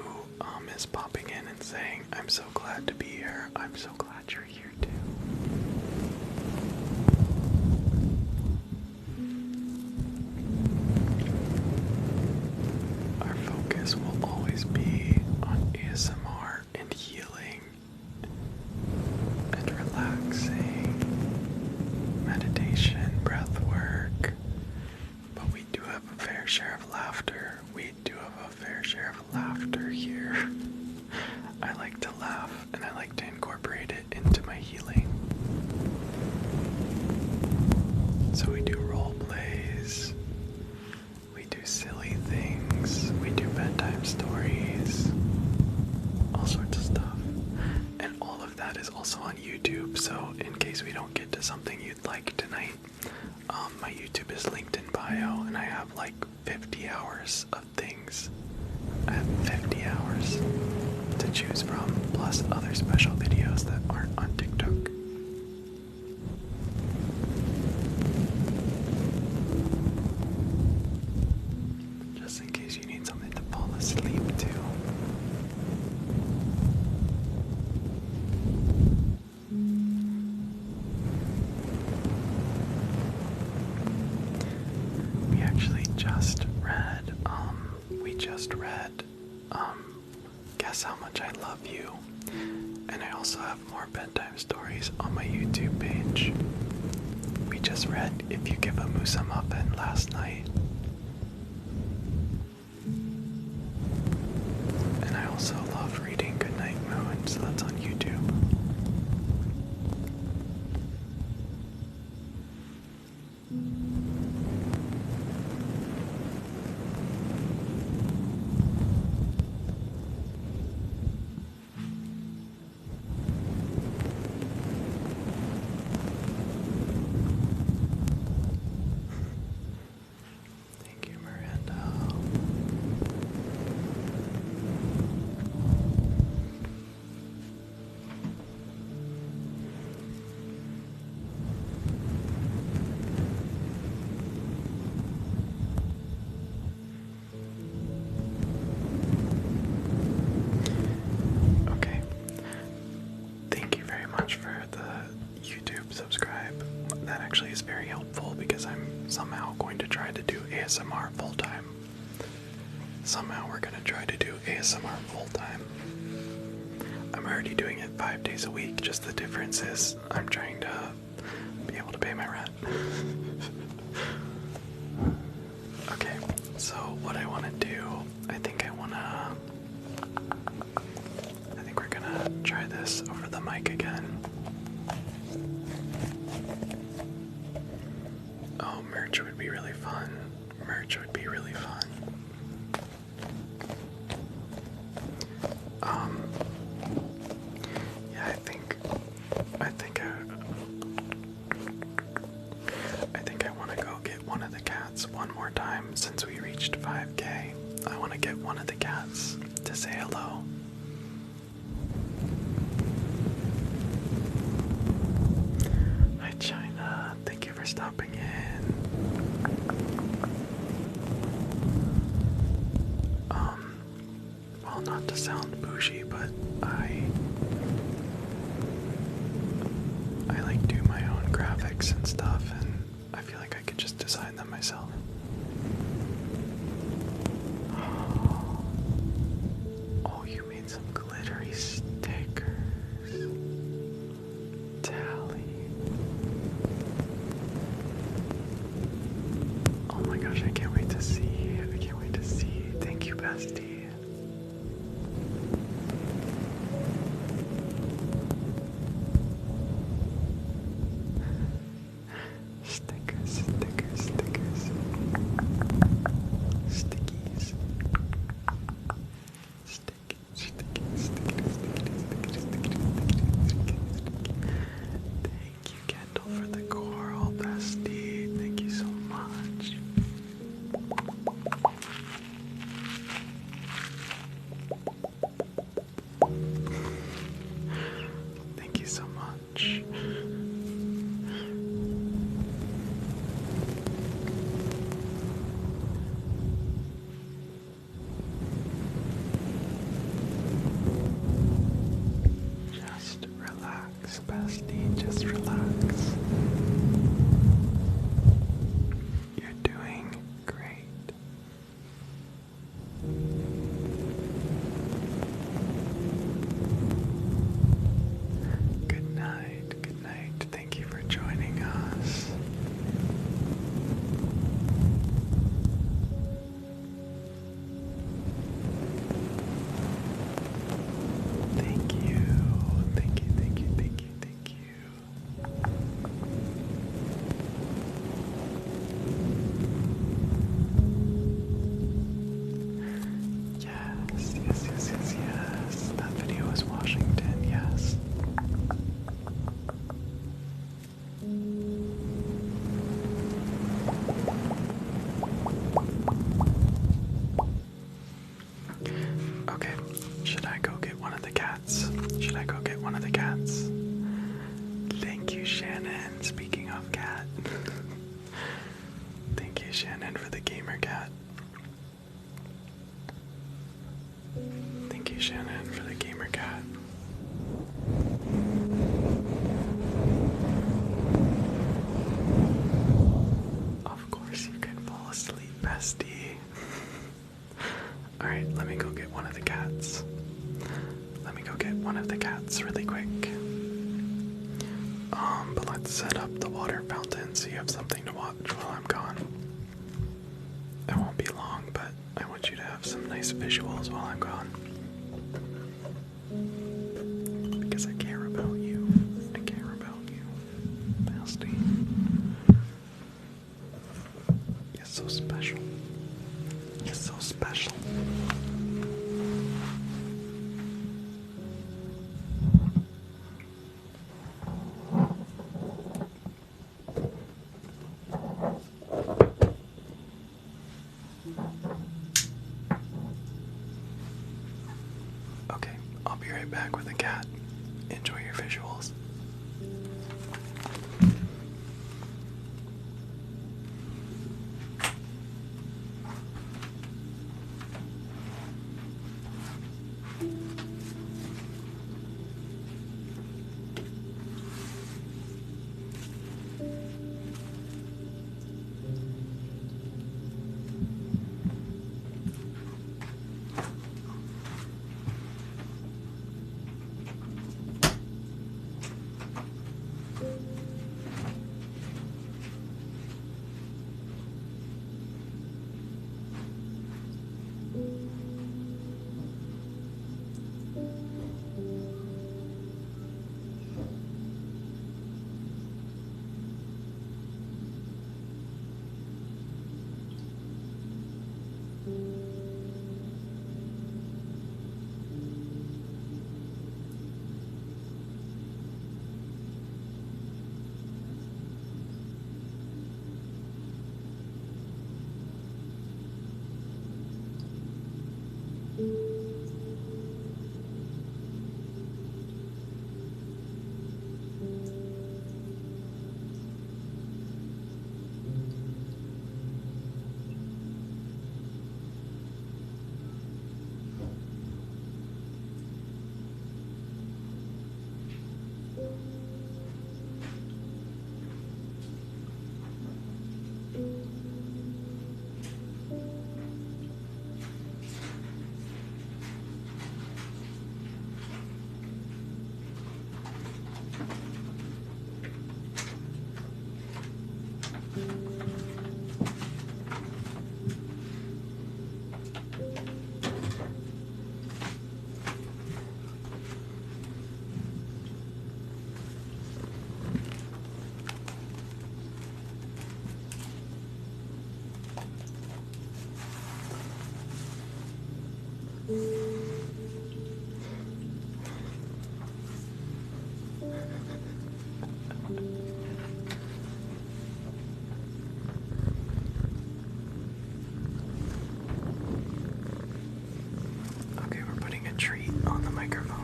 is popping in and saying, I'm so glad to be here. I'm so glad you're here too. Our focus will always be on ASMR and healing and relaxing, meditation, breath work. But we do have a fair share of laughter. We do have a fair share of laughter here. I like to laugh and I like to incorporate it into my healing. So we do role plays, we do silly things, we do bedtime stories, all sorts of stuff. And all of that is also on YouTube, so in case we don't get to something you'd like tonight, my YouTube is linked in bio, and I have like 50 hours of things. I have 50 hours to choose from, plus other special videos that aren't on TikTok. Just in case you need something to fall asleep to. We actually just read, Guess How Much I Love You, and I also have more bedtime stories on my YouTube page. We just read If You Give a Moose a Muffin last night, and I also love reading Goodnight Moon, so that's on YouTube. Thank you, Miranda. Okay. Thank you very much for the YouTube subscribe. That actually is very helpful because I'm somehow going to try to do ASMR full time. Somehow we're going to try to do ASMR full time. I'm already doing it 5 days a week, just the difference is I'm trying to be able to pay my rent. Okay, so what I want to do, I think we're gonna try this over the mic again. Oh, merch would be really fun. Merch would be really fun. Yeah, I think I want to go get one of the cats one more time since we reached 5K. I want to get one of the cats to say hello. Hi, China. Thank you for stopping in. Well, not to sound bougie, but I like do my own graphics and stuff, and I feel like I could just design them myself. Oh, you made some glittery stickers. Tally. Oh my gosh, I can't wait to see. I can't wait to see. Thank you, bestie. you, Shannon, for the gamer cat. Thank you, Shannon, for the gamer cat. Of course you can fall asleep, bestie. Alright, let me go get one of the cats. Let me go get one of the cats really quick. But let's set up the water fountain so you have something to watch while I'm gone. It won't be long, but I want you to have some nice visuals while I'm gone. Because I care about you. I care about you, bestie. You're so special. You're so special. Okay, I'll be right back with a cat. Enjoy your visuals. Okay, we're putting a treat on the microphone.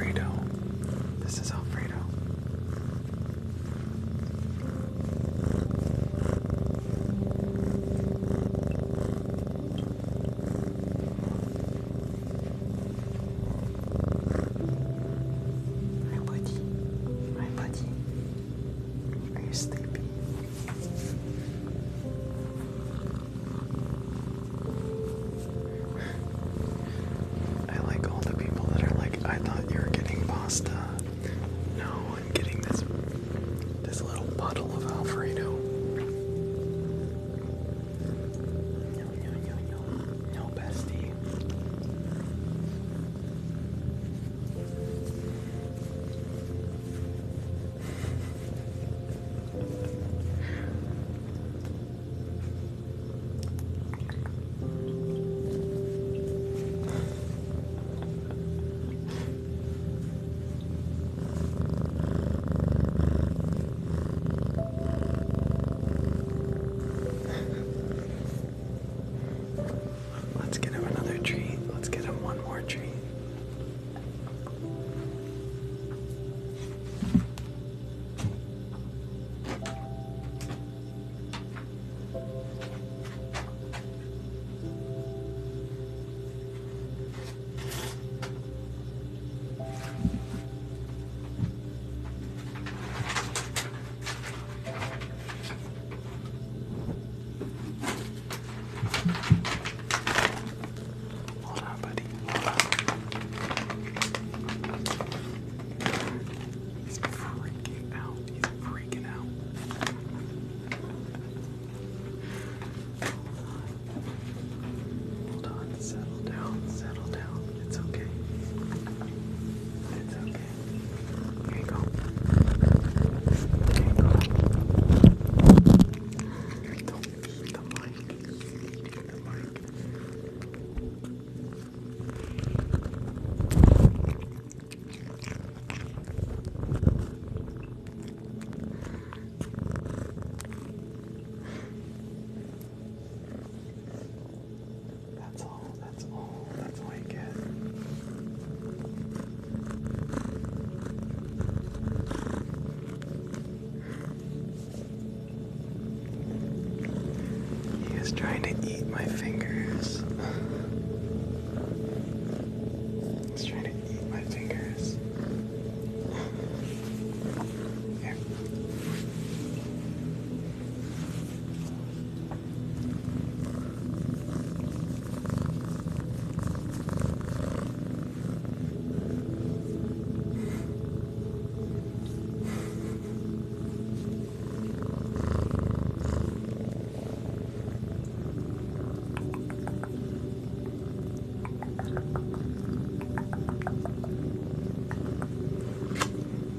Alfredo. This is Alfredo. Hi, buddy. Hi, buddy. Are you sleepy? I like all the people that are like, I thought you were getting pasta. No, I'm getting this little puddle of Alfredo. No, bestie. Let's get him another treat. Let's get him one more treat. Hold on, buddy. Hold on. He's freaking out. He's freaking out. Hold on. Settle down. Settle down. It's okay. It's okay. Here you go. Here you go. Don't beat the mic. Beat the mic. That's all. That's all. That's all you get. He is trying to eat my fingers. He's trying to eat my fingers. Here.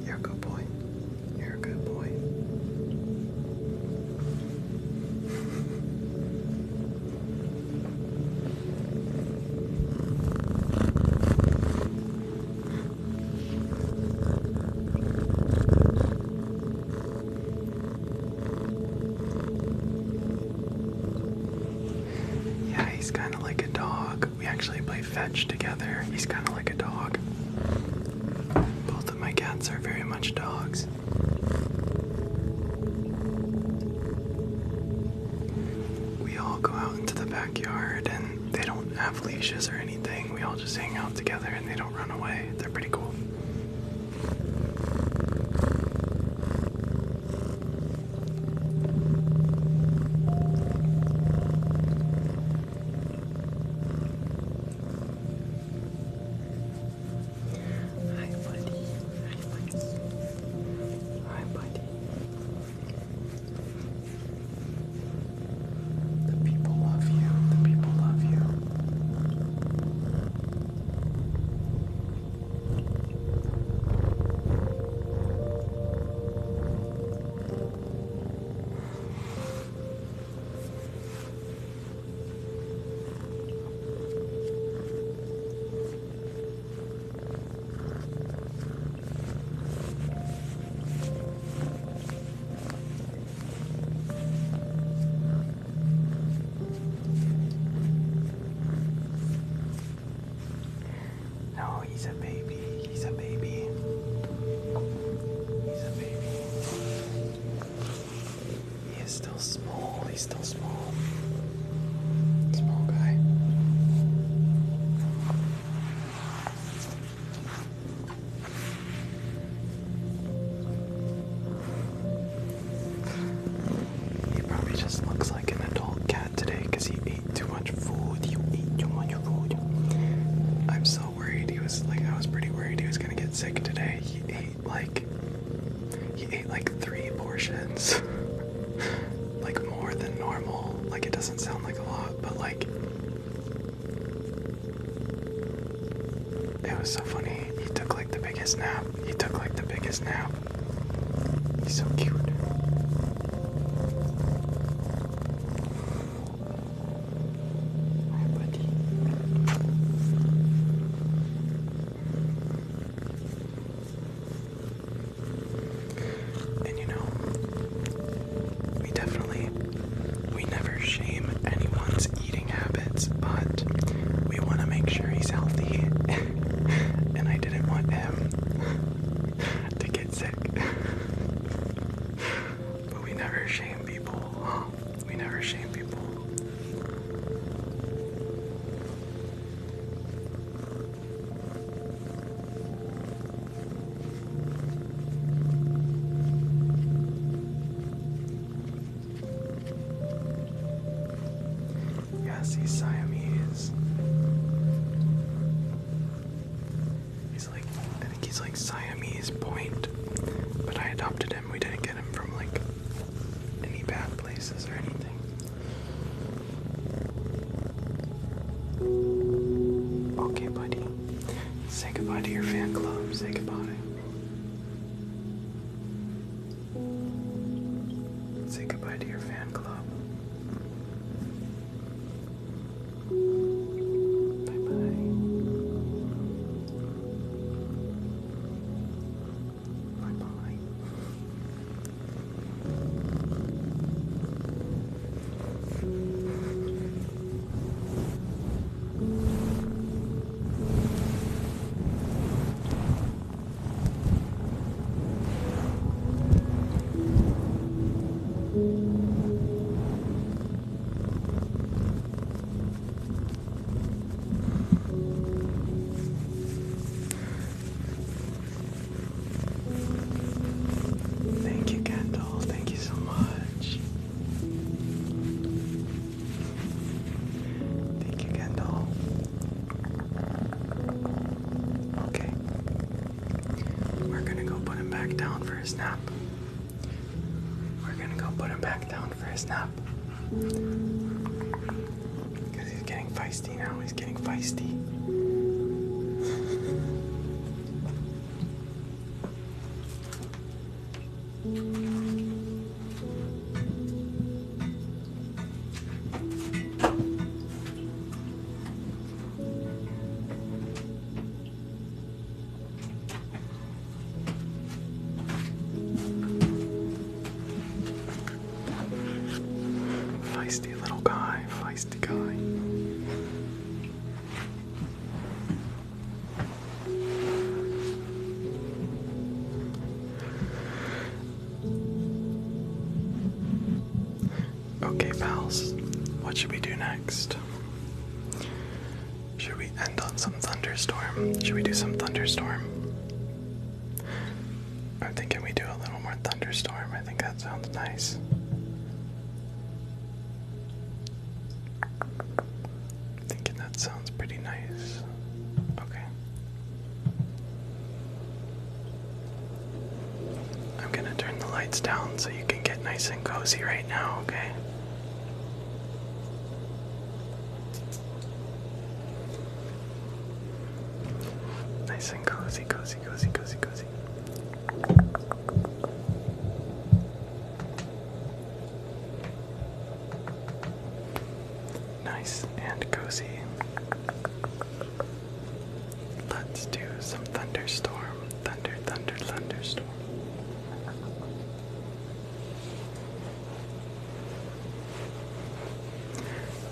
You're a good boy. You're a good boy. Yeah, he's kind of like a dog. We actually play fetch together. He's kind of like a dog. Both of my cats are very much dogs. We all go out into the backyard and they don't have leashes or anything. We all just hang out together and they don't run away. They're pretty cool. Hi, buddy. Hi, buddy. Hi, buddy. The people love you. The people love you. was gonna get sick today. He ate like 3 portions. Like more than normal. Like it doesn't sound like a lot, but like it was so funny. He took like the biggest nap. He's so cute. Hi, buddy. And you know, we never shame anyone's eating habits, but we want to make sure he's healthy. And I didn't want him to get sick. But we never shame people. We never shame people. Yes, he's Siamese. I think he's like Siamese point, but I adopted him. We didn't get him from like any bad places or anything. Okay, buddy. Say goodbye to your fan club. Say goodbye. Say goodbye to your fan club. Thank you, Kendall. Thank you so much. Thank you, Kendall. Okay. We're gonna go put him back down for his nap. Because he's getting feisty now. He's getting feisty. Feisty little guy, feisty guy. Okay, pals, what should we do next? Should we end on some Thunderstorm? Should we do some Thunderstorm? I'm thinking we do a little more Thunderstorm. I think that sounds nice. Thinking that sounds pretty nice. Okay. I'm gonna turn the lights down so you can get nice and cozy right now, okay? Nice and cozy, cozy, cozy, cozy, cozy. Nice and cozy. Let's do some Thunderstorm. Thunder, thunder, thunderstorm.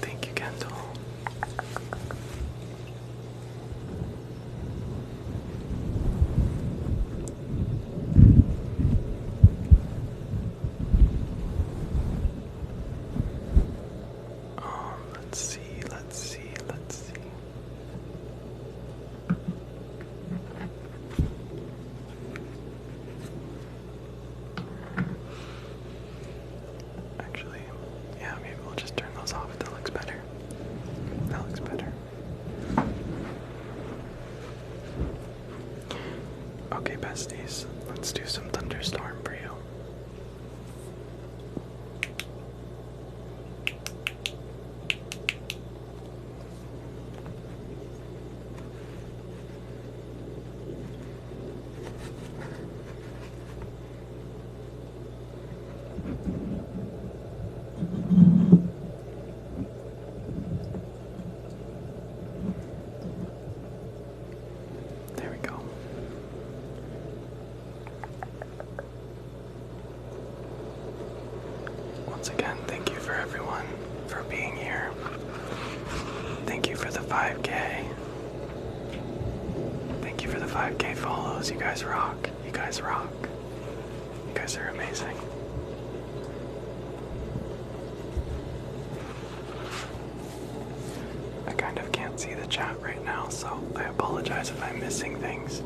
Thank you, Kendall. Okay, besties, let's do some Thunderstorm for you. There we go. Once again, thank you for everyone for being here. Thank you for the 5K. Thank you for the 5K follows. You guys rock. You guys rock. You guys are amazing. I kind of can't see the chat right now, so I apologize if I'm missing things.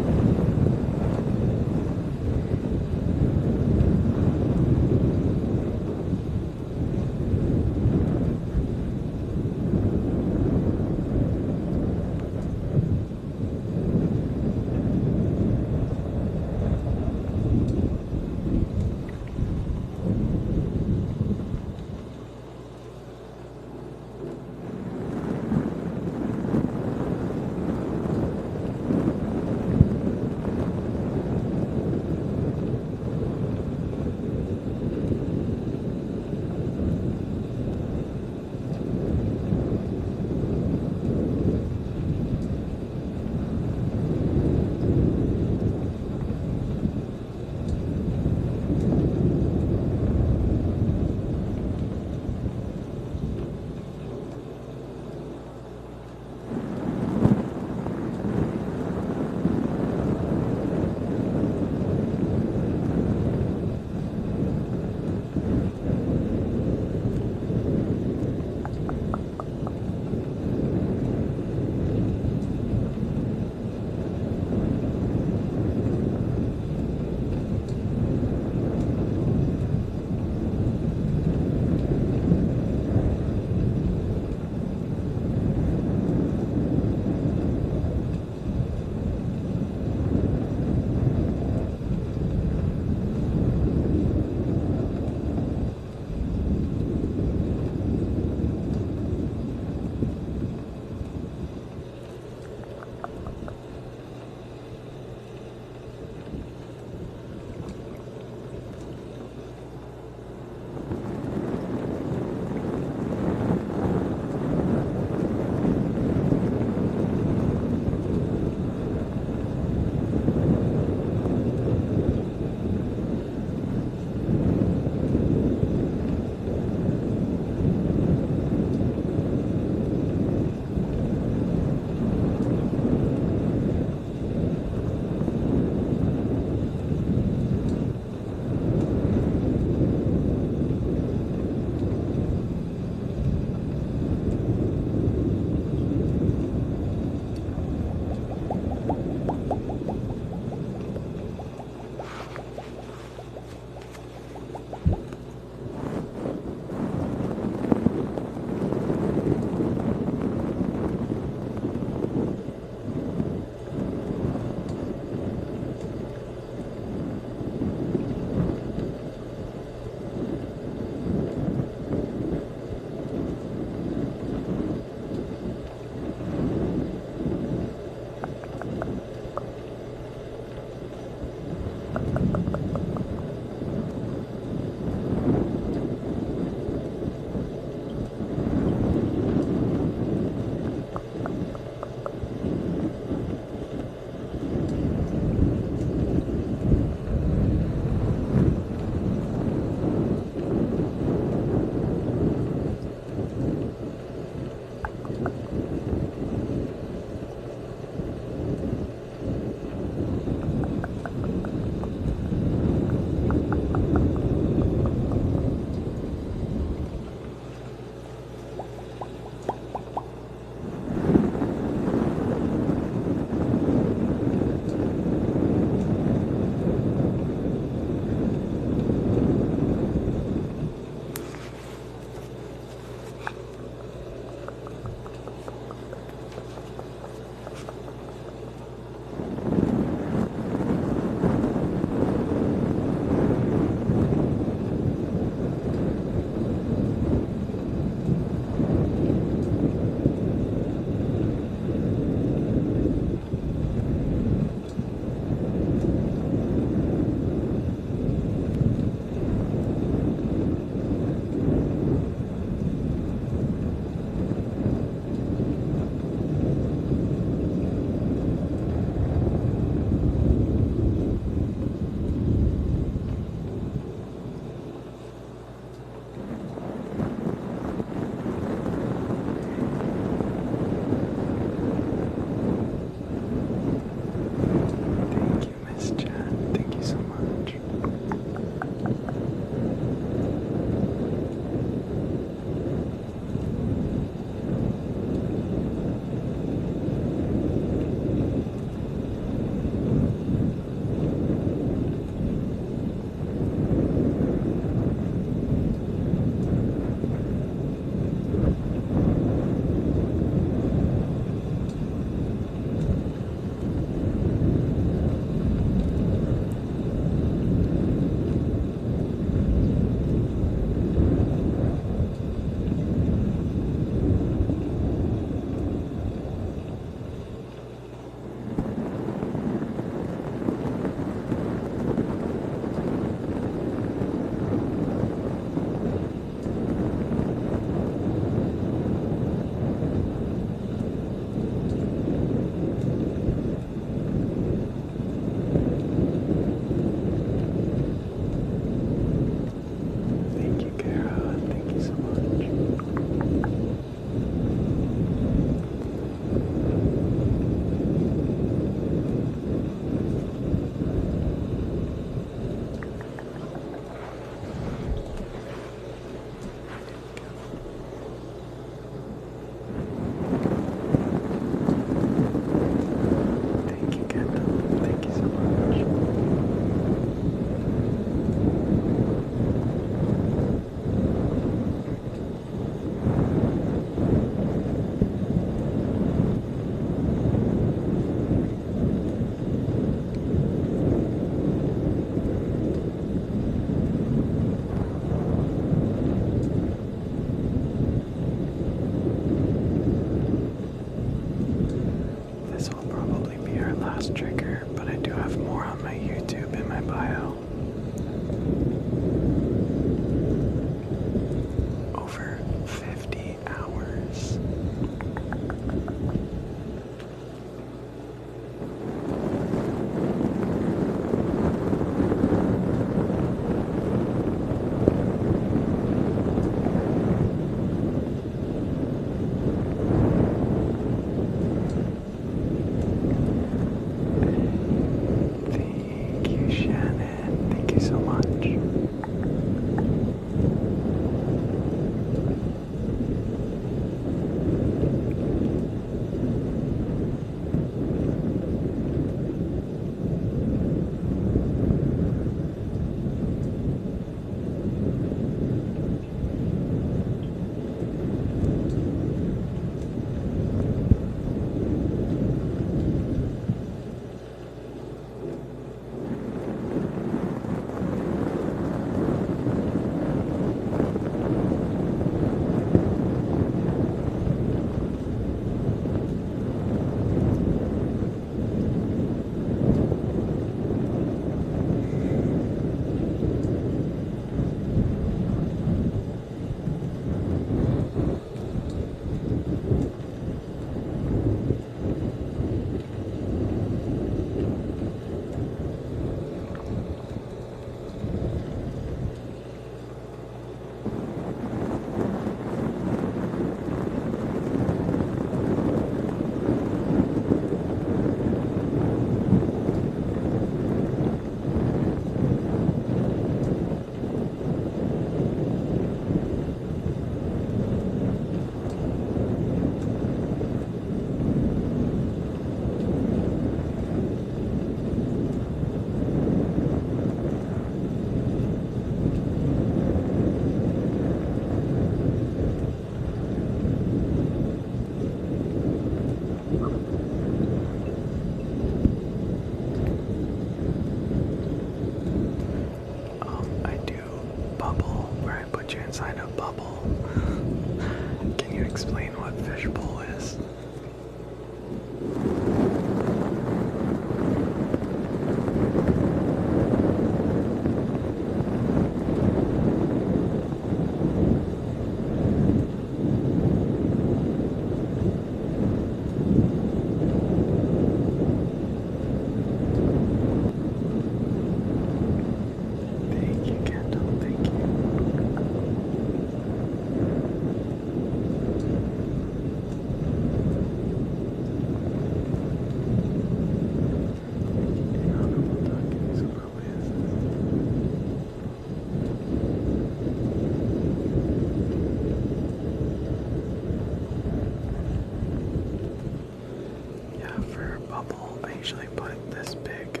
actually put this big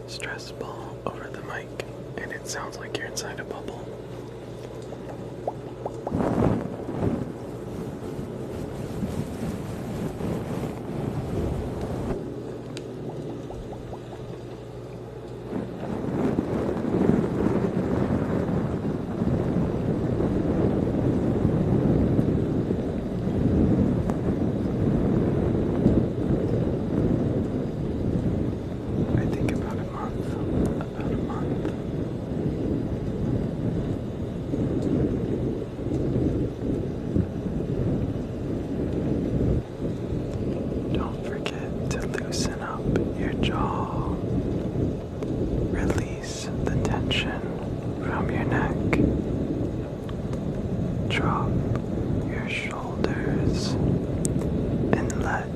stress ball over the mic, and it sounds like you're inside a bubble. Drop your shoulders and let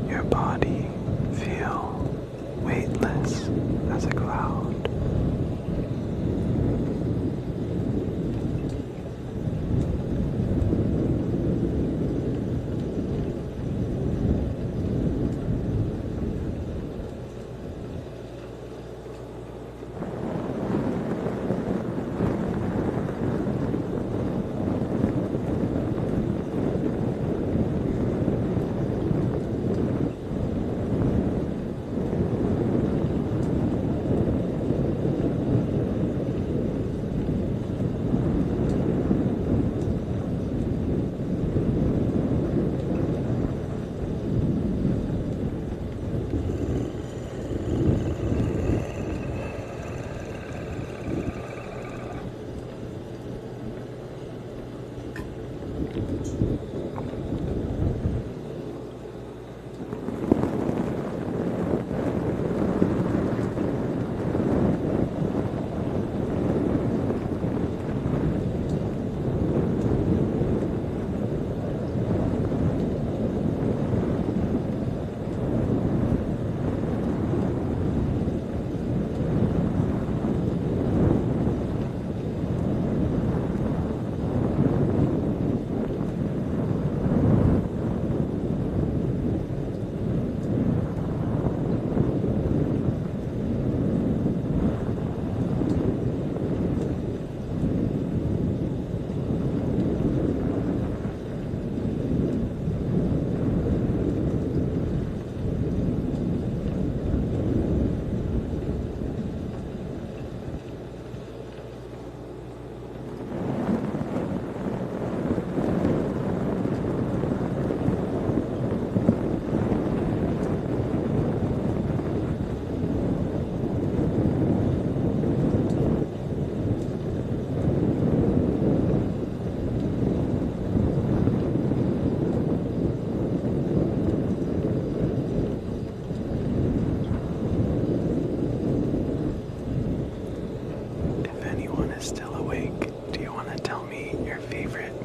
your body feel weightless as a cloud.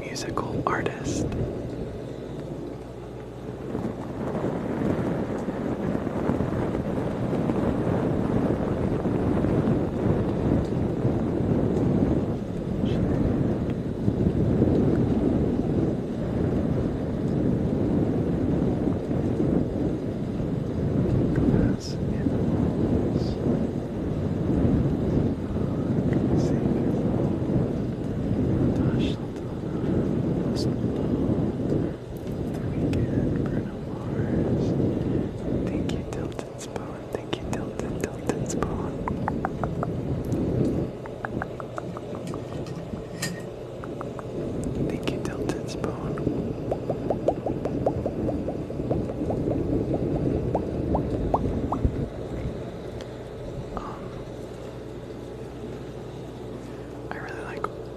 Musical artist.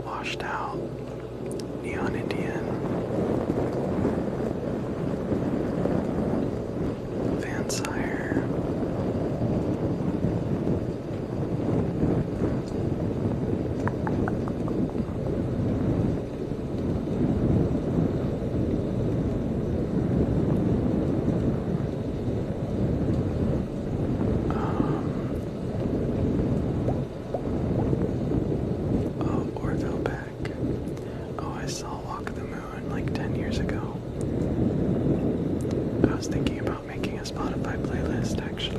Washed out Neon Indian, Vansire, ago. I was thinking about making a Spotify playlist actually.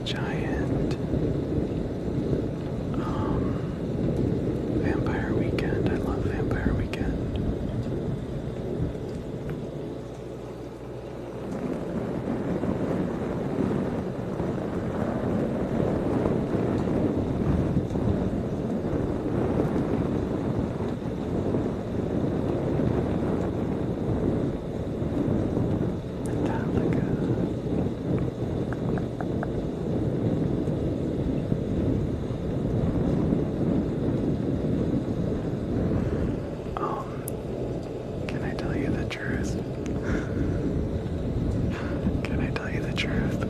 Giant. Vampire Weekend. I love Vampire Weekend. Can I tell you the truth? Can I tell you the truth?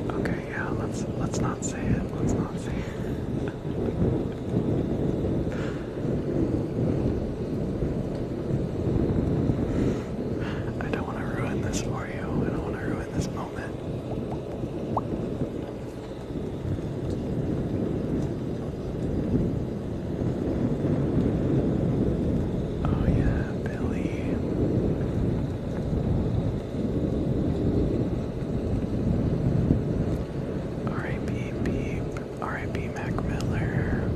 Okay, yeah, let's not say it. Let's not say it. I don't want to ruin this for you. I don't want to ruin this moment. Oh yeah, Billy. R.I.P. Beep. R.I.P. Mac Miller.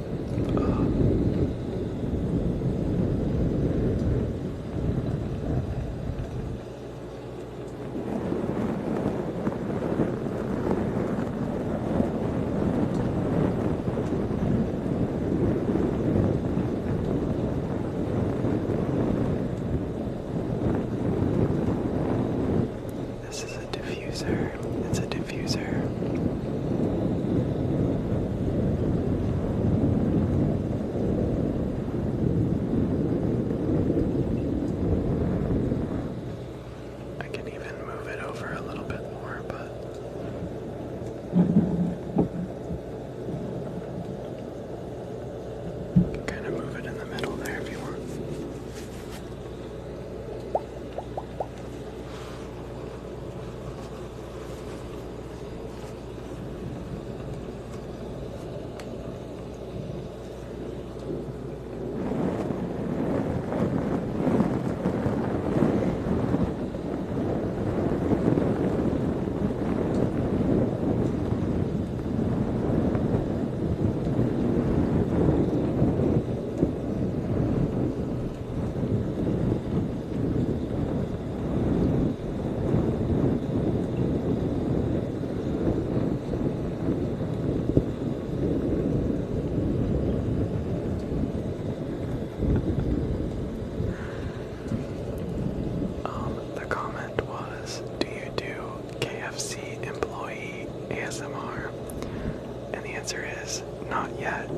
This is a diffuser. It's a diffuser. I can even move it over a little bit more, but you can kind of move it in the middle there if you want. The comment was, do you do KFC employee ASMR? And the answer is, not yet.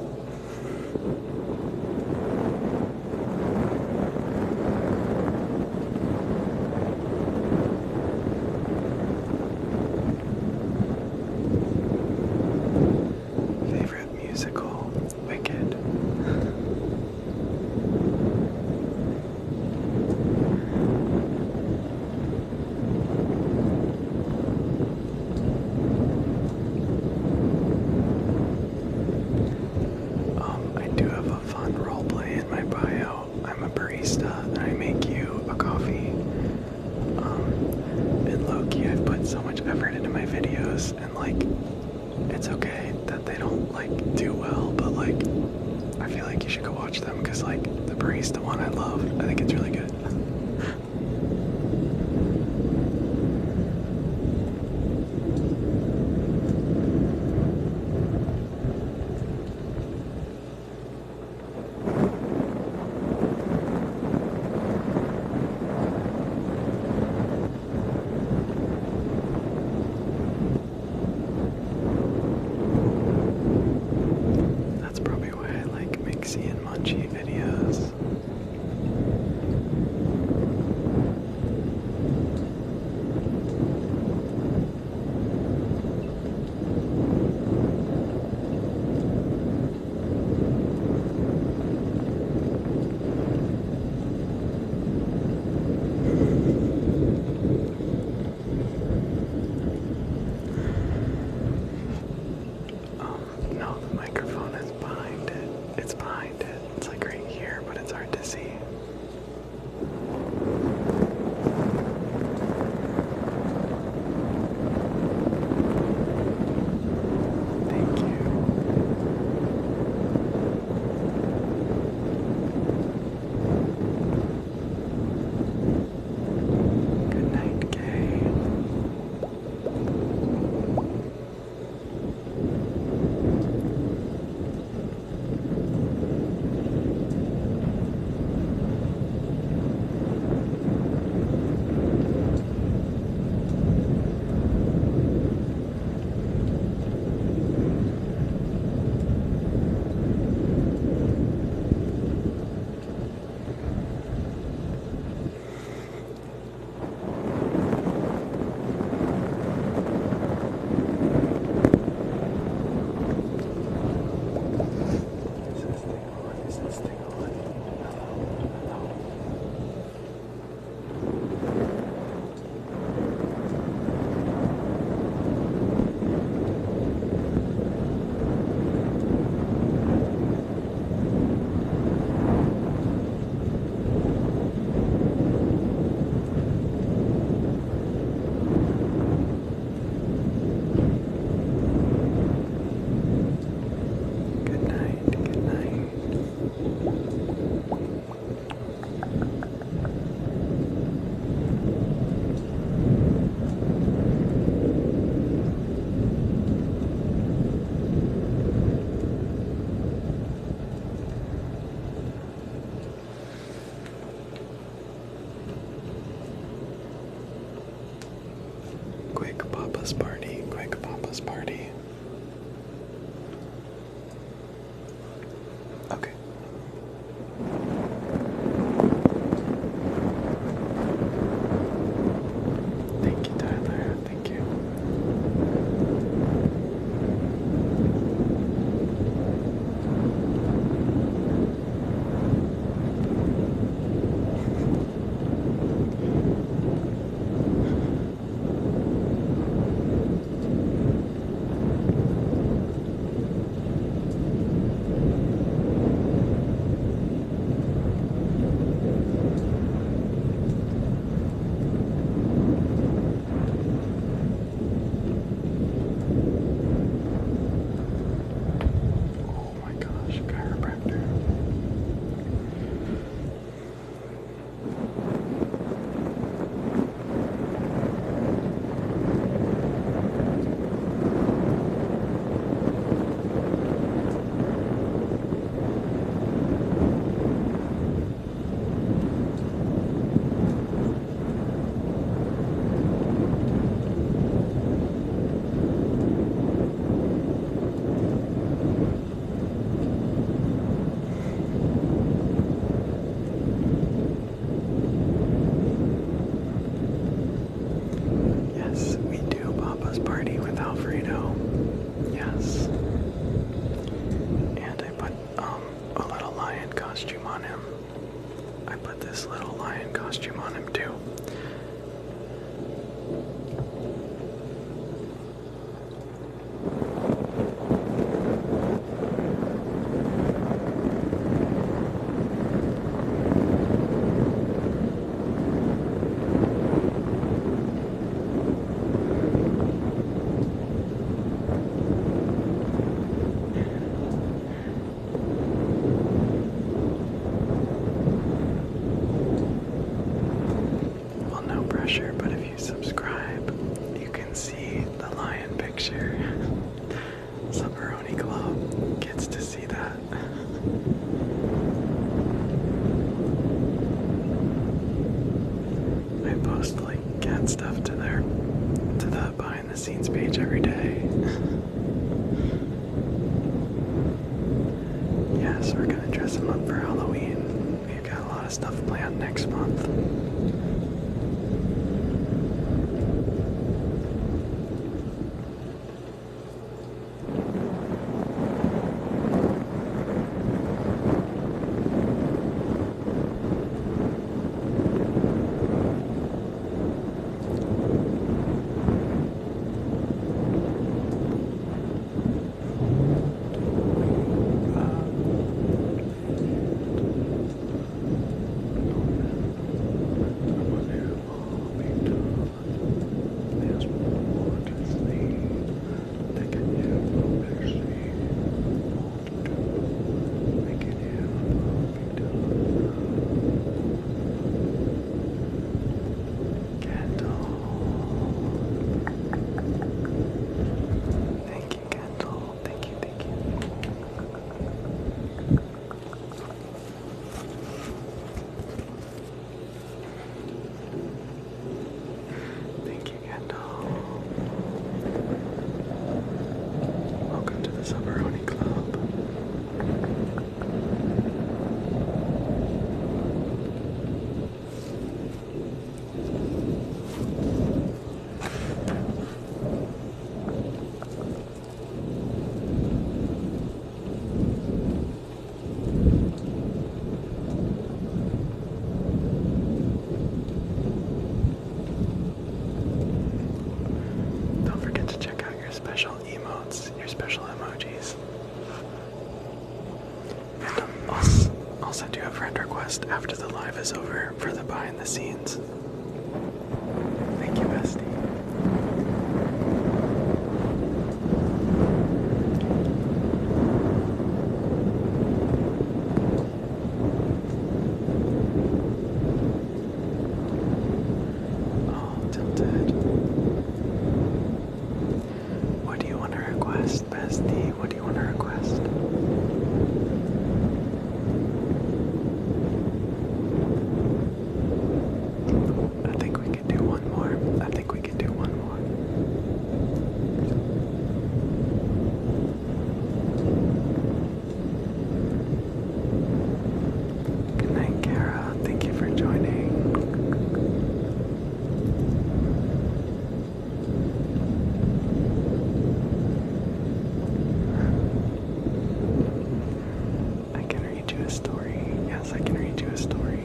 Favorite musical? Wicked. I do have a fun roleplay in my bio. I'm a barista and I make you a coffee. And low-key, I've put so much effort into my videos, and like, it's okay that they don't like do well, but like, I feel like you should go watch them because like the barista one I love. I think it's really good. That's probably why I like Mixie and Munchie videos. Papa's party. Quick Papa's party. Okay. Thank you, Tyler. Thank you. Oh my gosh, chiropractor. Yes, we do Papa's party with Alfredo. Yes. And I put a little lion costume on him. I put this little lion costume on him too. Well, no pressure, but if you subscribe, you can see the lion picture. Summeroni Club gets to see that. I post like cat stuff to the behind the scenes page every day. Yes, we're gonna dress him up for Halloween. We've got a lot of stuff planned next month. Thank you, Kendall. Thank you, thank you. Thank you, Kendall. Welcome to the Summeroni Club. Don't forget to check out your special emotes, your special emojis. And I'll send you a friend request after the live is over for the behind the scenes. Thank you, Bestie. Oh, tilted. What do you want to request, Bestie? What do you want to request? a story. Yes, I can read you a story.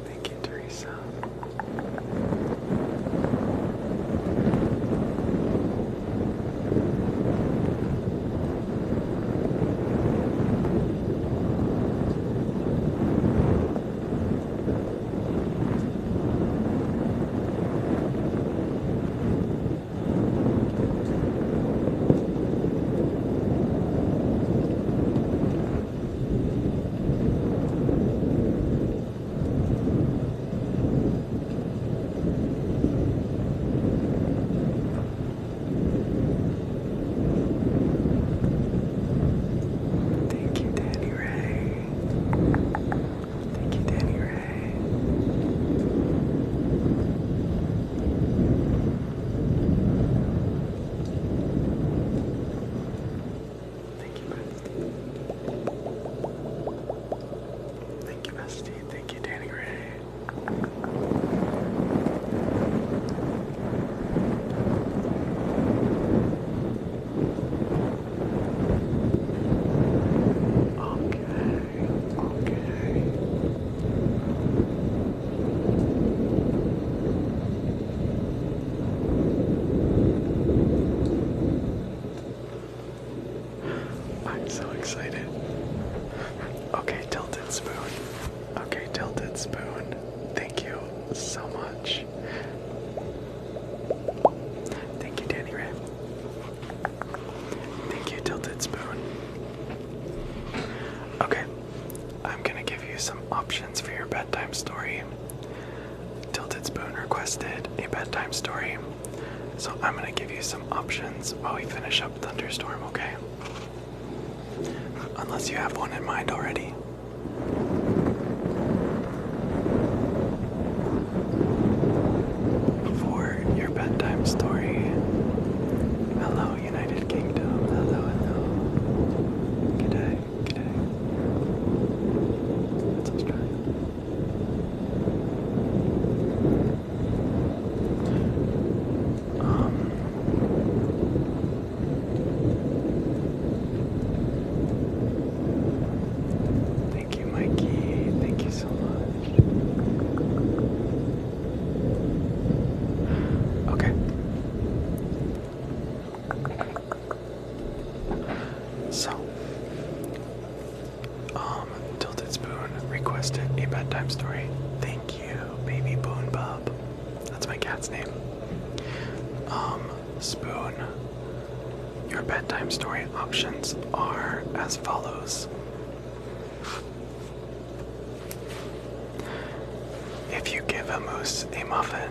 Thank you, Teresa. Thank you, Danny Ray. Thank you, Danny Ray. Thank you, Bestie. Thank you, Bestie. Thank you, Danny Ray. Okay. I'm so excited. Okay, Tilted Spoon. Okay, Tilted Spoon. Thank you so much. Thank you, Danny Ray. Thank you, Tilted Spoon. Okay, I'm gonna give you some options for your bedtime story. Tilted Spoon requested a bedtime story, so I'm gonna give you some options while we finish up Thunderstorm, okay? Unless you have one in mind already. For your bedtime story. Hello, United Kingdom. Hello, hello. G'day, g'day. That's Australia. Thank you, Mikey. Thank you so much. Okay. So, Tilted Spoon requested a bedtime story. Thank you, baby Boon Bub. That's my cat's name. Spoon, your bedtime story options are as follows. If you give a moose a muffin,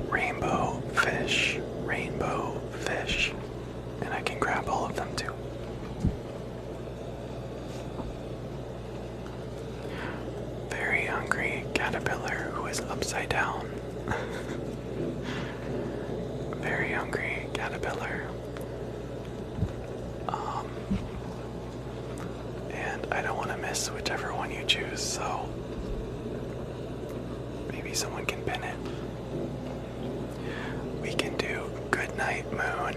rainbow fish, and I can grab all of them too. Very hungry caterpillar who is upside down. Very hungry caterpillar. And I don't want to miss whichever one you choose, so maybe someone can pin it. We can do Goodnight Moon.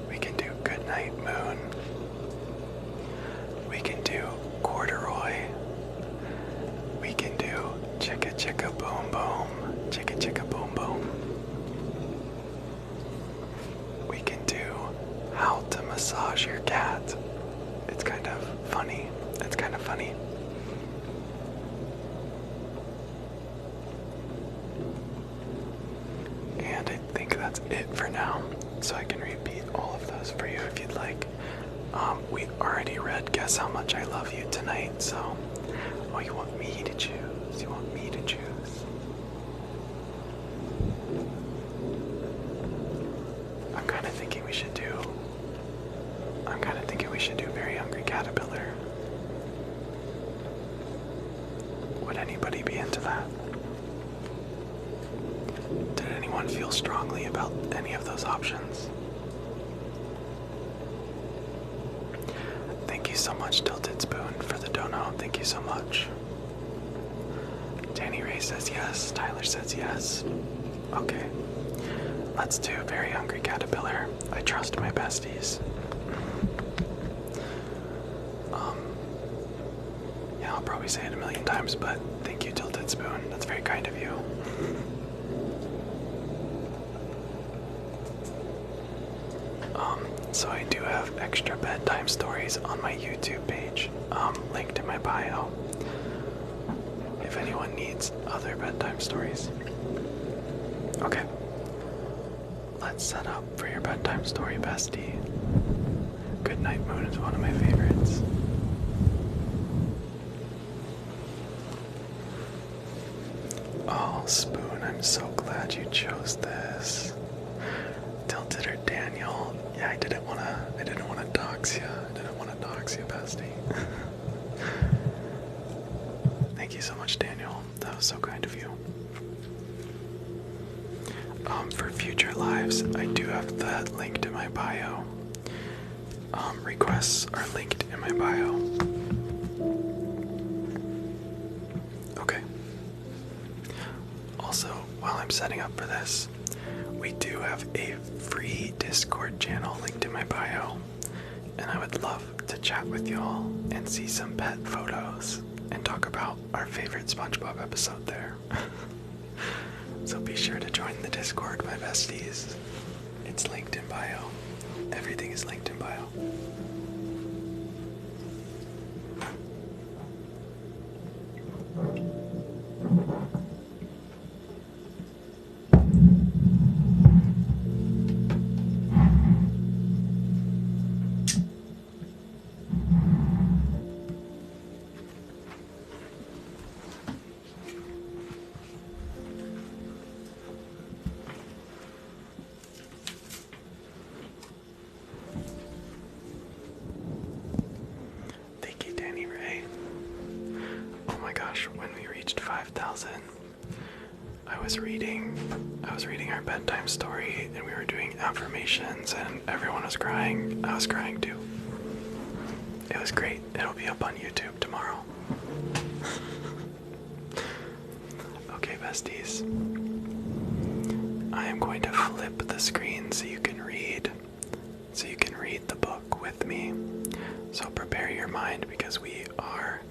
We can do Goodnight Moon. We can do Corduroy. We can do Chicka Chicka Boom Boom. Chicka Chicka Boom Boom. We can do How to Massage Your Cat. It's kind of funny. It's kind of funny. And I think that's it for now. So I can repeat all of those for you if you'd like. We already read Guess How Much I Love You tonight, so... Oh, you want me to choose? You want me to choose? I'm kind of thinking we should do Very Hungry Caterpillar. Would anybody be into that? Did anyone anyone feel strongly about any of those options? Thank you so much, Tilted Spoon, for the dono. Thank you so much. Danny Ray says yes. Tyler says yes. Okay. Let's do Very Hungry Caterpillar. I trust my besties. Yeah, I'll probably say it a million times, but thank you, Tilted Spoon. That's very kind of you. So I do have extra bedtime stories on my YouTube page, linked in my bio, if anyone needs other bedtime stories. Okay. Let's set up for your bedtime story, bestie. Goodnight Moon is one of my favorites. Oh, Spoon, I'm so glad you chose this. Tilted or Daniel? Yeah, I didn't wanna dox you. Bestie. Thank you so much, Daniel. That was so kind of you. For future lives, I do have that linked in my bio. Requests are linked in my bio. Okay. Also, while I'm setting up for this, we do have a free Discord channel linked in my bio, and I would love to chat with y'all and see some pet photos and talk about our favorite SpongeBob episode there. So be sure to join the Discord, my besties. It's linked in bio. Everything is linked in bio. When we reached 5,000, I was reading our bedtime story, and we were doing affirmations, and everyone was crying. I was crying too. It was great. It'll be up on YouTube tomorrow. Okay, besties. I am going to flip the screen so you can read the book with me. So prepare your mind, because we are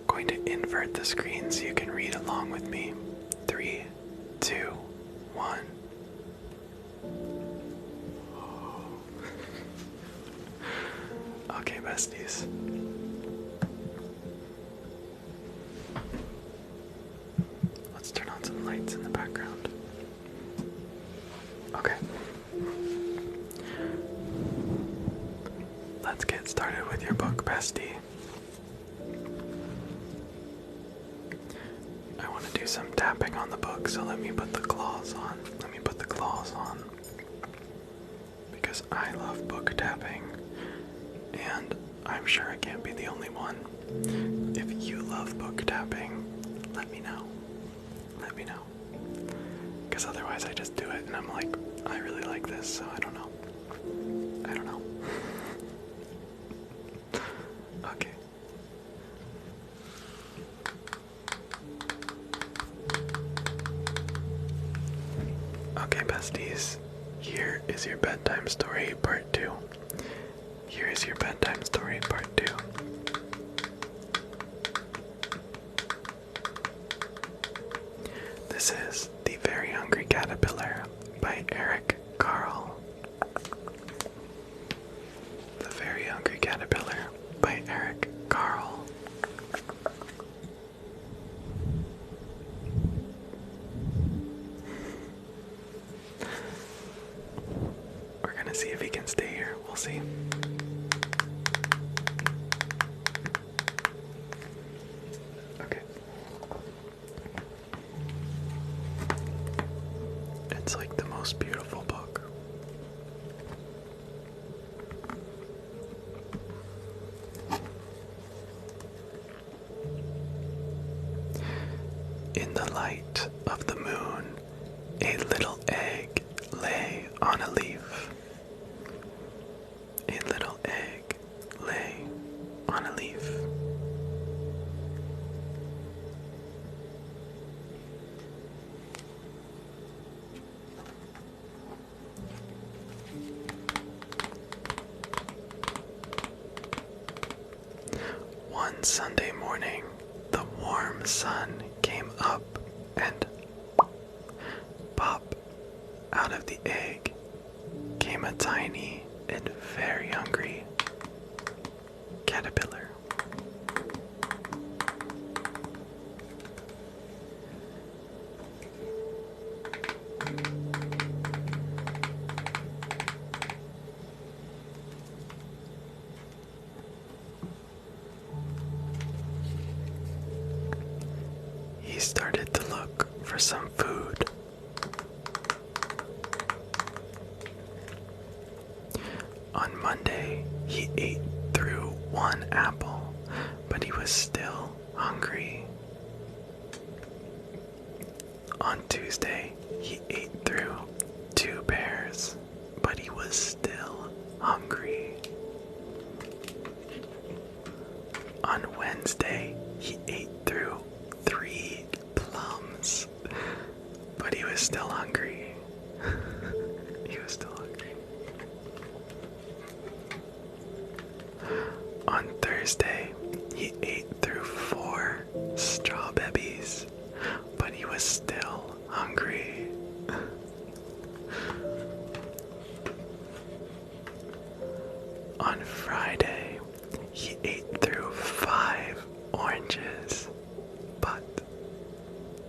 going to invert the screen so you can read along with me. 3, 2, 1. Okay, besties. Let's turn on some lights in the background. Okay. Let's get started with your book, bestie. I want to do some tapping on the book, so let me put the claws on. Because I love book tapping, and I'm sure I can't be the only one. If you love book tapping, let me know. Because otherwise I just do it and I'm like, I really like this, so I don't know. Okay. Okay, besties, here is your bedtime story part 2. Here is your bedtime story part 2. This is The Very Hungry Caterpillar by Eric Carle. The Very Hungry Caterpillar by Eric Carle. We're gonna see if he can stay here. We'll see. Okay. It's like the most beautiful book. In the light of the moon A little egg lay on a leaf. A little egg lay on a leaf. One Sunday morning, the warm sun came up and pop, out of the egg came a tiny and very hungry caterpillar. He started to look for some food. On Monday, he ate through one apple, but he was still hungry. On Tuesday, he ate through 2 pears, but he was still hungry. On Wednesday, he ate through 3 plums, but he was still hungry. He was still hungry. On Thursday, he ate through 4 strawberries, but he was still hungry. On Friday, he ate through 5 oranges, but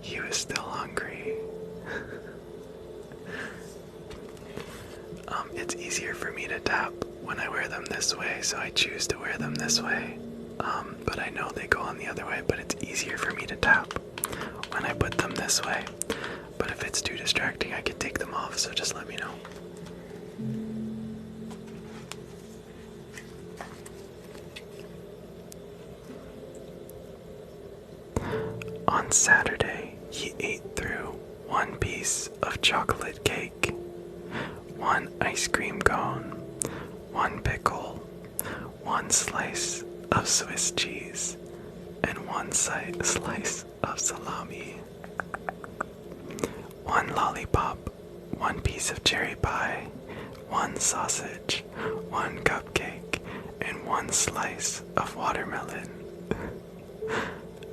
he was still hungry. It's easier for me to tap when I wear them this way, so I choose to wear them this way. But I know they go on the other way, but it's easier for me to tap when I put them this way. But if it's too distracting, I can take them off, so just let me know. On Saturday, he ate through 1 piece of chocolate cake, 1 ice cream cone, 1 pickle, 1 slice of Swiss cheese, and 1 slice of salami, 1 lollipop, 1 piece of cherry pie, 1 sausage, 1 cupcake, and 1 slice of watermelon.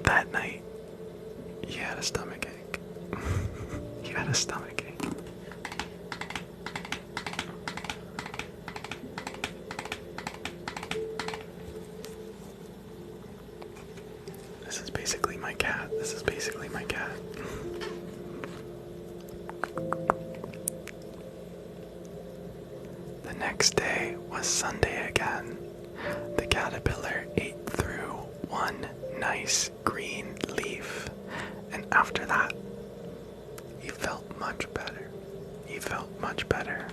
That night, he had a stomachache. He had a stomachache. This is basically my cat. This is basically my cat. The next day was Sunday again. The caterpillar ate through 1 nice green leaf, and after that, he felt much better. He felt much better.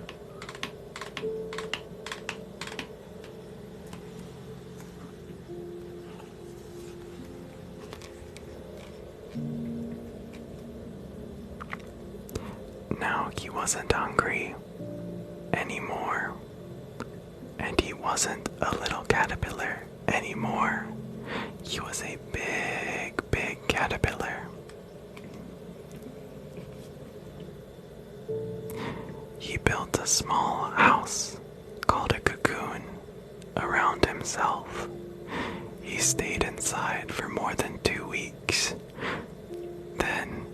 Now he wasn't hungry anymore, and he wasn't a little caterpillar anymore. He was a big, big caterpillar. He built a small house called a cocoon around himself. He stayed inside for more than 2 weeks. Then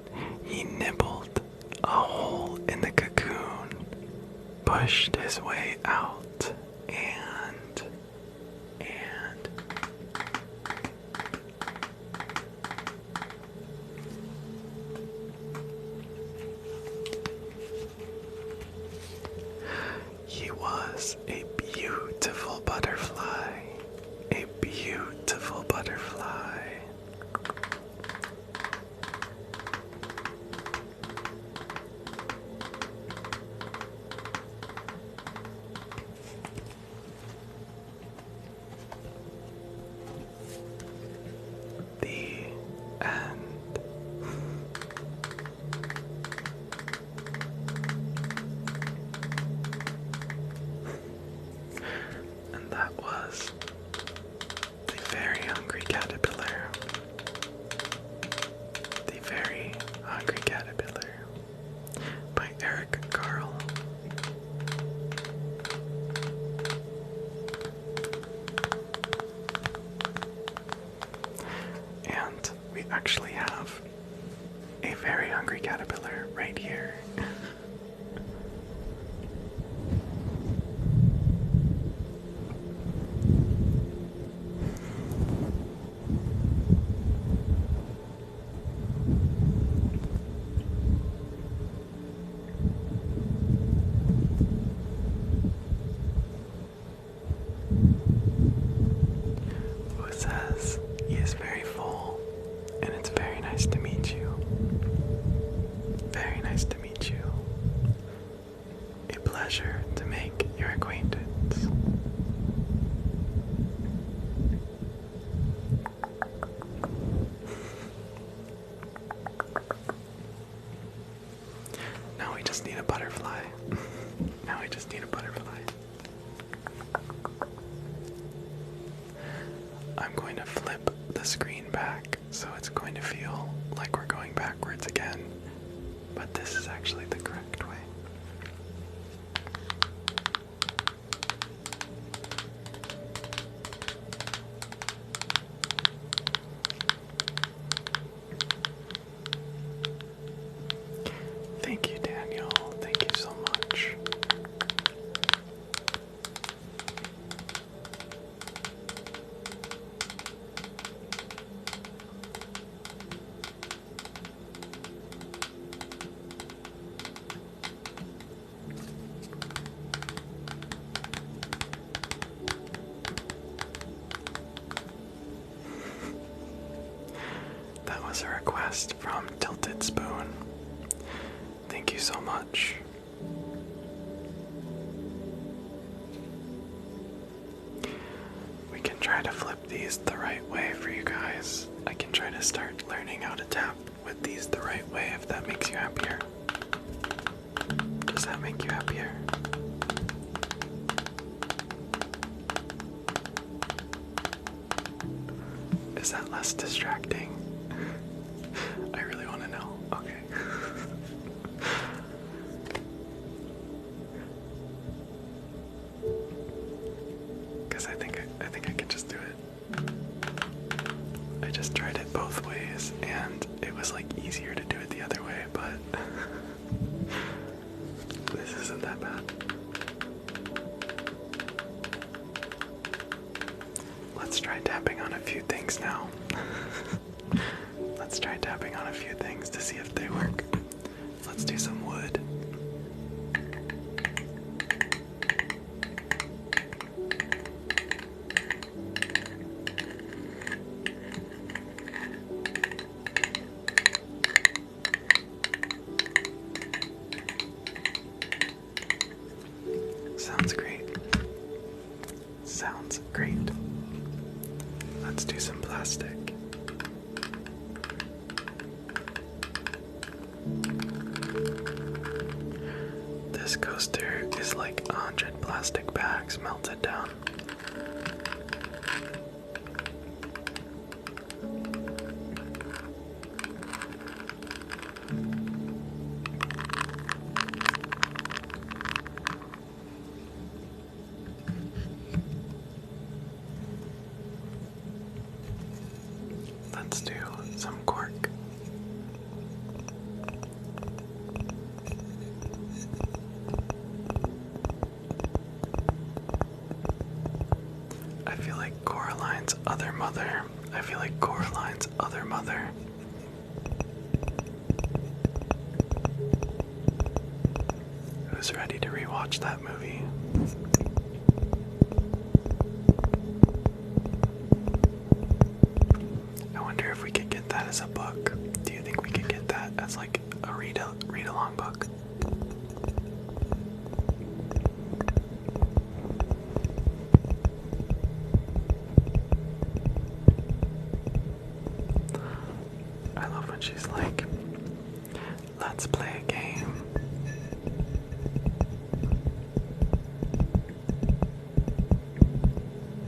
he nibbled a hole in the cocoon, pushed his way out, and he was a beautiful butterfly. A beautiful butterfly. actually have a very hungry caterpillar right here. Who says he is very full, and it's very nice to meet you. Very nice to meet you. A pleasure to make your acquaintance. Now we just need a butterfly. Now we just need a butterfly. I'm going to flip the screen back, so it's going to feel like we're going backwards again, but this is actually the correct way. Thank you, Daniel. Thank you so much. That was a request from Tilted Spoon. Thank you so much. We can try to flip these the right way for you guys. I can try to start learning how to tap with these the right way if that makes you happier. Does that make you happier? Is that less distracting? I really want to know. Okay. Because I think I can just do it. I just tried it both ways, and it was like easier to do it the other way, but this isn't that bad. Let's try tapping on a few things now. Let's try tapping on a few things to see if they work. Let's do some wood. Sounds great. Sounds great. Let's do some plastic. This coaster is like 100 plastic bags melted down. Let's do some cork. I feel like Coraline's other mother. I feel like Coraline's other mother. Who's ready to rewatch that movie? I wonder if we could get that as a book. Do you think we could get that as like a read-along book? I love when she's like, let's play a game.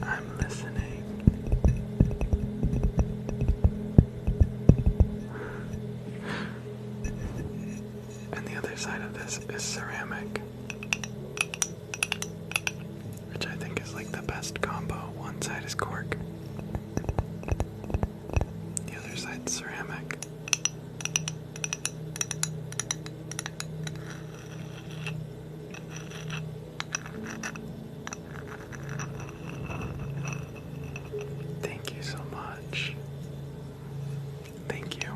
I'm listening. And the other side of this is ceramic, which I think is like the best combo. One side is cork, the other side's ceramic. dynamic. Thank you so much. Thank you.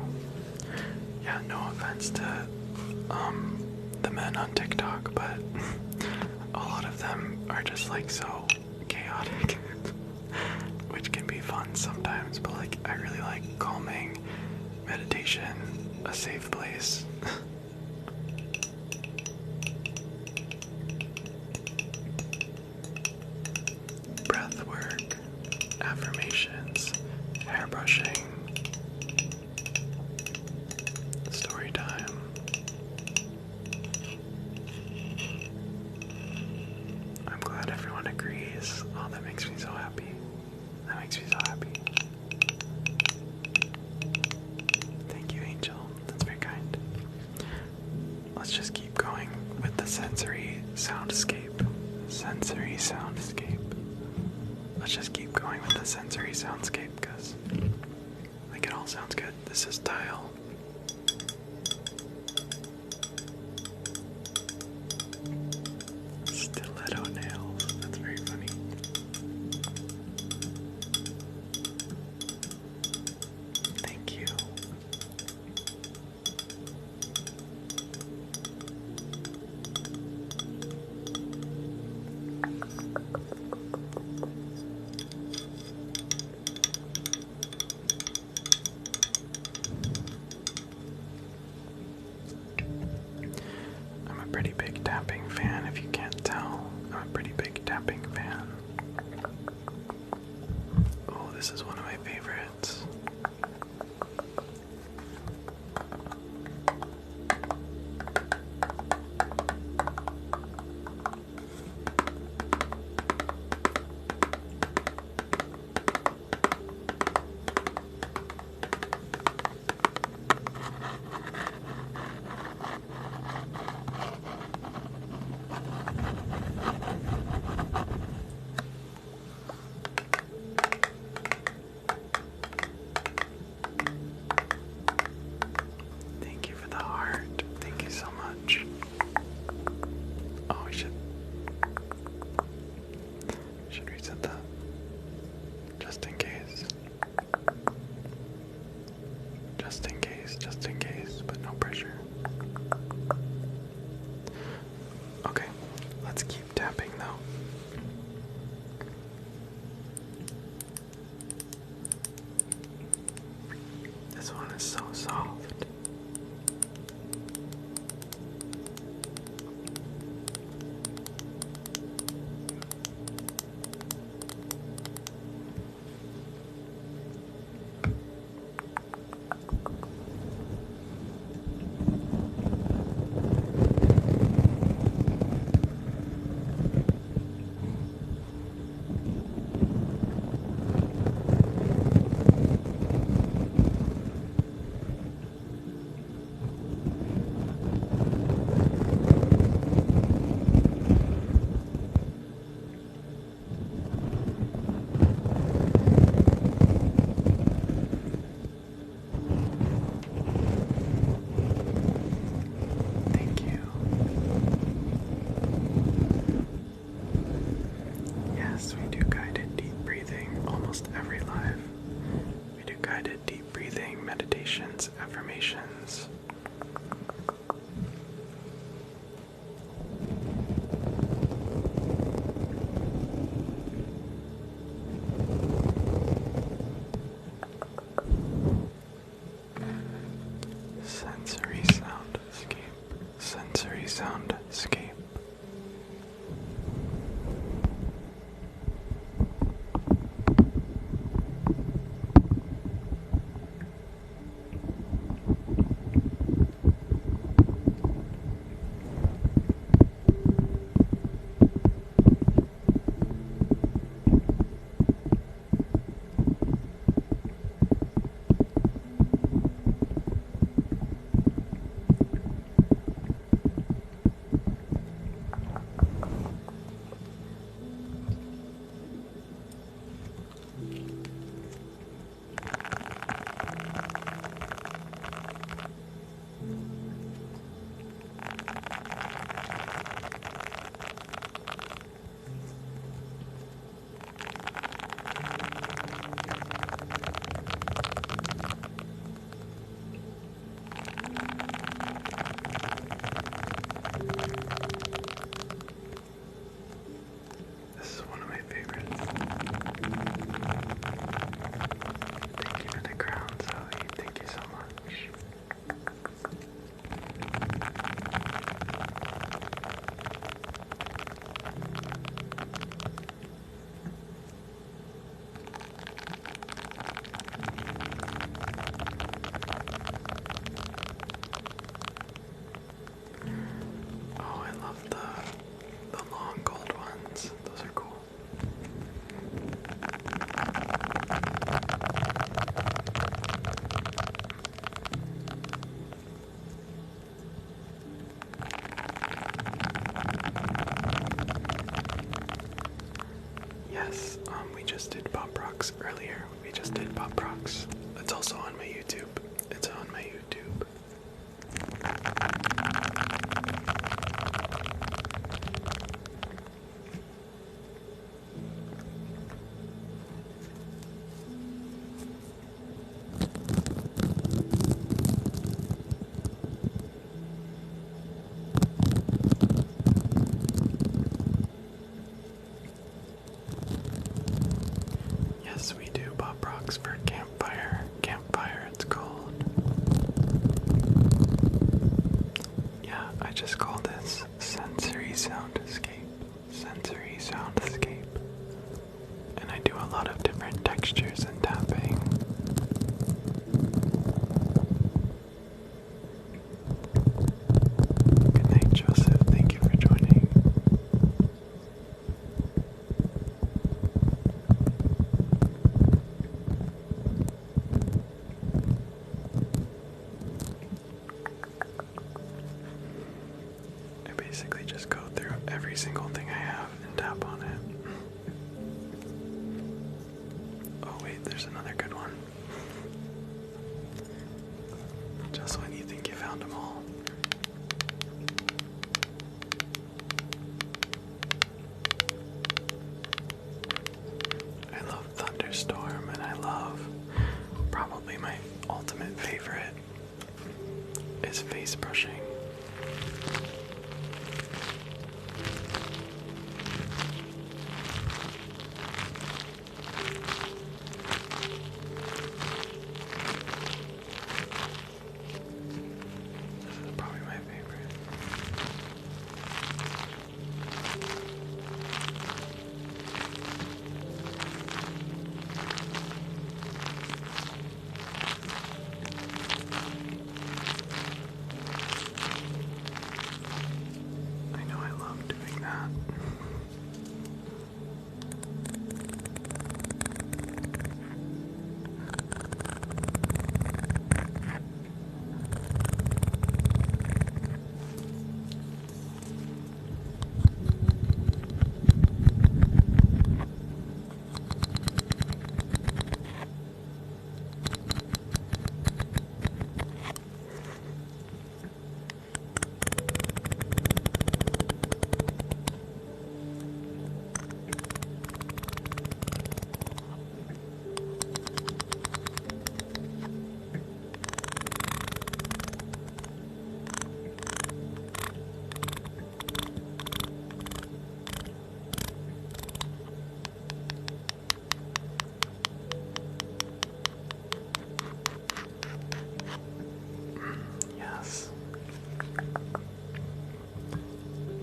Yeah, no offense to the men on TikTok, but a lot of them are just like so chaotic, which can be fun sometimes, but like I really like calming, meditation, a safe place. Breath work, affirmations, hairbrushing, story time. I'm glad everyone agrees. Oh, that makes me so happy. That makes me so happy. Thank you, Angel. That's very kind. Let's just keep going with the sensory soundscape. Sensory soundscape. Let's just keep going with the sensory soundscape because like it all sounds good. This is tile. Stiletto nails. That's very funny. Thank you. I'm a pretty big tapping fan, if you can't tell. I'm a pretty big tapping fan. Oh, this is one of my favorites. Thank you for the heart. Thank you so much. Oh, we should reset that. Just in case. Just in case, but no pressure. Okay, let's keep tapping though. This one is so soft. Thank you. Yes, we do guided deep breathing almost every live. We do guided deep breathing, meditations, affirmations. Sensory soundscape. Sensory soundscape. just did Pop Rocks earlier. We just did Pop Rocks. It's also on my YouTube. It's on my YouTube. Yes, we do Pop Rocks for Campfire. Campfire, it's called. Yeah, I just call this Sensory Soundscape. Sensory Soundscape. And I do a lot of different textures and tapping. Good night, Joseph. Thank you for joining. I basically just go through every single thing I have and tap on it. Oh wait, there's another good one. Just when you think you found them all. I love Thunderstorm, and I love, probably my ultimate favorite is face brushing. This is probably my favorite. I know I love doing that. Yes.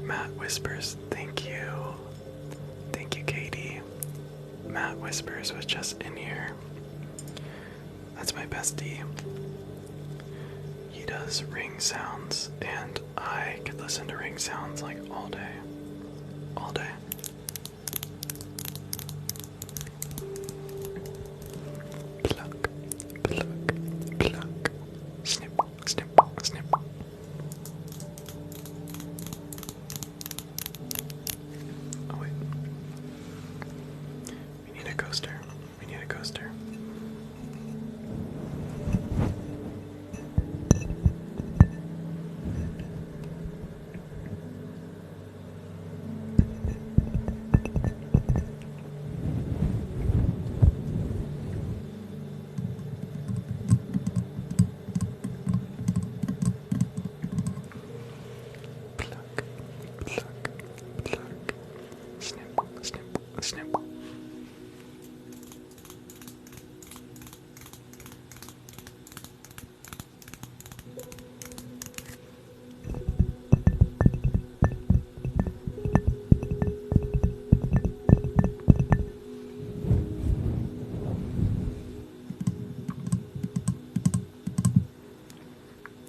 Matt Whispers, thank you. Thank you, Katie. Matt Whispers was just in here. That's my bestie. He does ring sounds, and I could listen to ring sounds like all day. All day. Pluck, pluck, pluck. Snip, snip, snip. Oh wait. We need a coaster. We need a coaster. Pluck, pluck, pluck. Snip, snip, snip.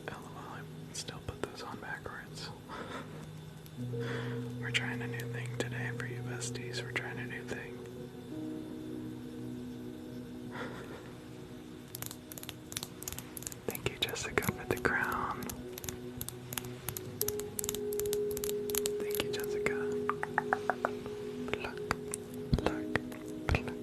LOL, I still put those on backwards. We're trying a new thing today for you besties. We're trying a new thing. Thank you, Jessica, for the crown. Thank you, Jessica. Pluck, pluck, pluck.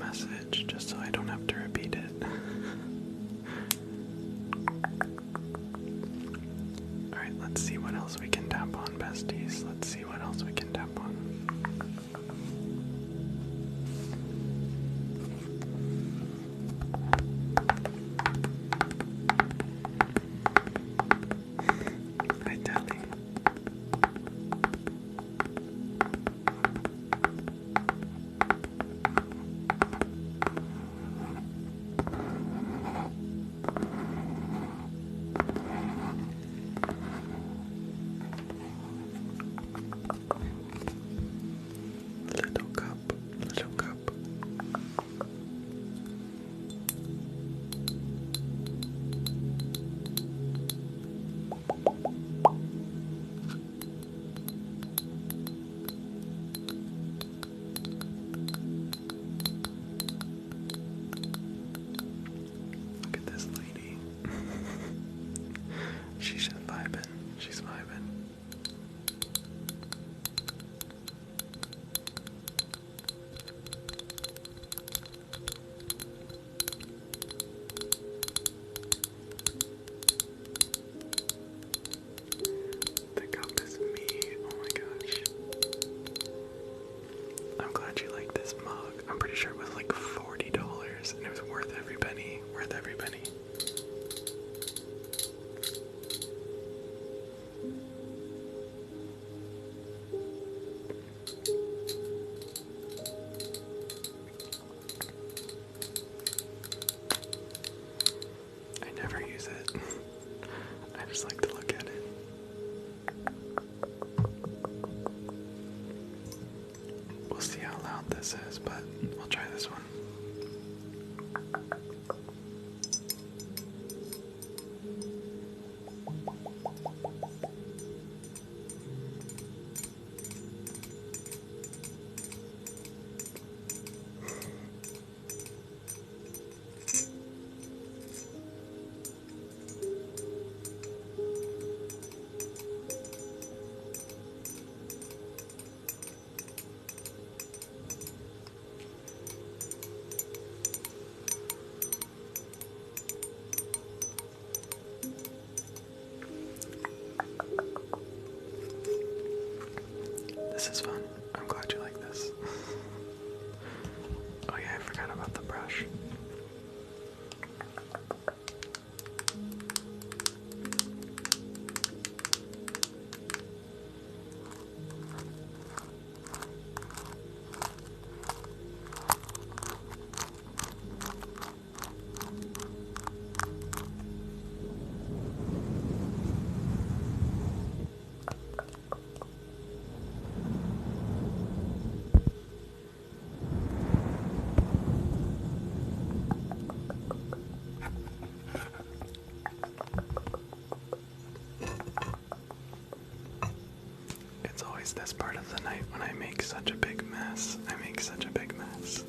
message just so I don't have to repeat it. Alright, let's see what else we can tap on, besties. Let's see what else we can tap on. Hi, Telly. Little cup, little cup. Look at this lady. She's just vibing. She's vibing. The cup is me. Oh my gosh. I'm glad you like this mug. I'm pretty sure it was like $40 and it was worth every penny. Worth every penny. I never use it. I just like to look at it. We'll see how loud this is, but we'll try this one. This is fun. I'm glad you like this. Oh yeah, I forgot about the brush. It's always this part of the night when I make such a big mess. I make such a big mess.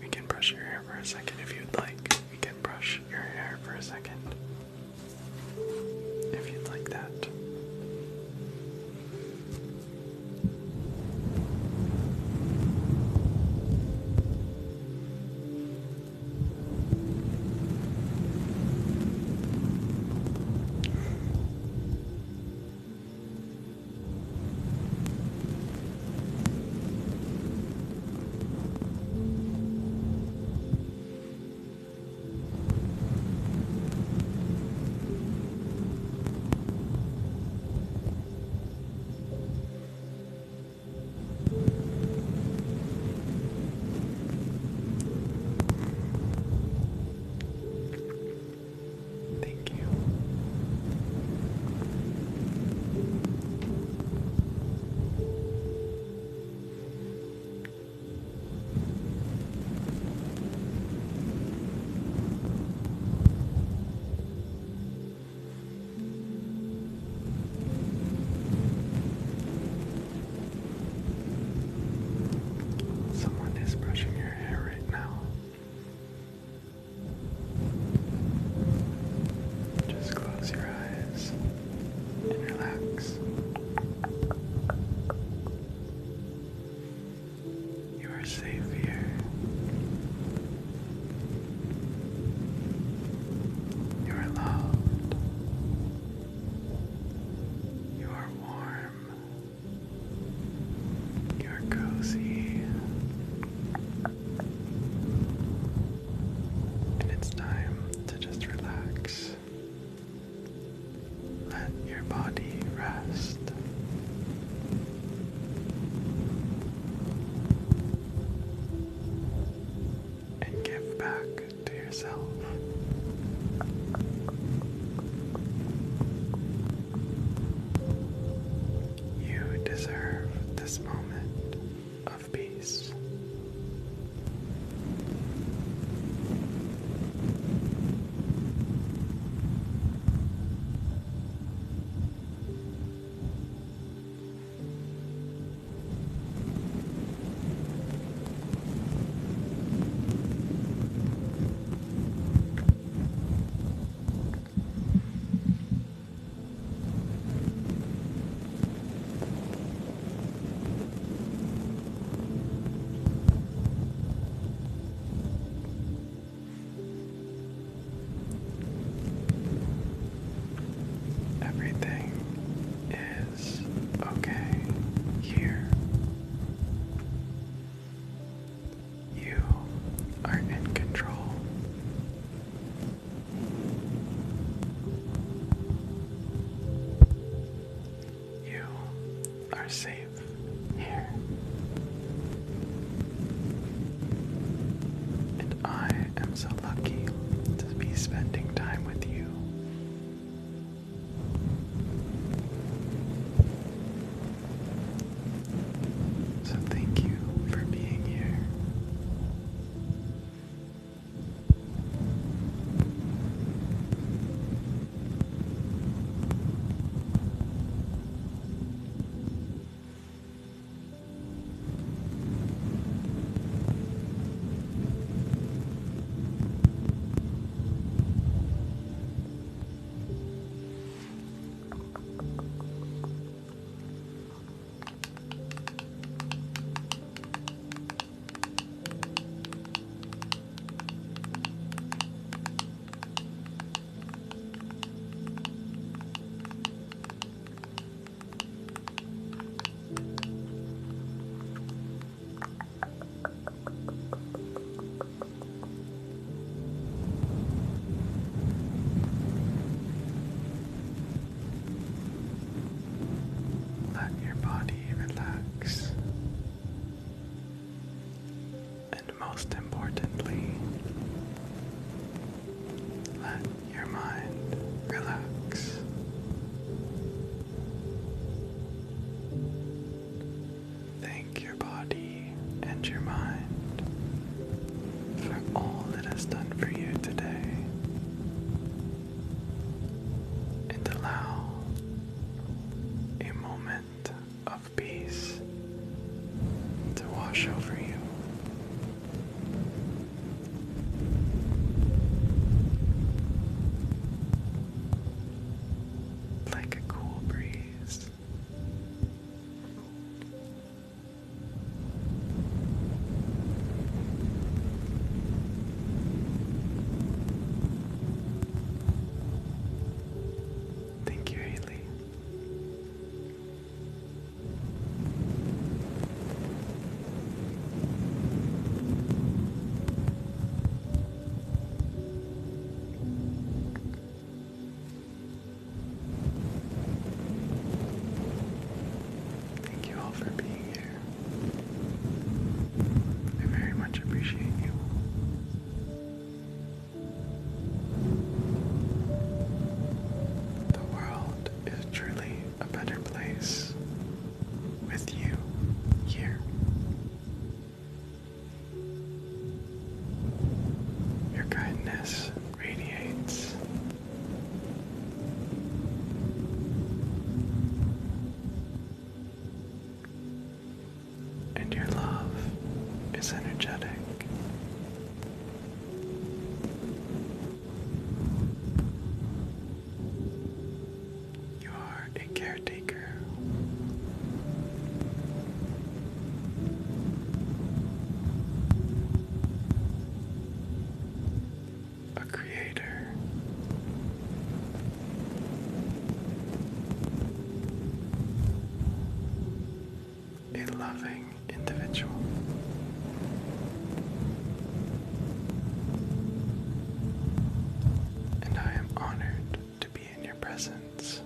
We can brush your hair for a second if you'd like. We can brush your hair for a second. If you'd like that. are safe here. And I am so lucky to be spending time with you. So thank you for being here. Let your body relax. And most importantly, let your mind relax. Thank your body and your mind for all it has done for you today. And allow a moment of peace to wash over you. Like a cool breeze. Thank you, Haley. Thank you all for being here. I very much appreciate you. The world is truly a better place with you here. Your kindness radiates. And your love is energetic. You are a caretaker. A creator. A loving individual. And I am honored to be in your presence.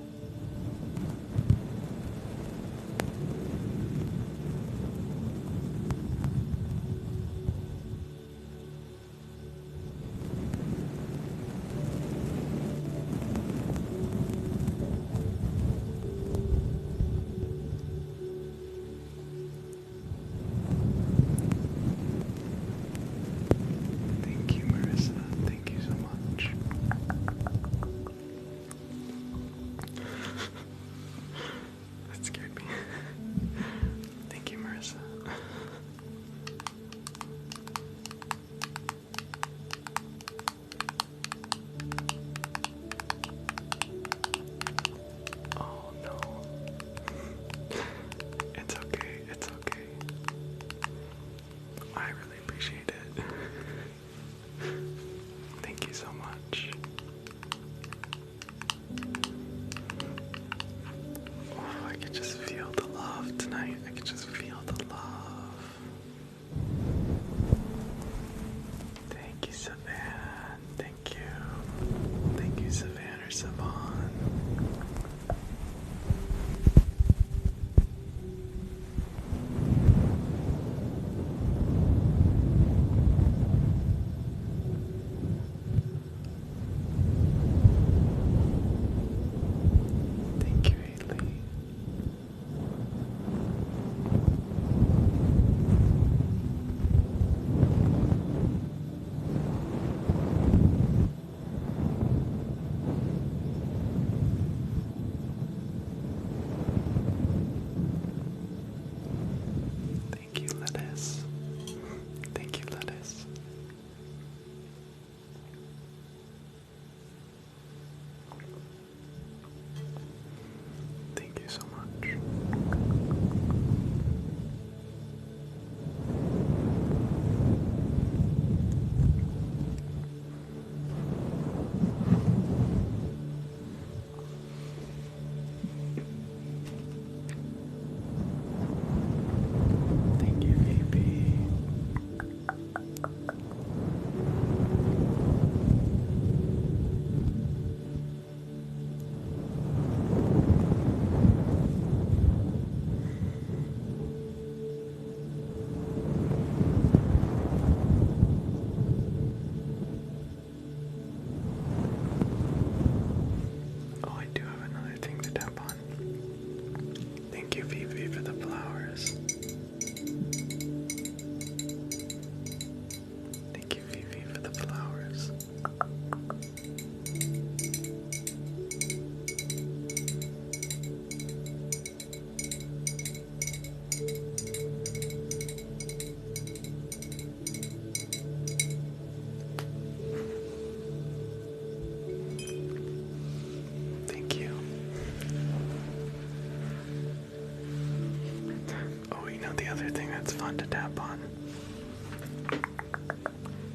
anything that's fun to tap on.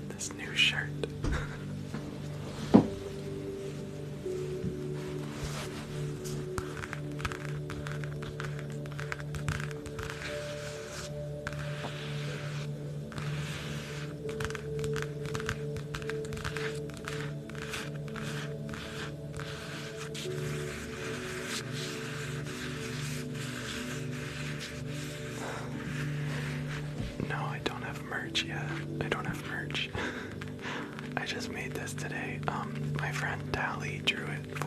This new shirt. No, I don't have merch yet. I don't have merch. I just made this today. My friend Tally drew it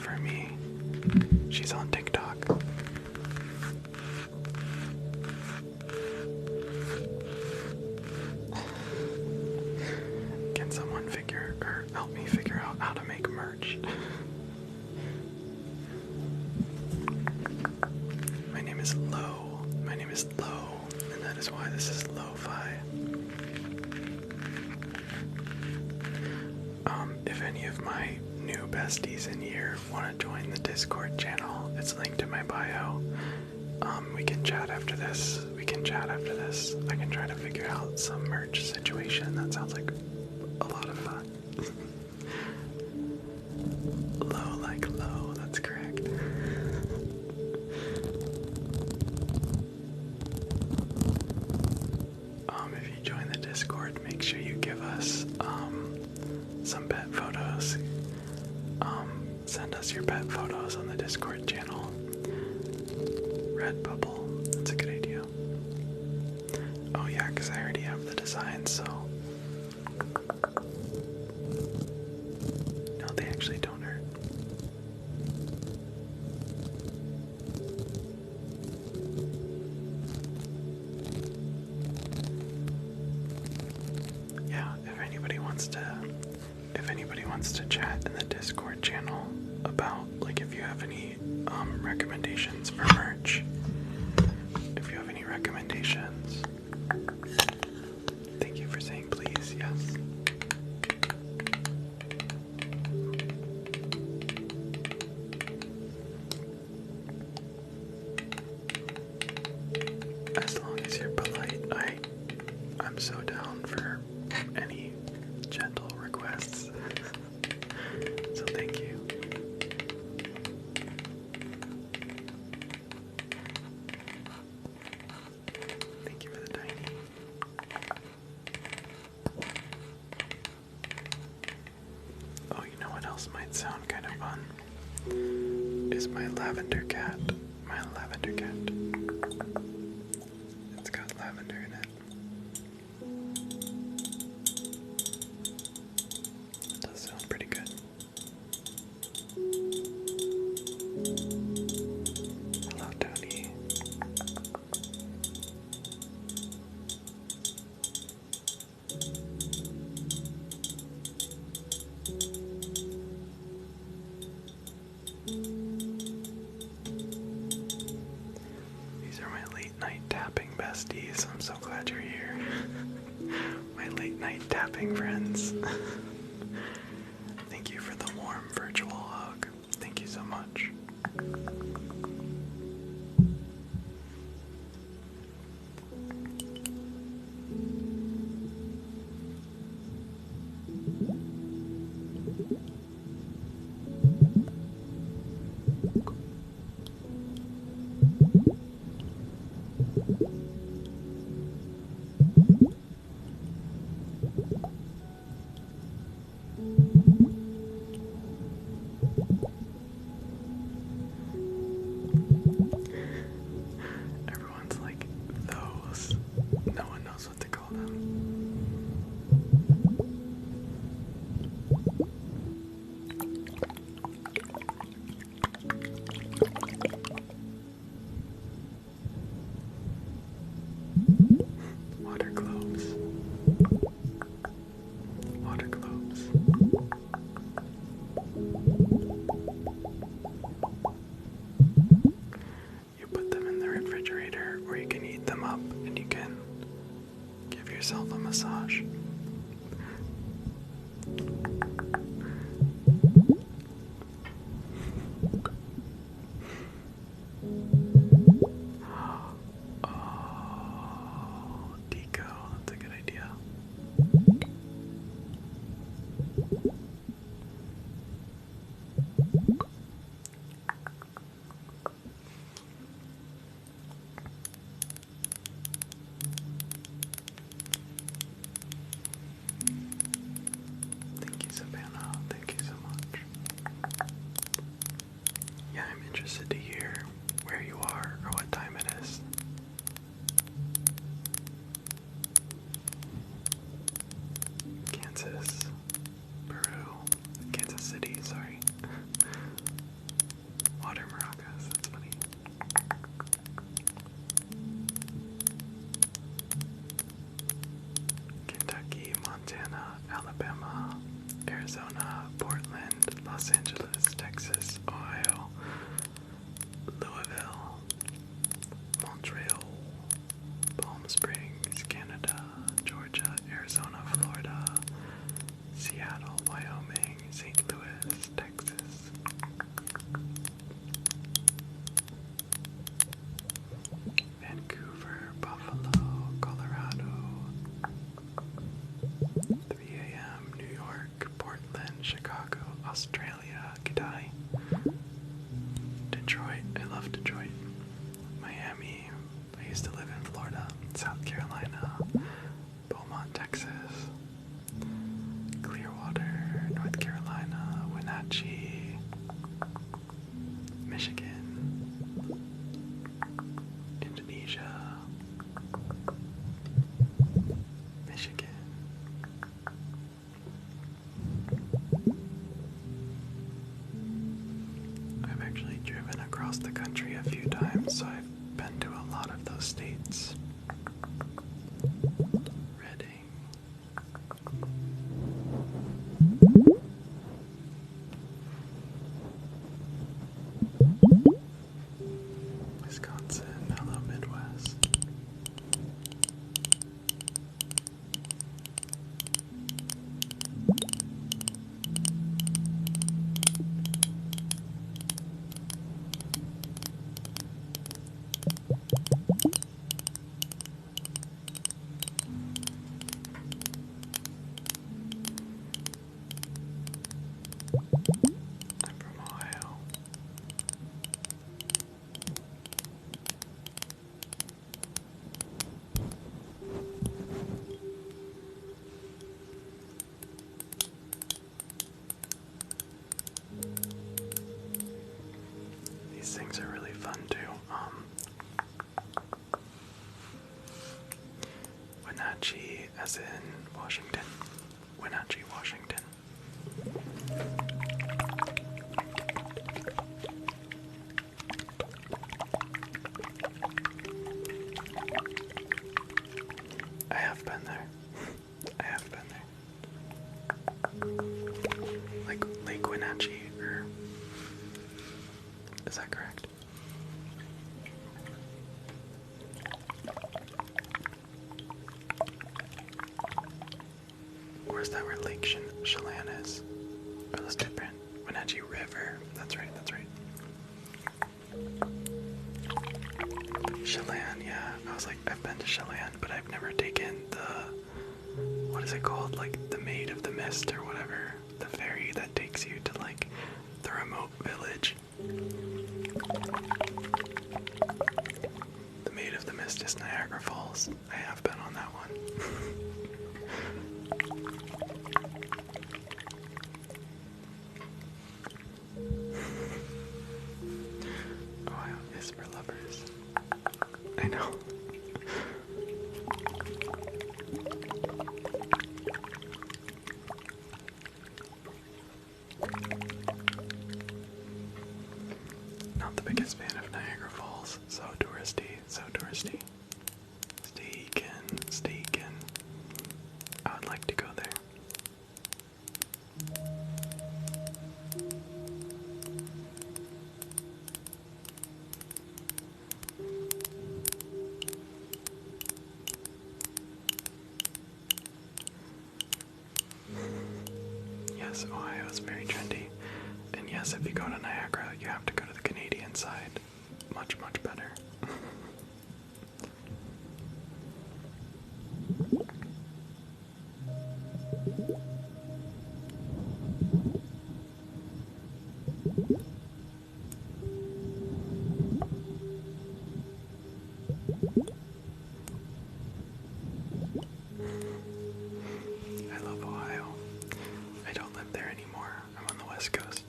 for me. She's on TikTok. Can someone help me figure out how to make merch? My name is Lo, and that is why this is lo-fi. If any of my new besties in here want to join the Discord channel, it's linked in my bio. We can chat after this. I can try to figure out some merch situation. That sounds like a lot of fun. Low, that's correct. If you join the Discord, make sure you give us some pet photos. Send us your pet photos on the Discord channel. Redbubble, that's a good idea. Oh yeah, because I already have the design, so... No, they actually don't hurt. Yeah, if anybody wants to chat in the Discord channel about, like, if you have any recommendations for merch. If you have any recommendations. Thank you for saying please, yes. As long as you're polite, I'm so down for any gentle requests. So thank you. Thank you for the tiny. Oh, you know what else might sound kind of fun? Is my lavender cat. My lavender cat. It's got lavender in it. It does sound pretty good. Hello, Tony. These are my late night tapping besties. I'm so glad you're here. My late night tapping friends. Thank you for the warm virtual hug. Thank you so much. interested to hear where you are or what time it is. Kansas, Peru, Kansas City, sorry. Water maracas, that's funny. Kentucky, Montana, Alabama, Arizona, Portland, Los Angeles, Texas, Ohio, Louisville, Montreal, Palm Springs, Canada, Georgia, Arizona, Florida, Seattle, Wyoming, St. Louis, Texas. Vancouver, Buffalo, Colorado. 3 a.m. New York, Portland, Chicago, Australia, G'day. Detroit, I love Detroit. Miami, I used to live in Florida. South Carolina, Beaumont, Texas. Clearwater, North Carolina, Wenatchee, Michigan, Indonesia, Michigan. I've actually driven across the country a few times, so I've been to a lot of those states. Reading. Wisconsin, hello Midwest. I'm from Ohio. These things are really fun too. Wenatchee, as in Washington. Wenatchee, Washington. I have been there. I have been there. Like Lake Wenatchee, or is that correct? Or is that where Lake Chelan is? Or that's different. Wenatchee River. That's right, that's right. Chelan, yeah. I was like, I've been to Chelan, but I've never taken the, what is it called? Like the Maid of the Mist or whatever. The ferry that takes you to like the remote village. The Maid of the Mist is Niagara Falls. I have been on that one. Ohio is for lovers. I know. Not the biggest fan of Niagara Falls. So touristy, so touristy. Steakin'. I would like to go there. Yes, Ohio is very trendy. And yes, if you go to Niagara, you have to go to the Canadian side. Much, much better. I love Ohio. I don't live there anymore. I'm on the West Coast.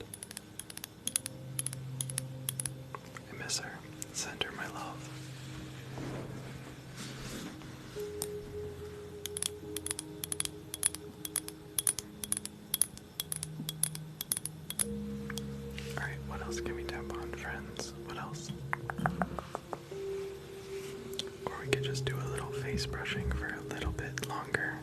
center, my love. Alright, what else can we tap on, friends? What else? Or we could just do a little face brushing for a little bit longer.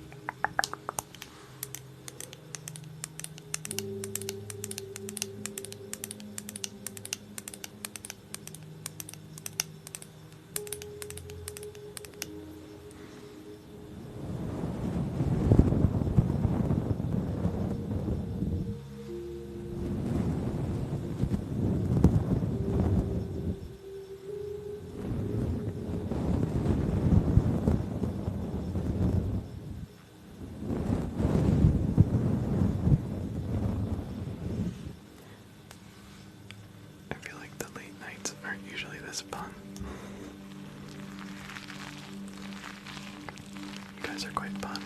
I feel like the late nights aren't usually this fun. You guys are quite fun.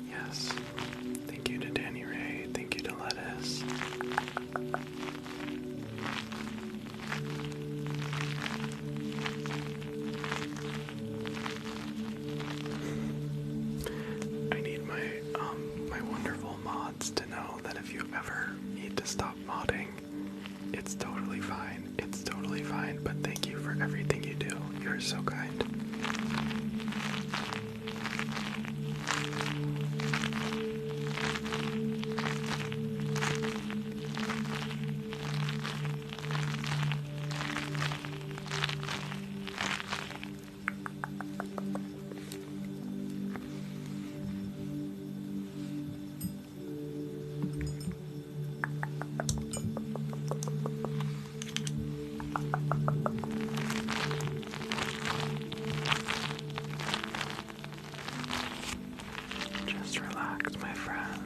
Yes. Thank you to Danny Ray. Thank you to Lettuce. I need my wonderful mods to know that if you ever need to stop modding, it's totally fine. It's totally fine, but thank you for everything you do. You're so kind. Just relax, my friend.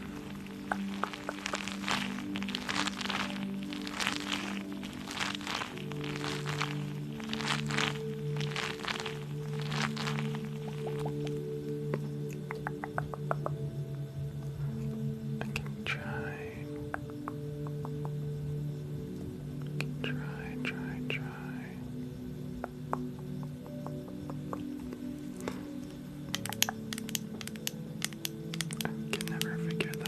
I can try. I can never figure that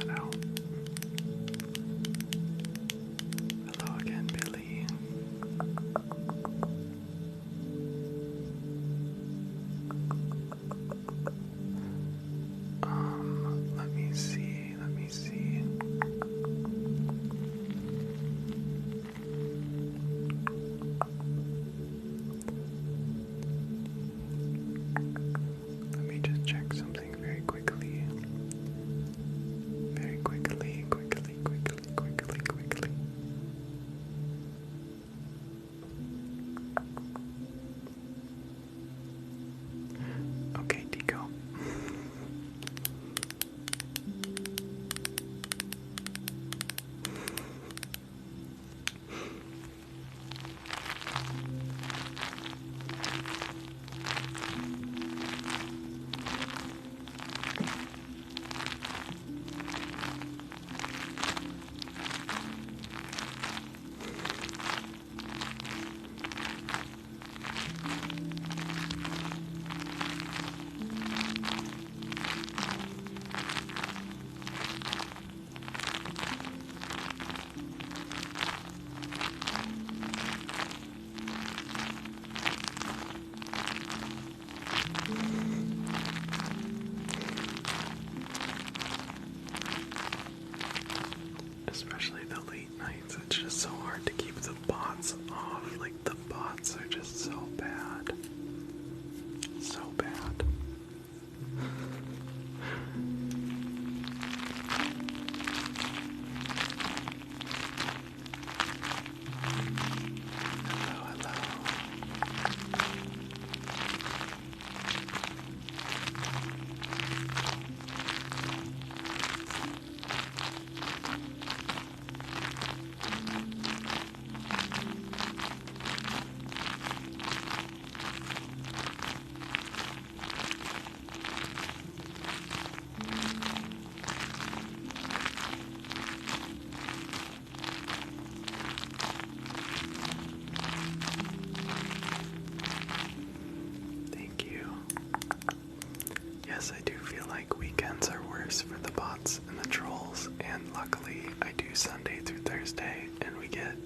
like weekends are worse for the bots and the trolls, and luckily I do Sunday through Thursday, and we get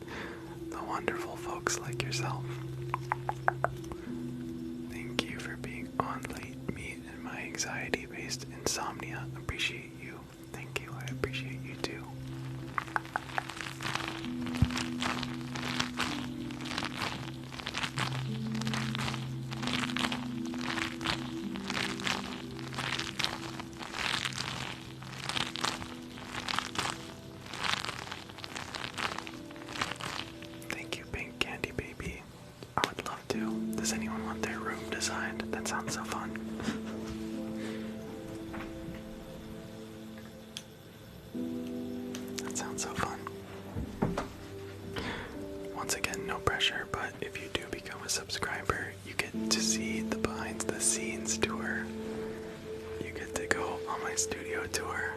the wonderful folks like yourself. Thank you for being on late, me and my anxiety-based insomnia. Appreciate you. Thank you, I appreciate you too. Thank you, Pink Candy Baby. I would love to. Does anyone want their room designed? That sounds so fun. That sounds so fun. Once again, no pressure, but if you do become a subscriber, you get to see the behind the scenes tour. You get to go on my studio tour.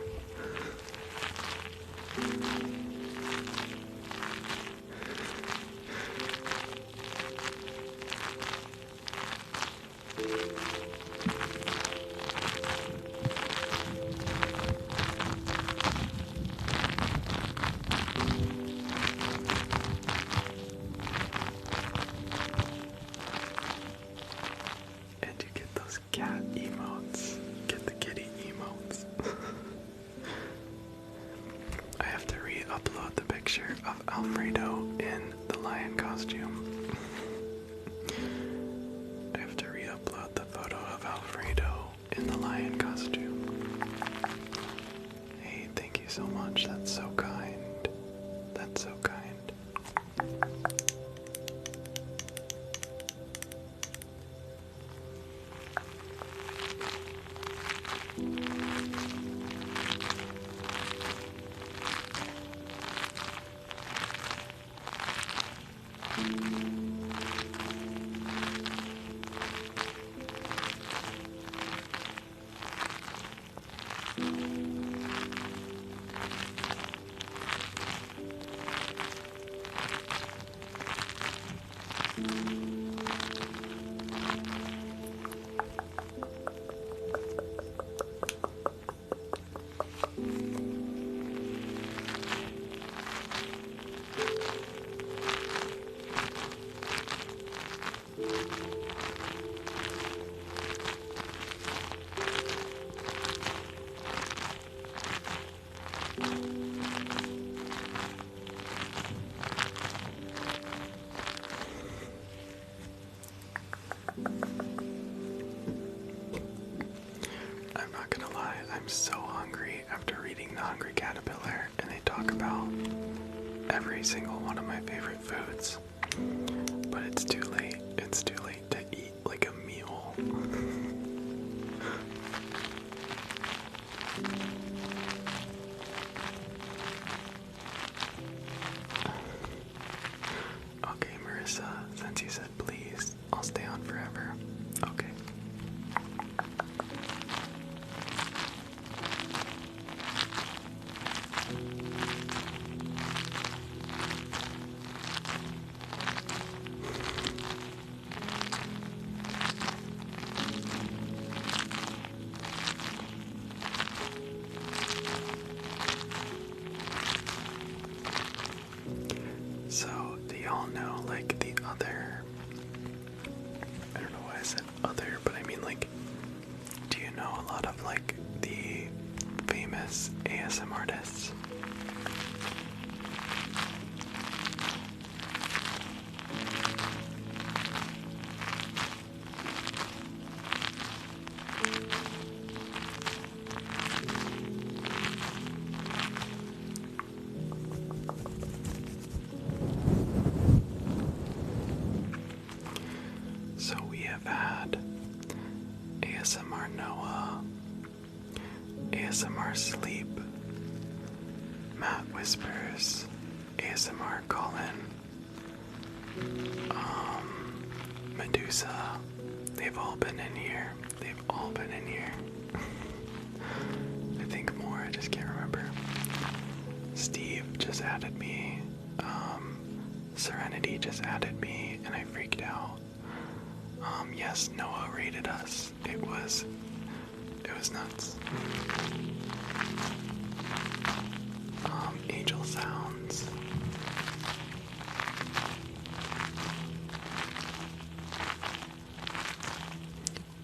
And you get those cat emotes. Get the kitty emotes. I have to re-upload the picture of Alfredo in the lion costume. I have to re-upload the photo of Alfredo in the lion costume. Hey, thank you so much. That's so kind. That's so kind. I'm not gonna lie, I'm so hungry after reading The Hungry Caterpillar, and they talk about every single one of my favorite foods. But it's too late. It's too late to eat like a meal. Okay, Marissa, since you said please, I'll stay on forever. Okay. So, do y'all know, like, the other, I don't know why I said other, but I mean, like, do you know a lot of, like, the famous ASM artists? So we have had ASMR Noah, ASMR Sleep, Matt Whispers, ASMR Colin, Medusa. They've all been in here. They've all been in here. I think more, I just can't remember. Steve just added me. Serenity just added me, and I freaked out. Yes, Noah rated us. It was was nuts. Angel Sounds.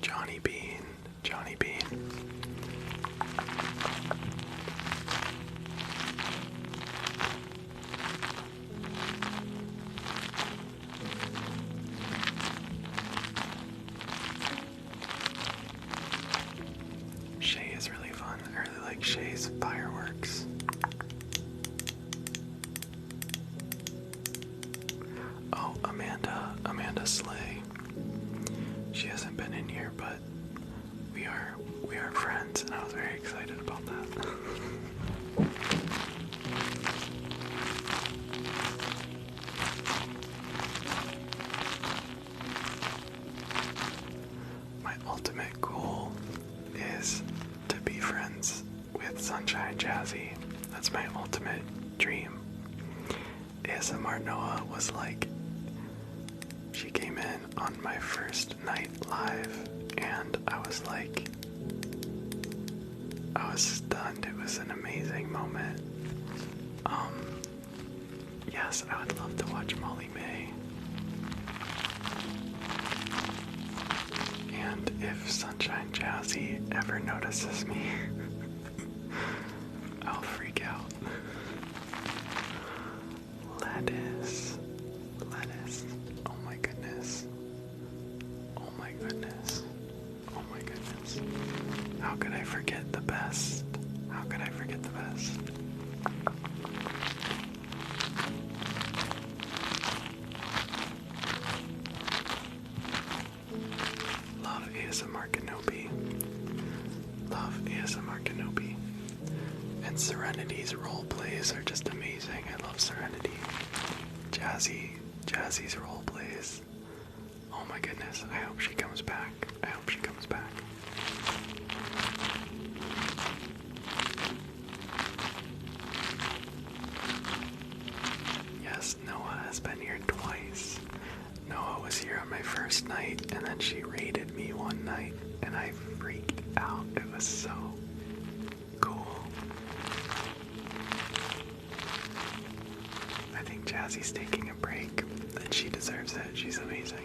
Johnny Bean. Johnny Bean. Shay is really fun. I really like Shay's fireworks. Oh, Amanda Slay. She hasn't been in here, but we are friends, and I was very excited about that. My ultimate goal is to be friends with Sunshine Jazzy. That's my ultimate dream. ASMR Noah was like, she came in on my first night live, and I was like, I was stunned. It was an amazing moment. Yes, I would love to watch Molly May. And if Sunshine Jazzy ever notices me, I'll freak out. Lettuce. Oh my goodness. Oh my goodness. Oh my goodness. How could I forget the best? How could I forget the best? Love ASMR Kenobi. Love ASMR Kenobi. And Serenity's role plays are just amazing. I love Serenity. Jazzy's role plays. Oh my goodness. I hope she comes back. I hope she comes back. Yes, Noah has been here twice. Noah was here on my first night, and then she raided me one night, and I freaked out. It was so cool. I think Jazzy's taking a break, and she deserves it. She's amazing.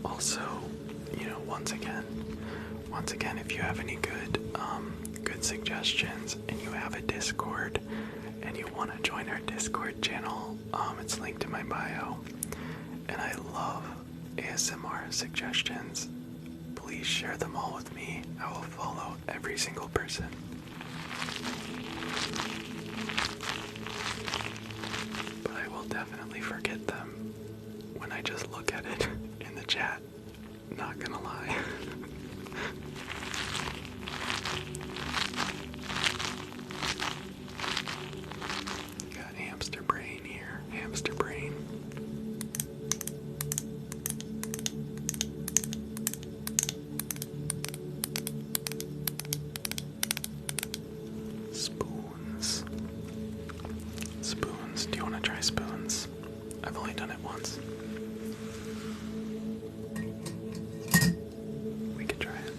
Also, once again, if you have any good suggestions and you have a Discord and you want to join our Discord channel, it's linked in my bio. And I love ASMR suggestions. Please share them all with me. I will follow every single person. But I will definitely forget them when I just look at it in the chat. Not gonna lie. Got hamster brain here. Hamster brain. Spoons. Spoons. Do you want to try spoons? I've only done it once. We could try it.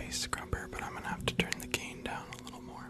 face scrubber, but I'm gonna have to turn the gain down a little more.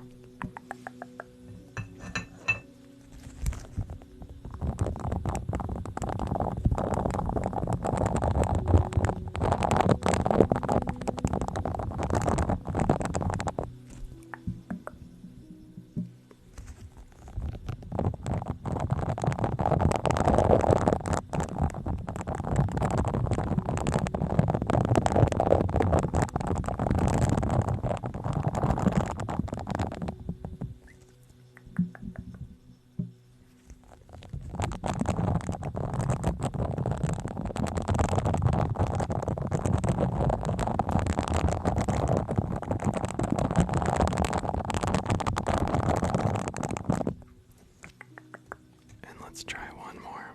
Let's try one more.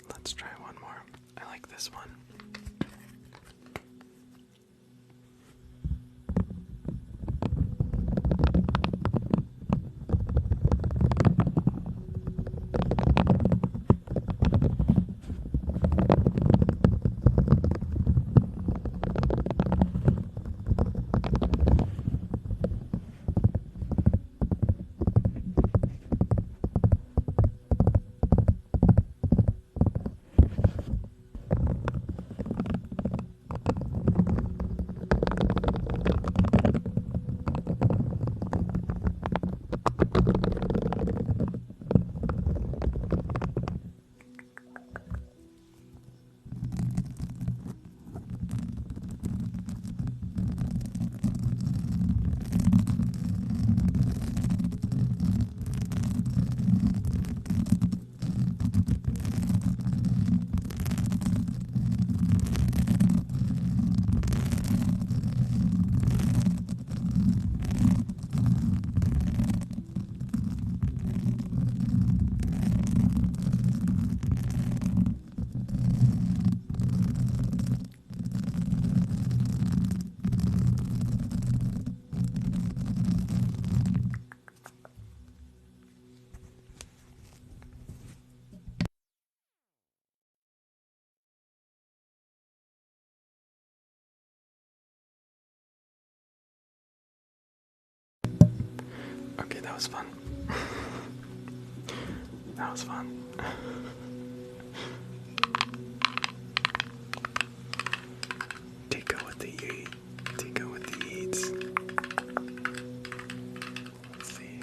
Let's try one more. I like this one. Okay, that was fun. That was fun. Tika with the yeet. Tika with the yeets. Let's see.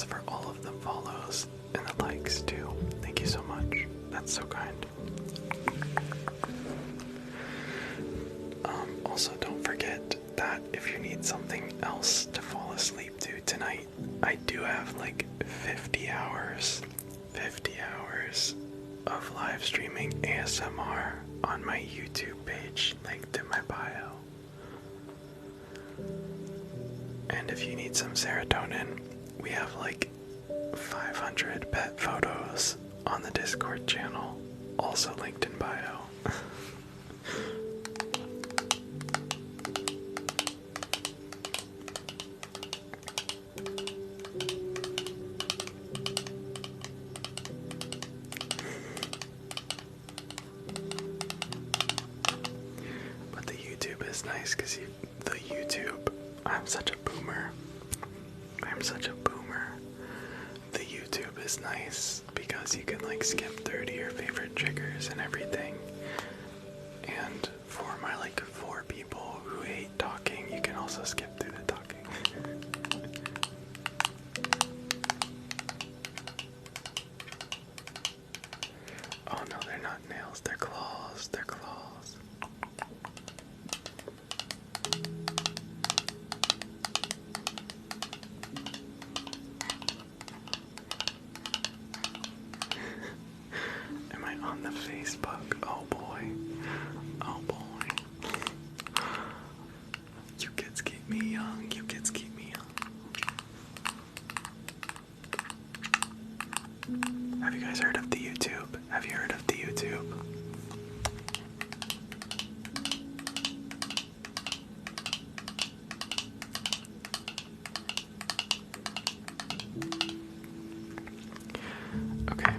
For all of the follows and the likes too. Thank you so much. That's so kind. Also, don't forget that if you need something else to fall asleep to tonight, I do have like 50 hours of live streaming ASMR on my YouTube page, linked in my bio. And if you need some serotonin, we have like 500 pet photos on the Discord channel, also linked in bio. is nice because the YouTube, I'm such a boomer. The YouTube is nice because you can like skip through to your favorite triggers and everything. And for my like 4 people who hate talking, you can also skip through the talking. Oh no, they're not nails, they're claws, they're claws. Am I on the Facebook? Oh boy. Oh boy. You kids keep me young, you kids keep me young. Have you guys heard of the YouTube? Have you heard of the YouTube? Okay.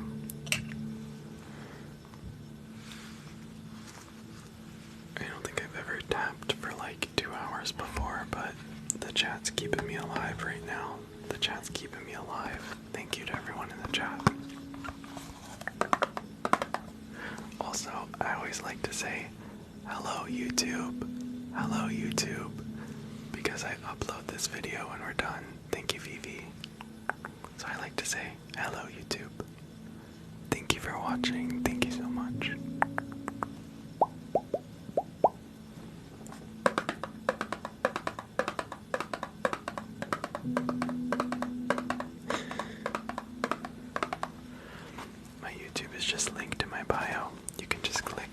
I don't think I've ever tapped for like 2 hours before, but the chat's keeping me alive right now. The chat's keeping me alive. Thank you to everyone in the chat. Also, I always like to say, hello YouTube, because I upload this video when we're done. Thank you, Vivi. So I like to say, hello YouTube. Thank you for watching. Thank you so much. My YouTube is just linked in my bio. You can just click.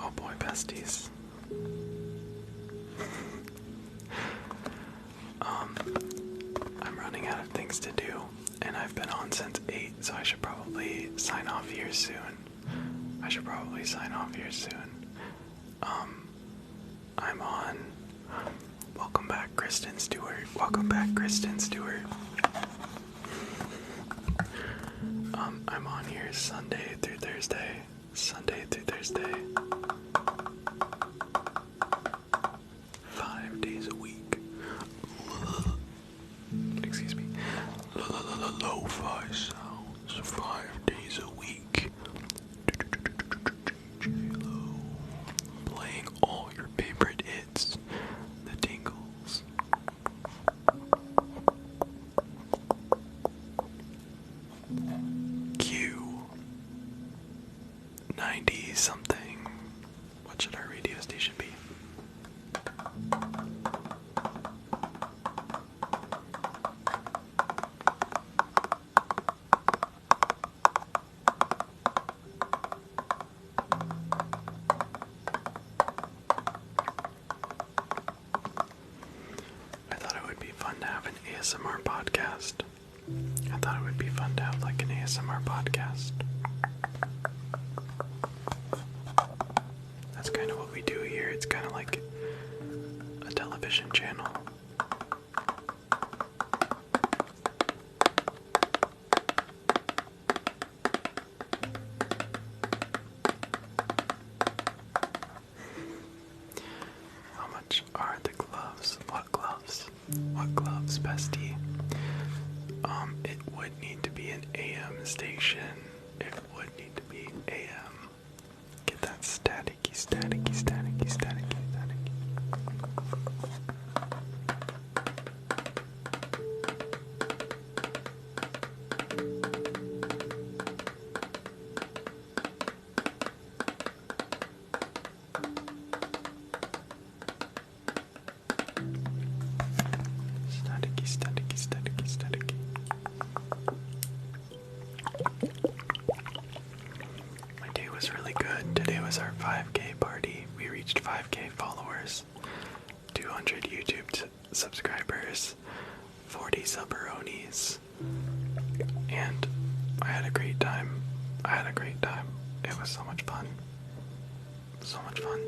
Oh boy, besties. I'm running out of things to do, and I've been on since 8, so I should probably sign off here soon. I'm on. Welcome back, Kristen Stewart. I'm on here Sunday through Thursday. 5 days a week. Excuse me. Lo-fi sounds 5 days a week. Playing all your favorite hits. The tingles. Q 90 something. What should our radio station be? I thought it would be fun to have an ASMR podcast. That's kind of what we do here. It's kind of like a television channel. How much are the gloves? What gloves? What gloves, bestie? It would need to be an AM station. It would need to be AM. Get that staticky. Staticky. My day was really good. Today was our 5K party. We reached 5K followers, 200 YouTube subscribers, 40 subberonis, and I had a great time. I had a great time. It was so much fun. So much fun.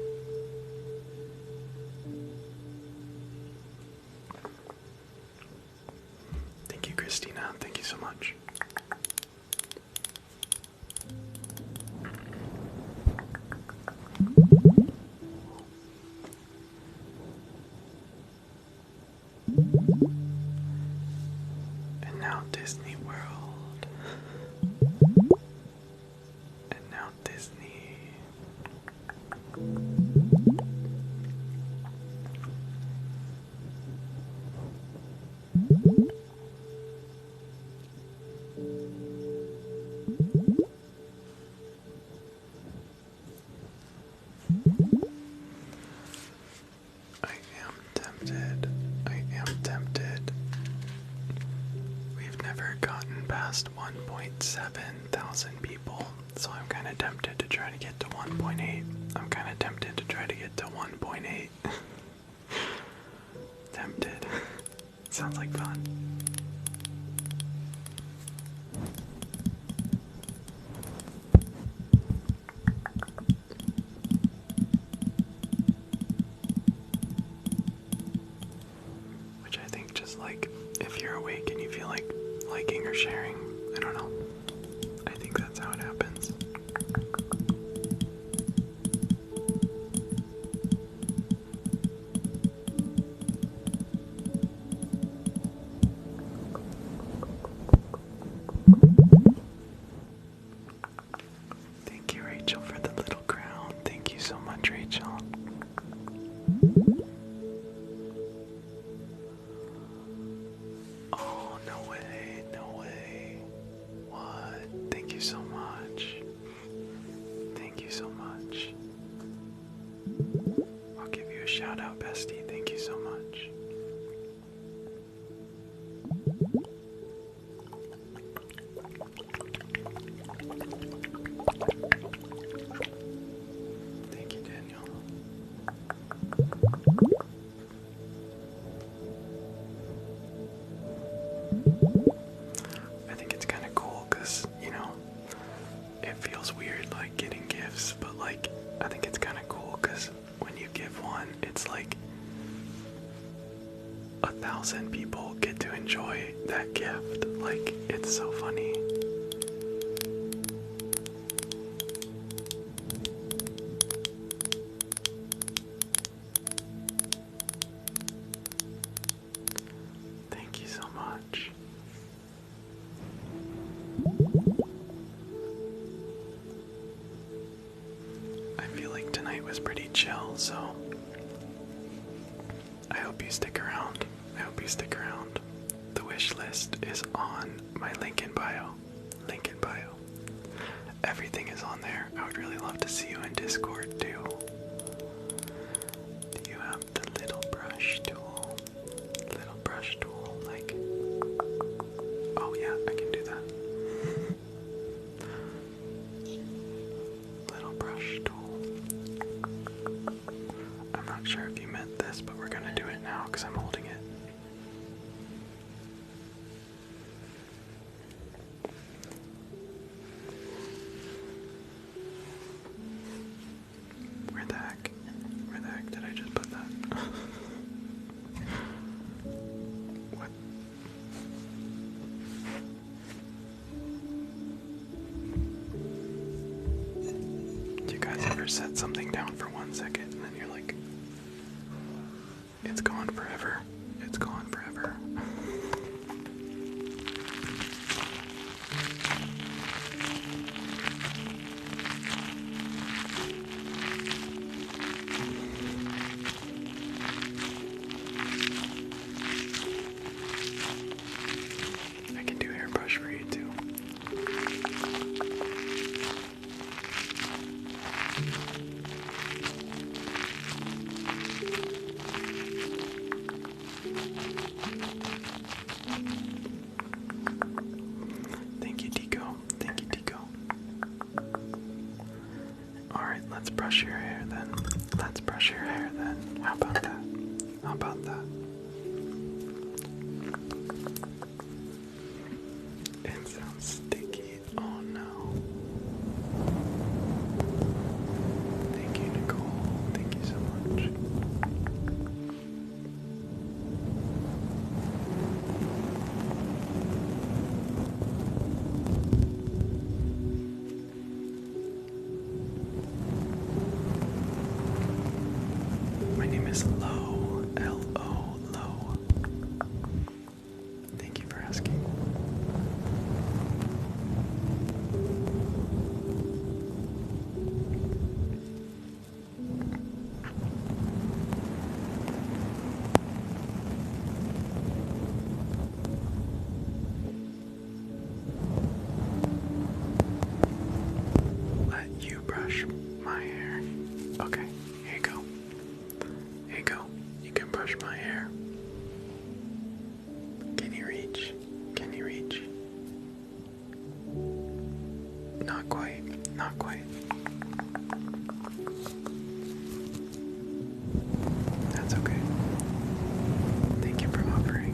Thank you, Christina. Thank you so much. And now Disney World. And now Disney. I am tempted. We've never gotten past 1.7 thousand people, so I'm kind of tempted to try to get to 1.8. I'm kind of tempted to try to get to 1.8. Tempted. Sounds like fun. Which I think just like, if you're awake and you feel like liking or sharing, I don't know. I think that's how it happens. Thank you, Rachel, for the little crown. Thank you so much, Rachel. Oh, no way, no way. What? Thank you so much. Thank you so much. I'll give you a shout out, bestie. Thank you so much. Thank you, Daniel. I think it's kind of cool because, you know, it feels weird like getting gifts, but like, I think it's kind of cool because when you give one, it's like 1,000 people get to enjoy that gift. Like, it's so funny. Thank you so much. I feel like tonight was pretty chill, so I hope you stick around. I hope you stick around. The wish list is on my link in bio. Link in bio. Everything is on there. I would really love to see you in Discord too. Do you have the little brush tool? Little brush tool, like. Oh yeah, I can do that. Little brush tool. I'm not sure if you meant this, but we're gonna do it now because I'm holding it. Where the heck? Where the heck did I just put that? What? Do you guys ever set something down for 1 second and then you're like, it's gone forever. It's gone forever. I can do airbrush for you too. Thank you, Tico. Thank you, Tico. Alright, let's brush your hair then. Let's brush your hair then. How about that? How about that? It sounds sticky. Oh no. is low. L-O, low. Thank you for asking. Let you brush my hair. Okay, here you go. Here you go. You can brush my hair. Can you reach? Can you reach? Not quite. Not quite. That's okay. Thank you for offering.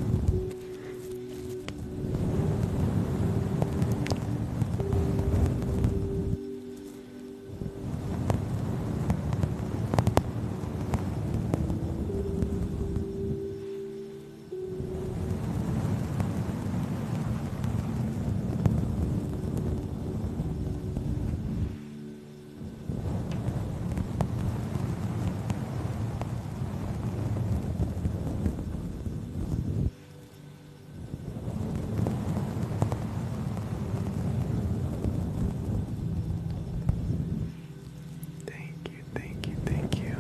Thank you, thank you, thank you.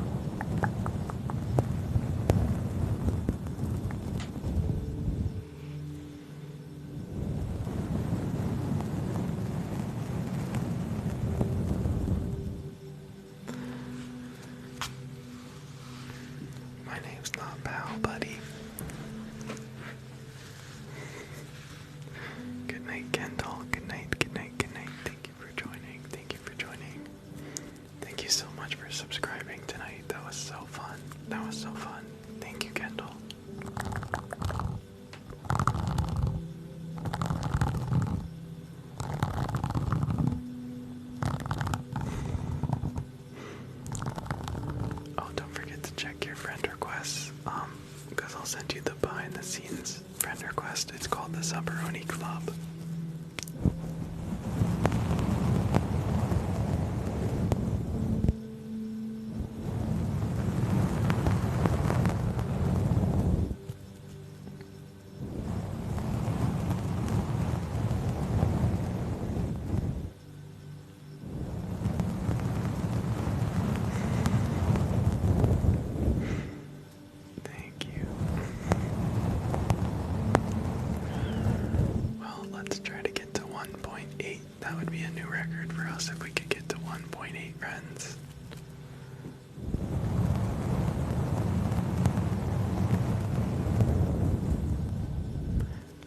My name's not Pal, buddy. Good night, Kendall. Good night, good night, good night. Thank you for joining. Thank you for joining. Thank you so much for subscribing tonight. That was so fun. That was so fun. Thank you, Kendall. Oh, don't forget to check your friend requests. Because I'll send you the behind the scenes friend request. It's called the Supperoni Club. Thank you. Well, let's try to get to 1.8. That would be a new record for us if we could get to 1.8 friends.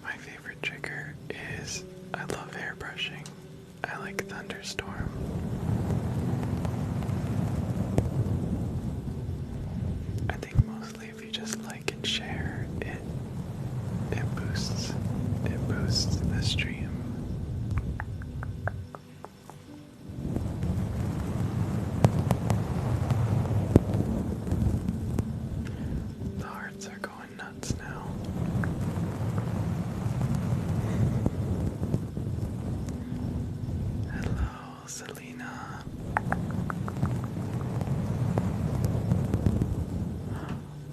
My favorite trigger is I love hairbrushing. I like Thunderstorm. I think mostly if you just like and share it boosts the stream. The hearts are going nuts now. Hello, Selena.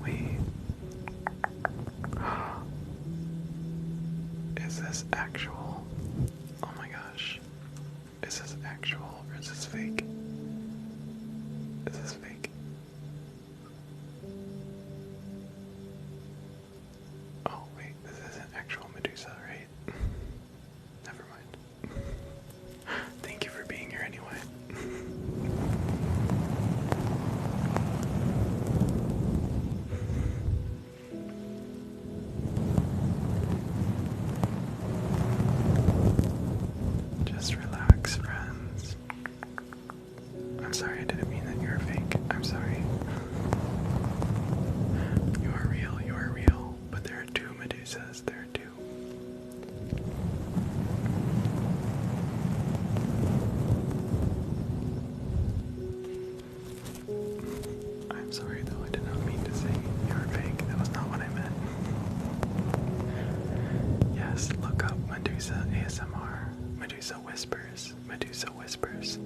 Wait. Is this actual? Oh my gosh. Is this actual or is this fake? Is this fake? Oh wait, this isn't actual Medusa, right? Never mind. Thank you for being here anyway. Just relax, friends. I'm sorry, I didn't mean that you were fake. I'm sorry. You are real, you are real. But there are two Medusas, there are two. I'm sorry though, I did not mean to say you were fake. That was not what I meant. Yes, look up Medusa ASMR. Medusa Whispers. Medusa Whispers.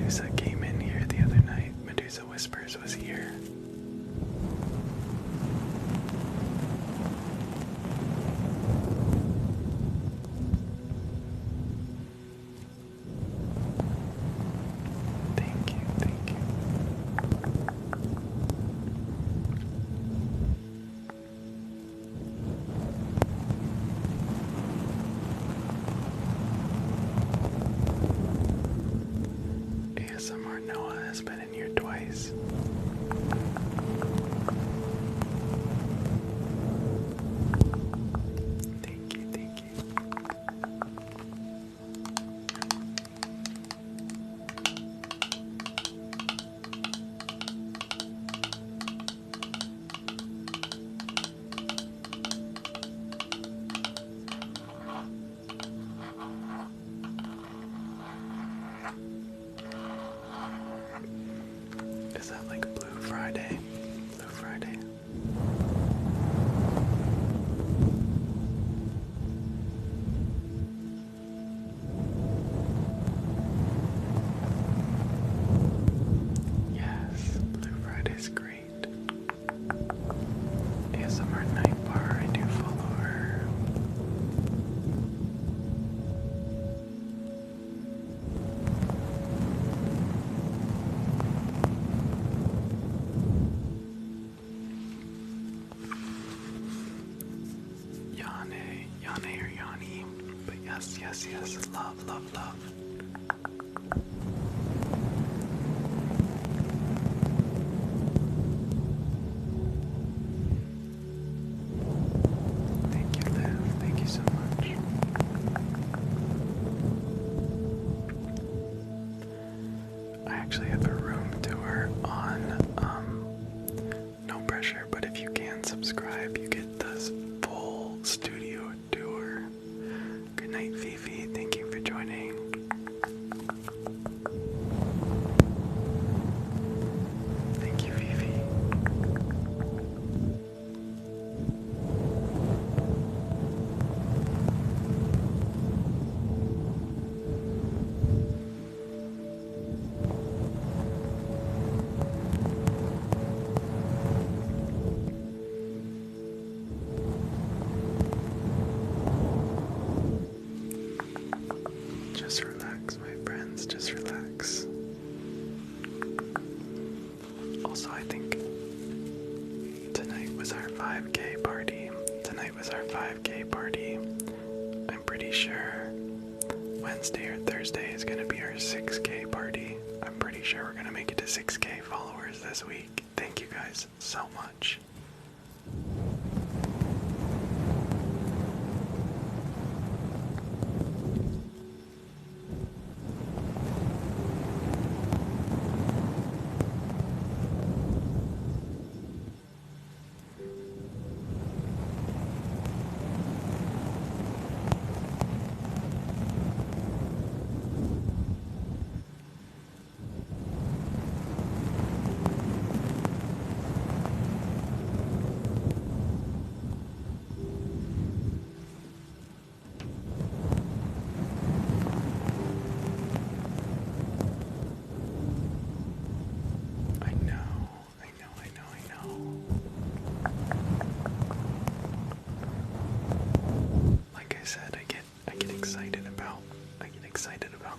Medusa came in here the other night. Medusa Whispers was here. Thank you, thank you. ASMR Noah has been in here twice. Thank you, thank you. Is that like Blue Friday? Blue Friday. Yes, Blue Friday's great. ASMR Night Bar, I do follow her. Yane or Yanni, but yes, yes, yes, love, love, love. Thank you, Liv, thank you so much. I actually have a room tour on, no pressure, but if you can subscribe, you get this full studio tour. Good night, Fifi. Thank you for joining. Thank you, Fifi. Just relax, my friends, just relax. Also, I think tonight was our 5K party. Tonight was our 5K party. I'm pretty sure Wednesday or Thursday is going to be our 6K party. I'm pretty sure we're going to make it to 6K followers this week. Thank you guys so much.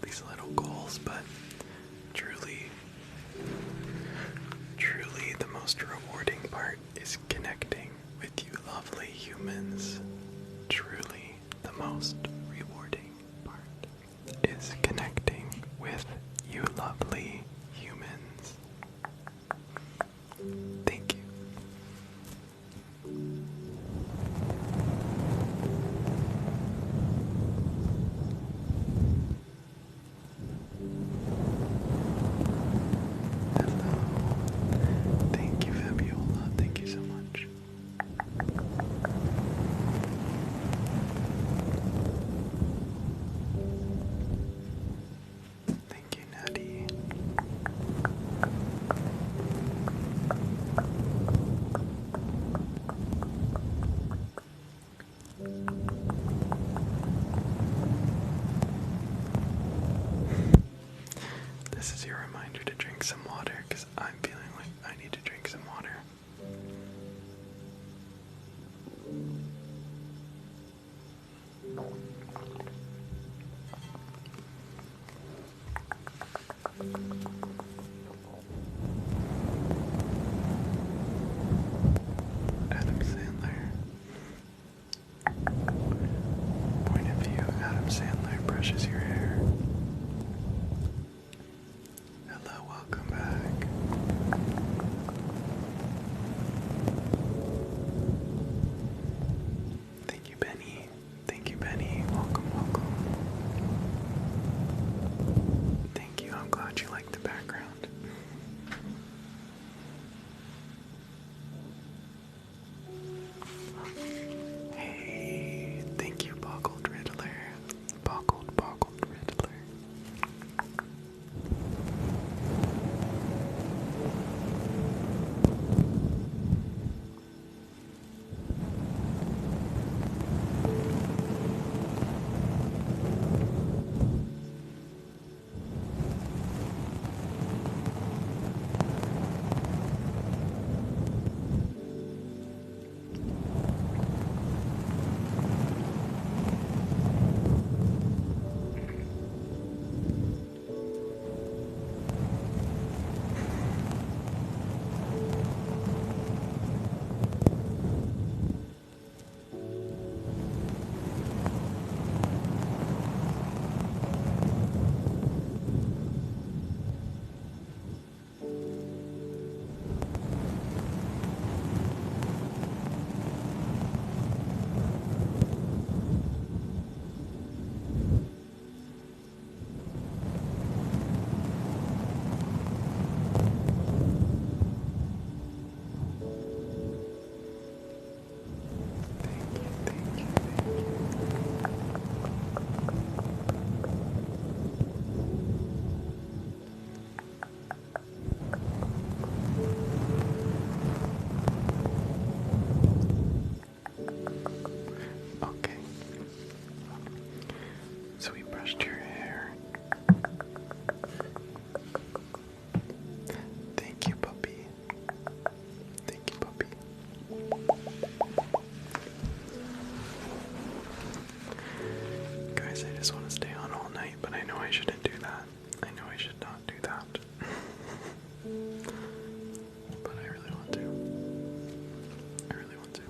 These little goals, but truly the most rewarding part is connecting with you lovely humans. Truly the most rewarding part is connecting with you lovely humans. Thank you. brushes your hair. Hello, welcome back. Thank you, Benny. Thank you, Benny. Welcome, welcome. Thank you, I'm glad you like the background. Hey, thank you, Boggled Riddler. Boggled Riddler. Okay. So we brushed your hair. Thank you, puppy. Thank you, puppy. Guys, I just want to stay on all night, but I know I shouldn't do that. I know I should not do that. But I really want to. I really want to.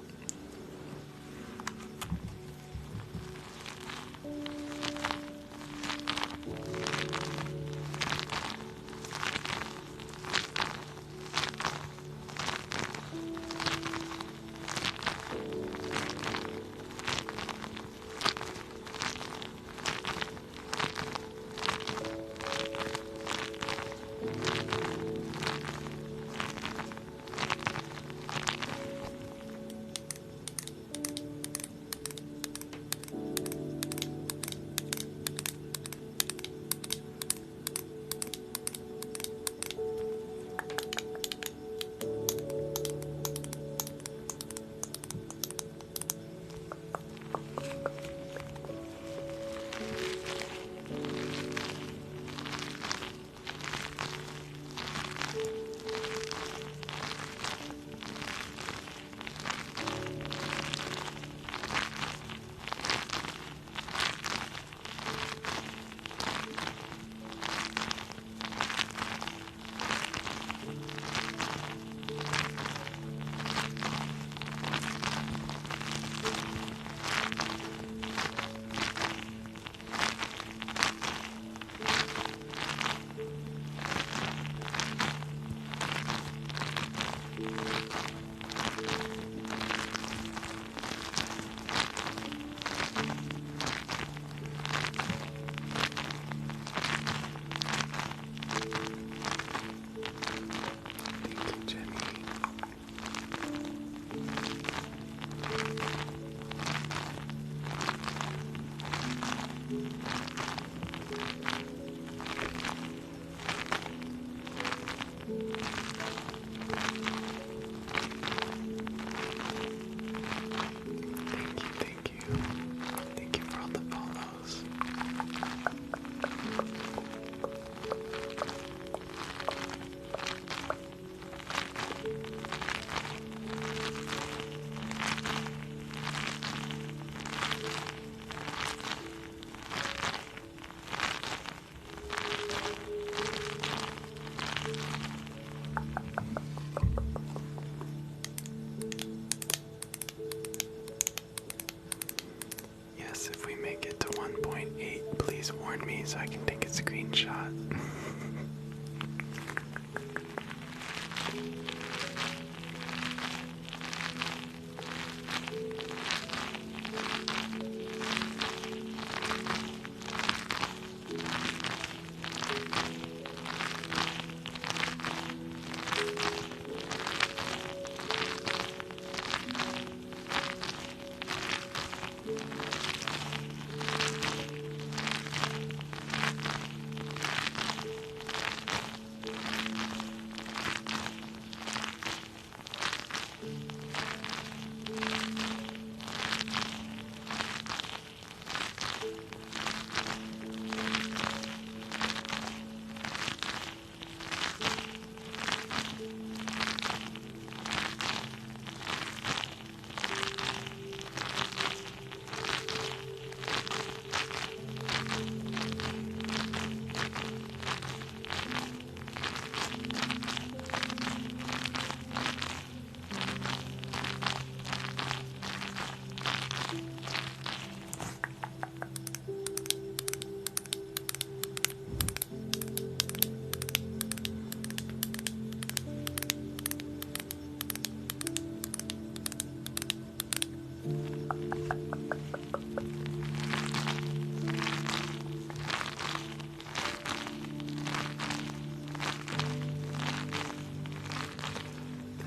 please warn me so I can take a screenshot.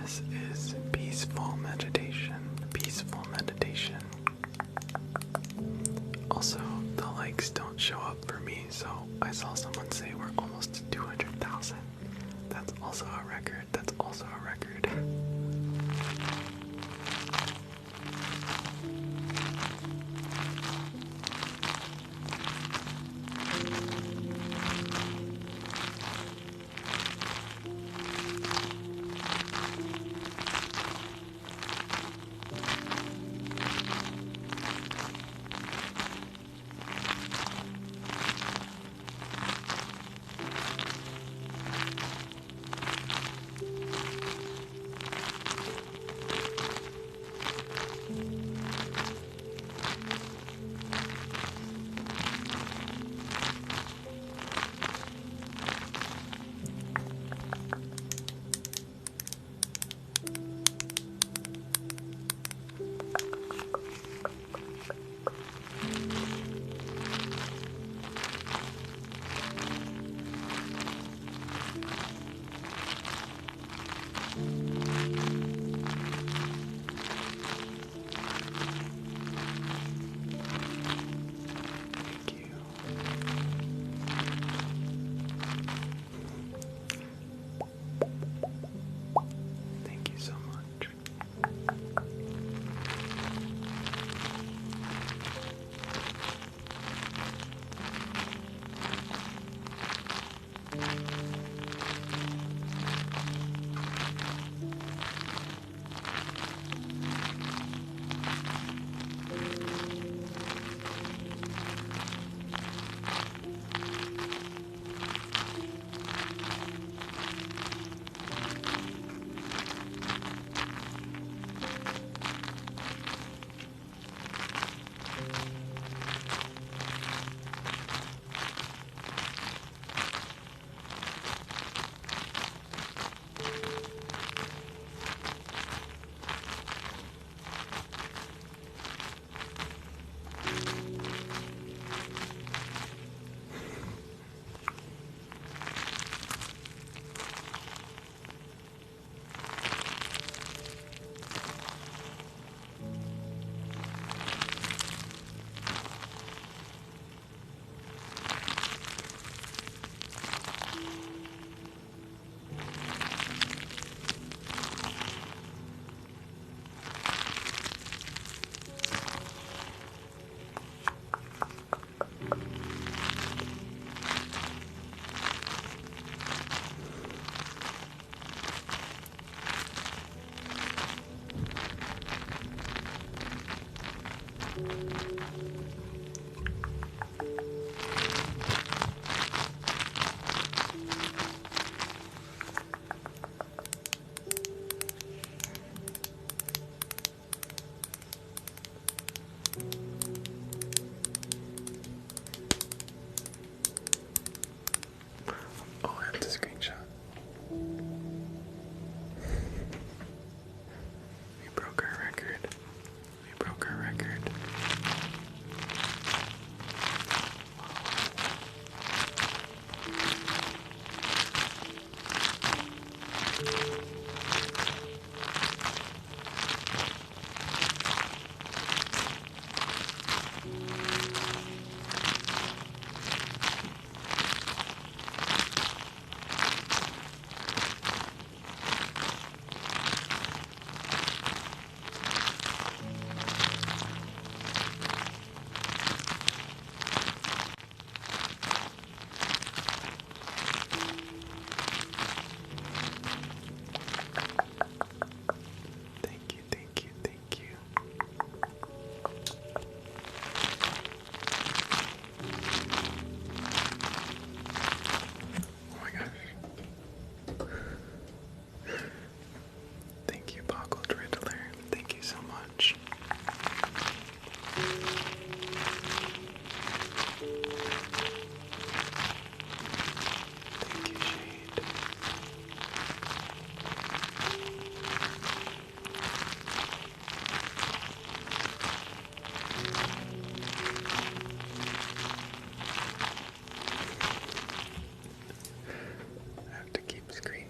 This is peaceful meditation. Peaceful meditation. Also, the likes don't show up for me, so I saw someone say we're almost to 200,000. That's also a record. That's also a record.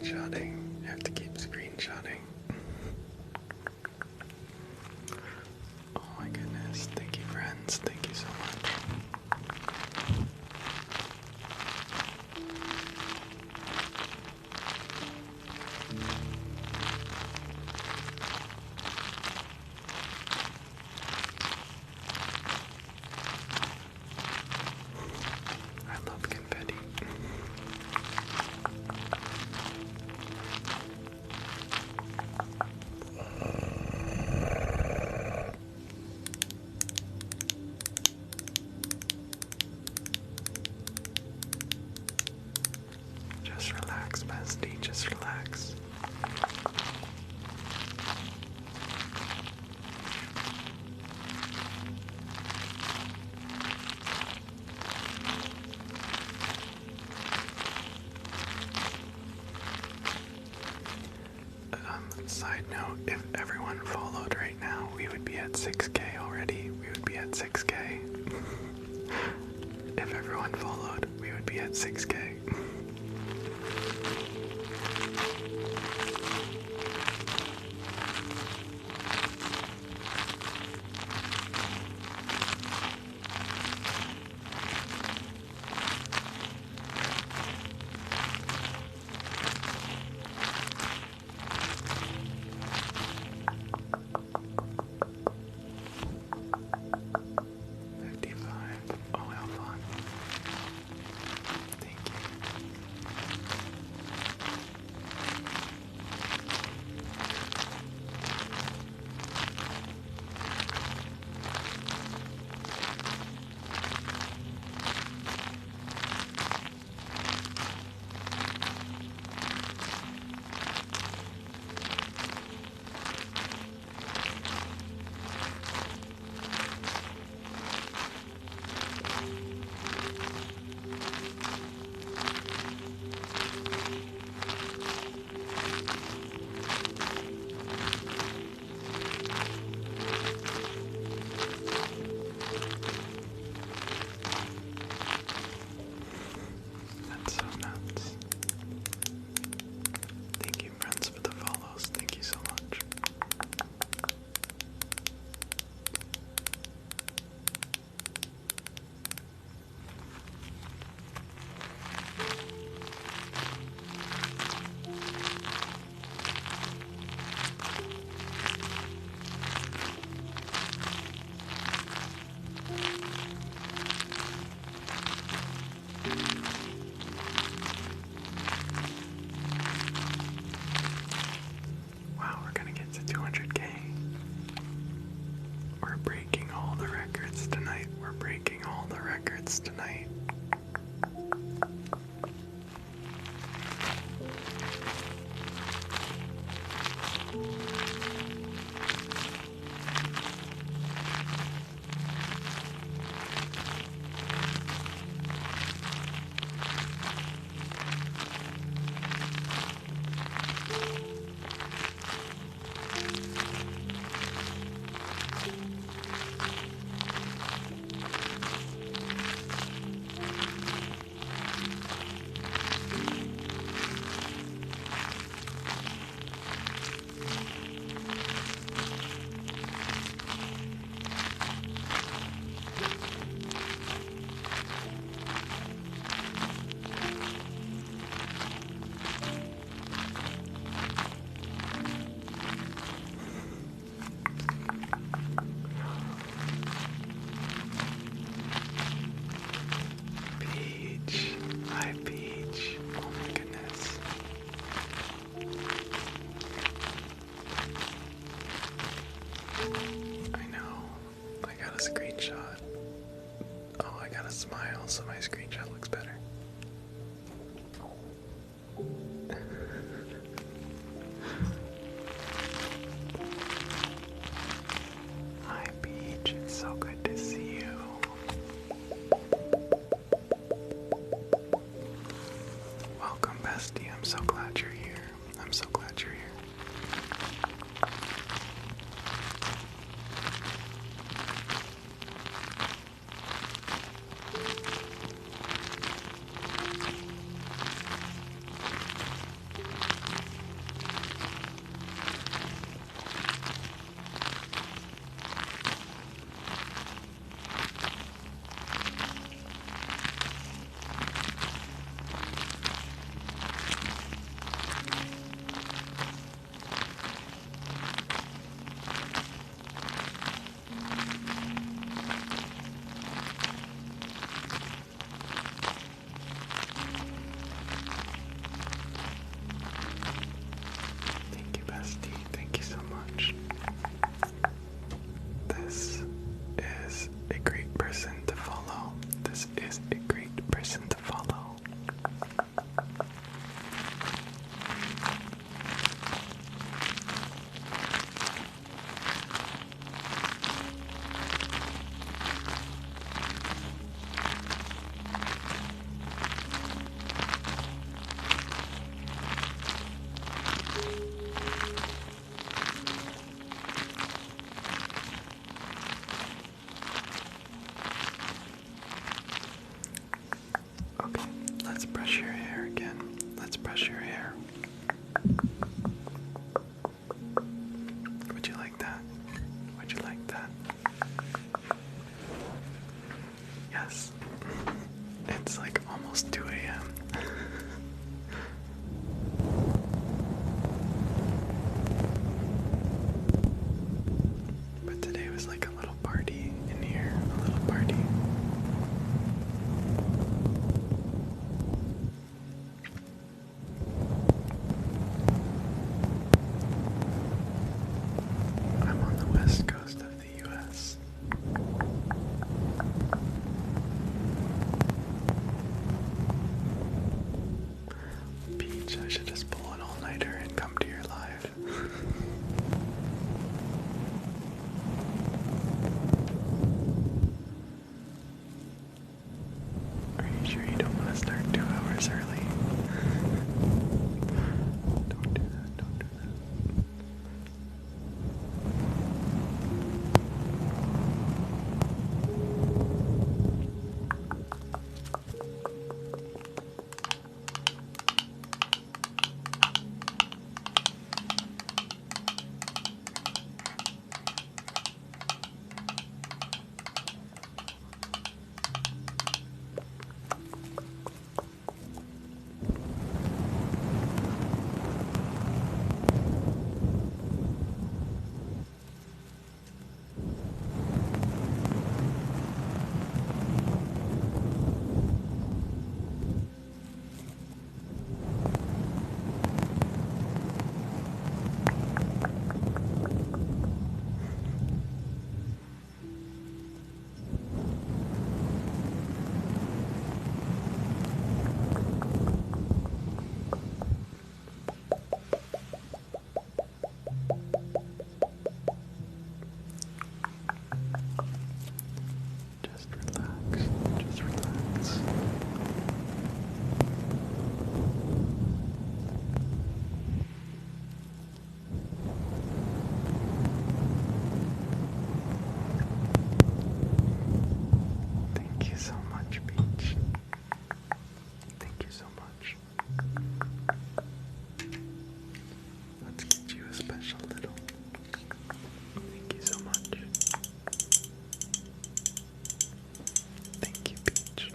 screenshotting. I have to keep screenshotting. Oh my goodness. Thank you, friends. Thank you so much. I love confetti. Just relax, bestie, just relax. Side note, if everyone followed right now, we would be at 6K already. We would be at 6K. If everyone followed, we would be at 6K. Oh, how fun. Thank you. Let's brush your hair again. Let's brush your hair. Would you like that? Would you like that? Yes. It's like almost 2 a.m. But today was like a little party in here, a little party. I'm on the west coast of the US. Peach, I should just pull an all-nighter and come to your live. Are you sure you don't want to start 2 hours early? Don't do that, don't do that. Just relax, just relax. Thank you so much, Peach. Thank you so much. Let's get you a special little. Thank you so much. Thank you, Peach.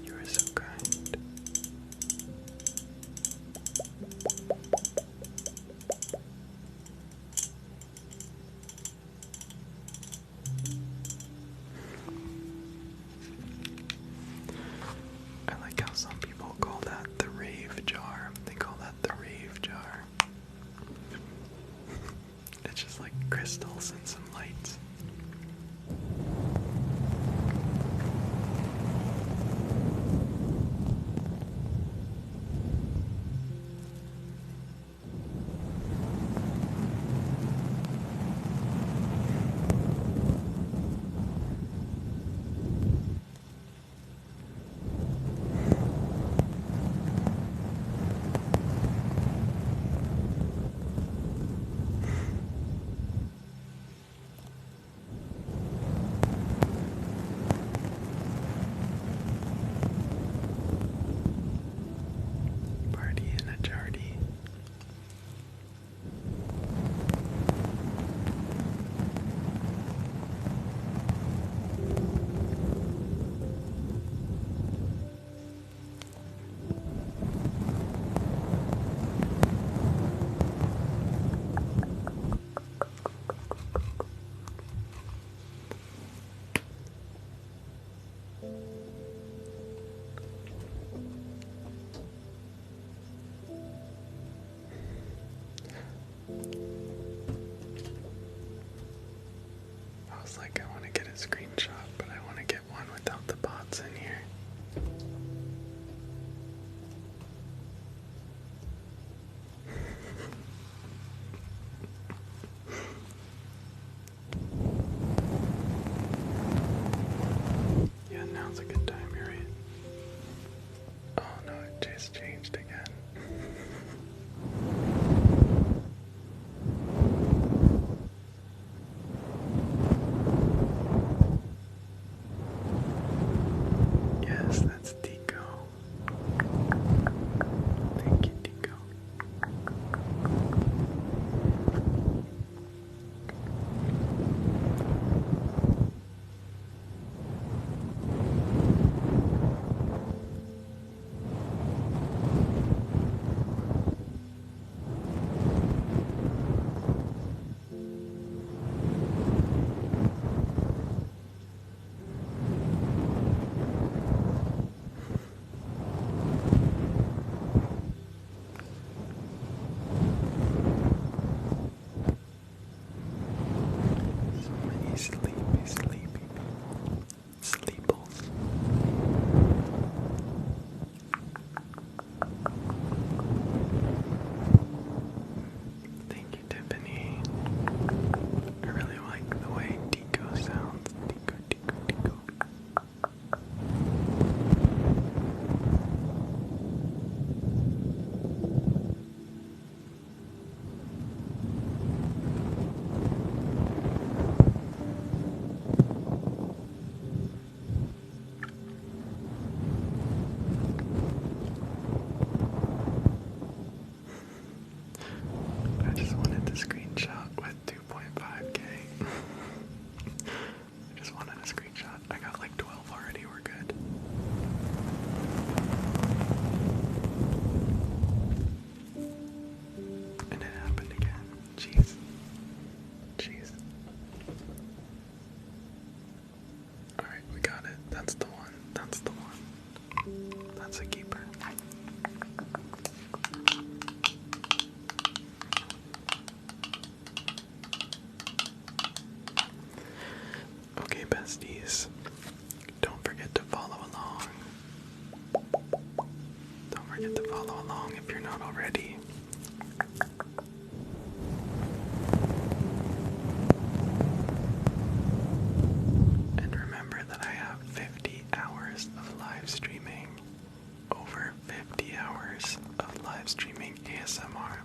You are so kind. I like how some people call that the rave jar. They call that the rave jar. It's just like crystals and some lights. Party in a jardy. I was like, I want to get a screenshot, but I want to get one without the bots in here. Yeah, now's a good time, you're right. Oh no, it just changed again. That's a keeper. Okay, besties, don't forget to follow along. Don't forget to follow along if you're not already. And remember that I have 50 hours of live streaming, over 50 hours of live streaming ASMR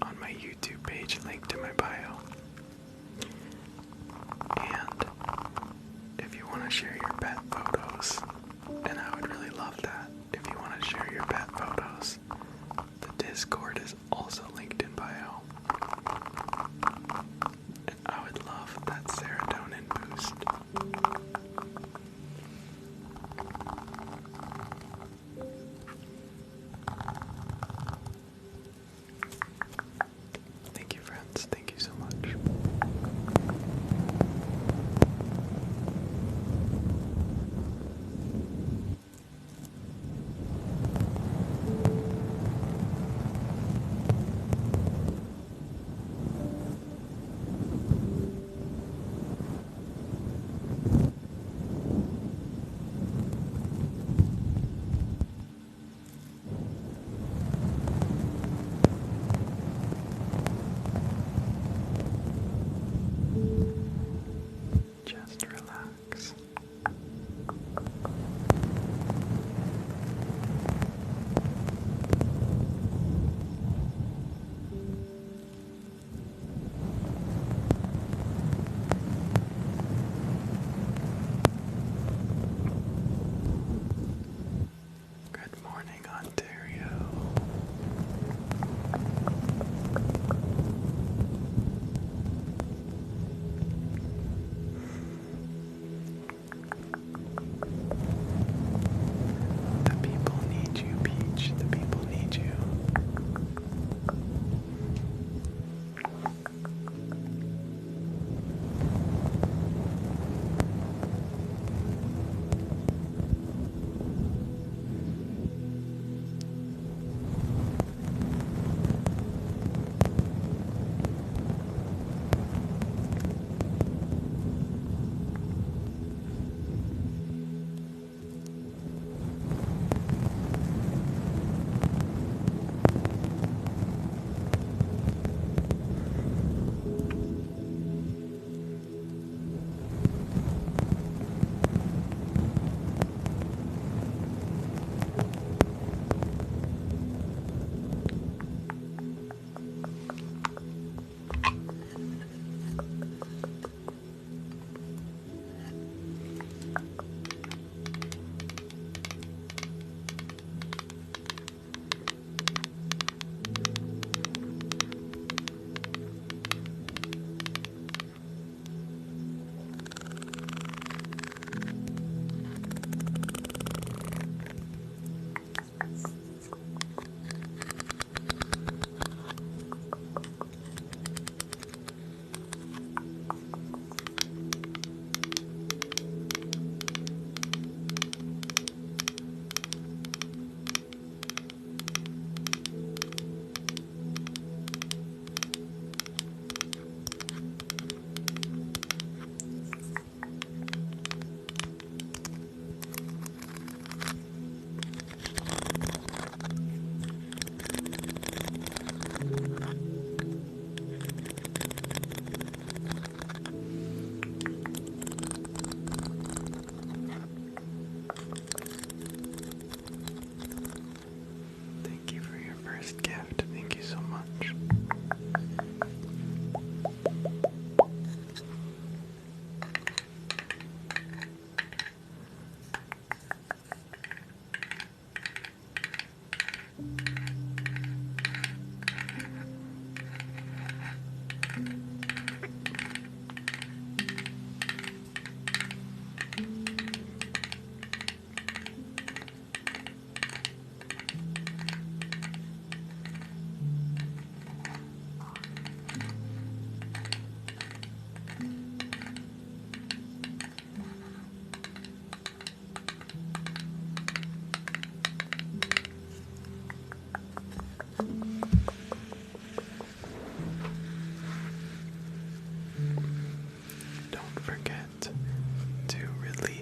on my YouTube page linked in my bio. And if you want to share your pet photos, and I would really love that, if you want to share your pet photos, the Discord is also linked in bio. And I would love that serotonin boost. Thank you, friends. Thank you so much.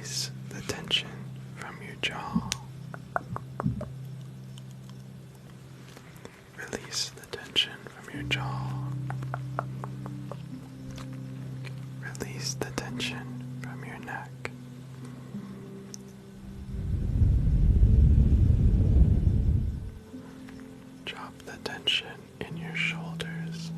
Release the tension from your jaw. Release the tension from your jaw. Release the tension from your neck. Drop the tension in your shoulders.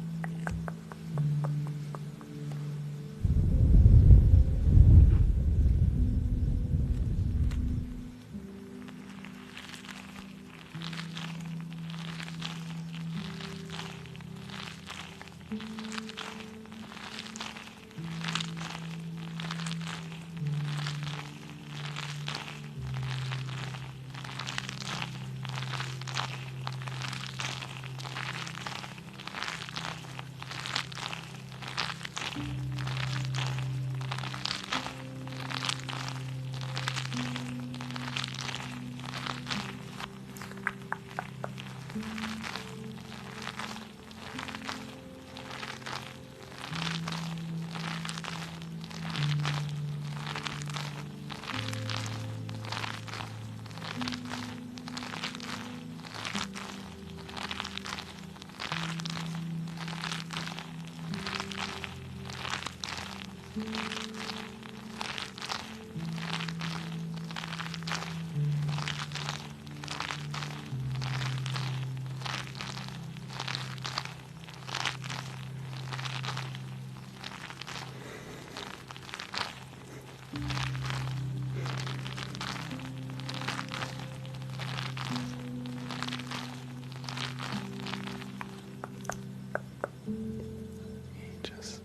Just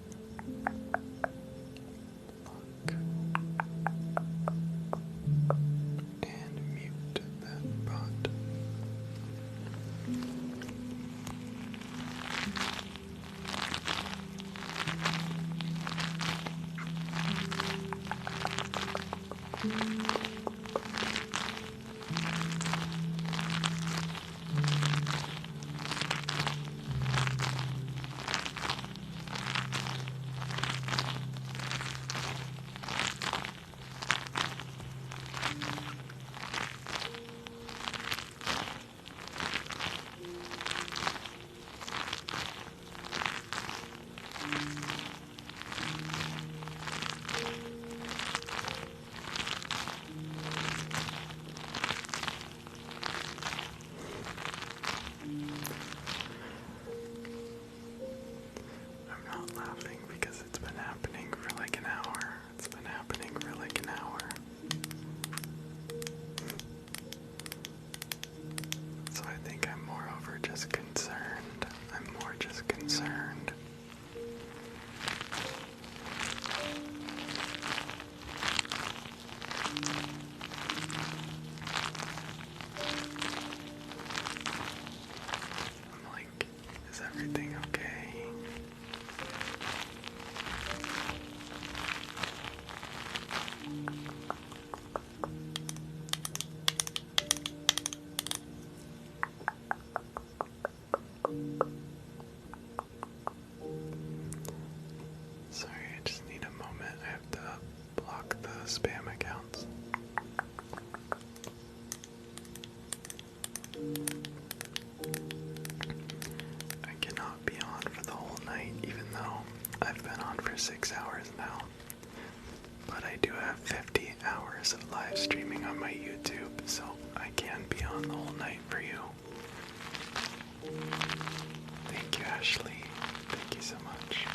look and mute that bot. Concerned. I'm like, is everything okay? Sorry, I just need a moment. I have to block the spam accounts. I cannot be on for the whole night, even though I've been on for 6 hours now. But I do have 50 hours of live streaming on my YouTube, so I can be on the whole night for you. Thank you, Ashley. Thank you so much.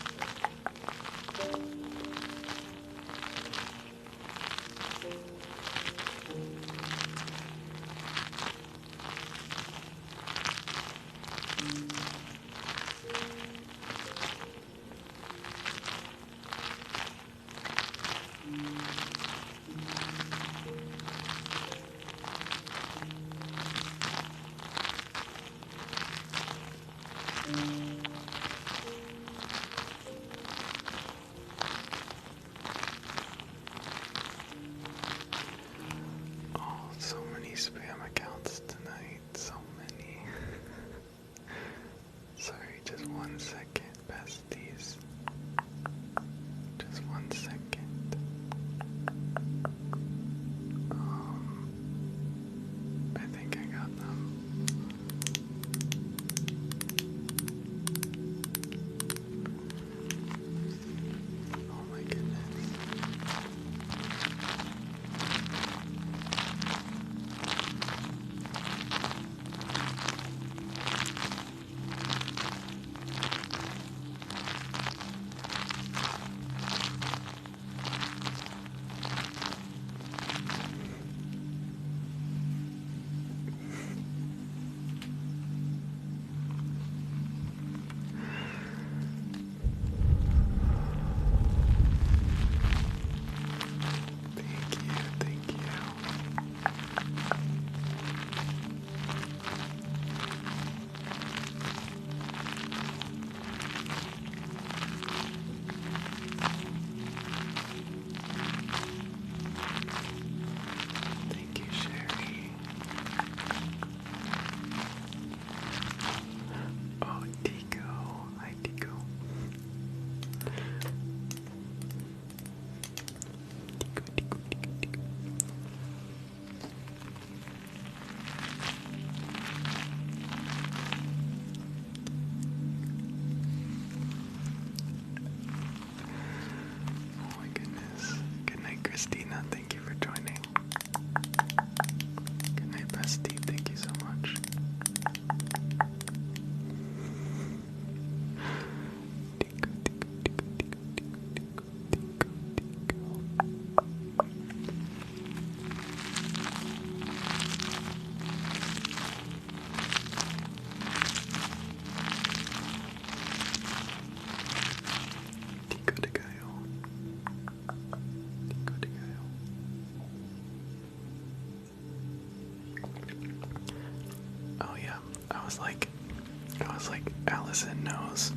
I was like, Allison knows.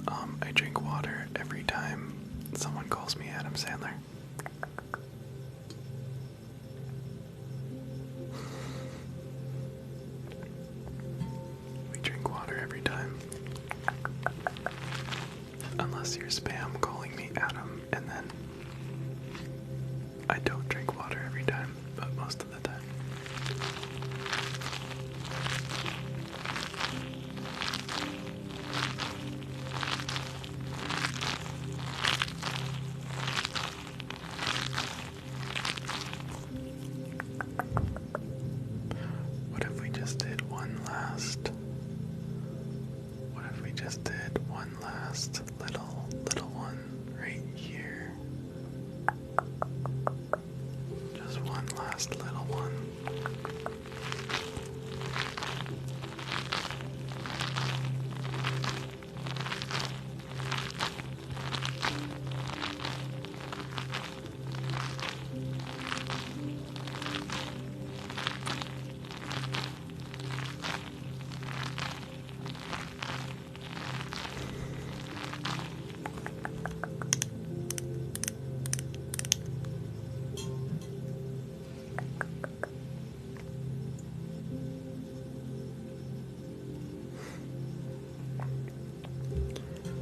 I drink water every time someone calls me Adam Sandler. We drink water every time. Unless you're spam calling me Adam, and then I don't drink water every time, but most of the time. What if we just did one last little one right here? Just one last little one.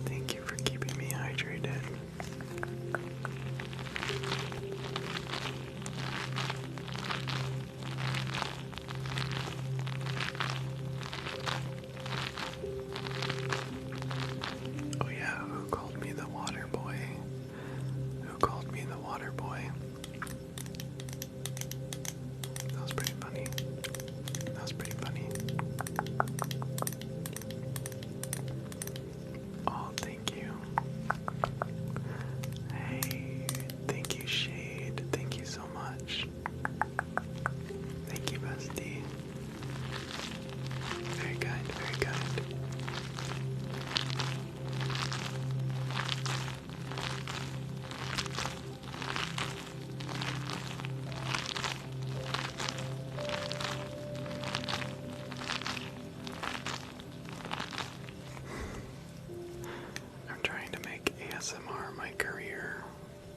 Thank you for keeping me hydrated. Oh yeah, who called me the water boy? Who called me the water boy? That was pretty funny. That was pretty funny. Oh, thank you. Hey, thank you, Shade. Thank you so much. Thank you, bestie. Very kind, very kind. I'm trying to make ASMR my career,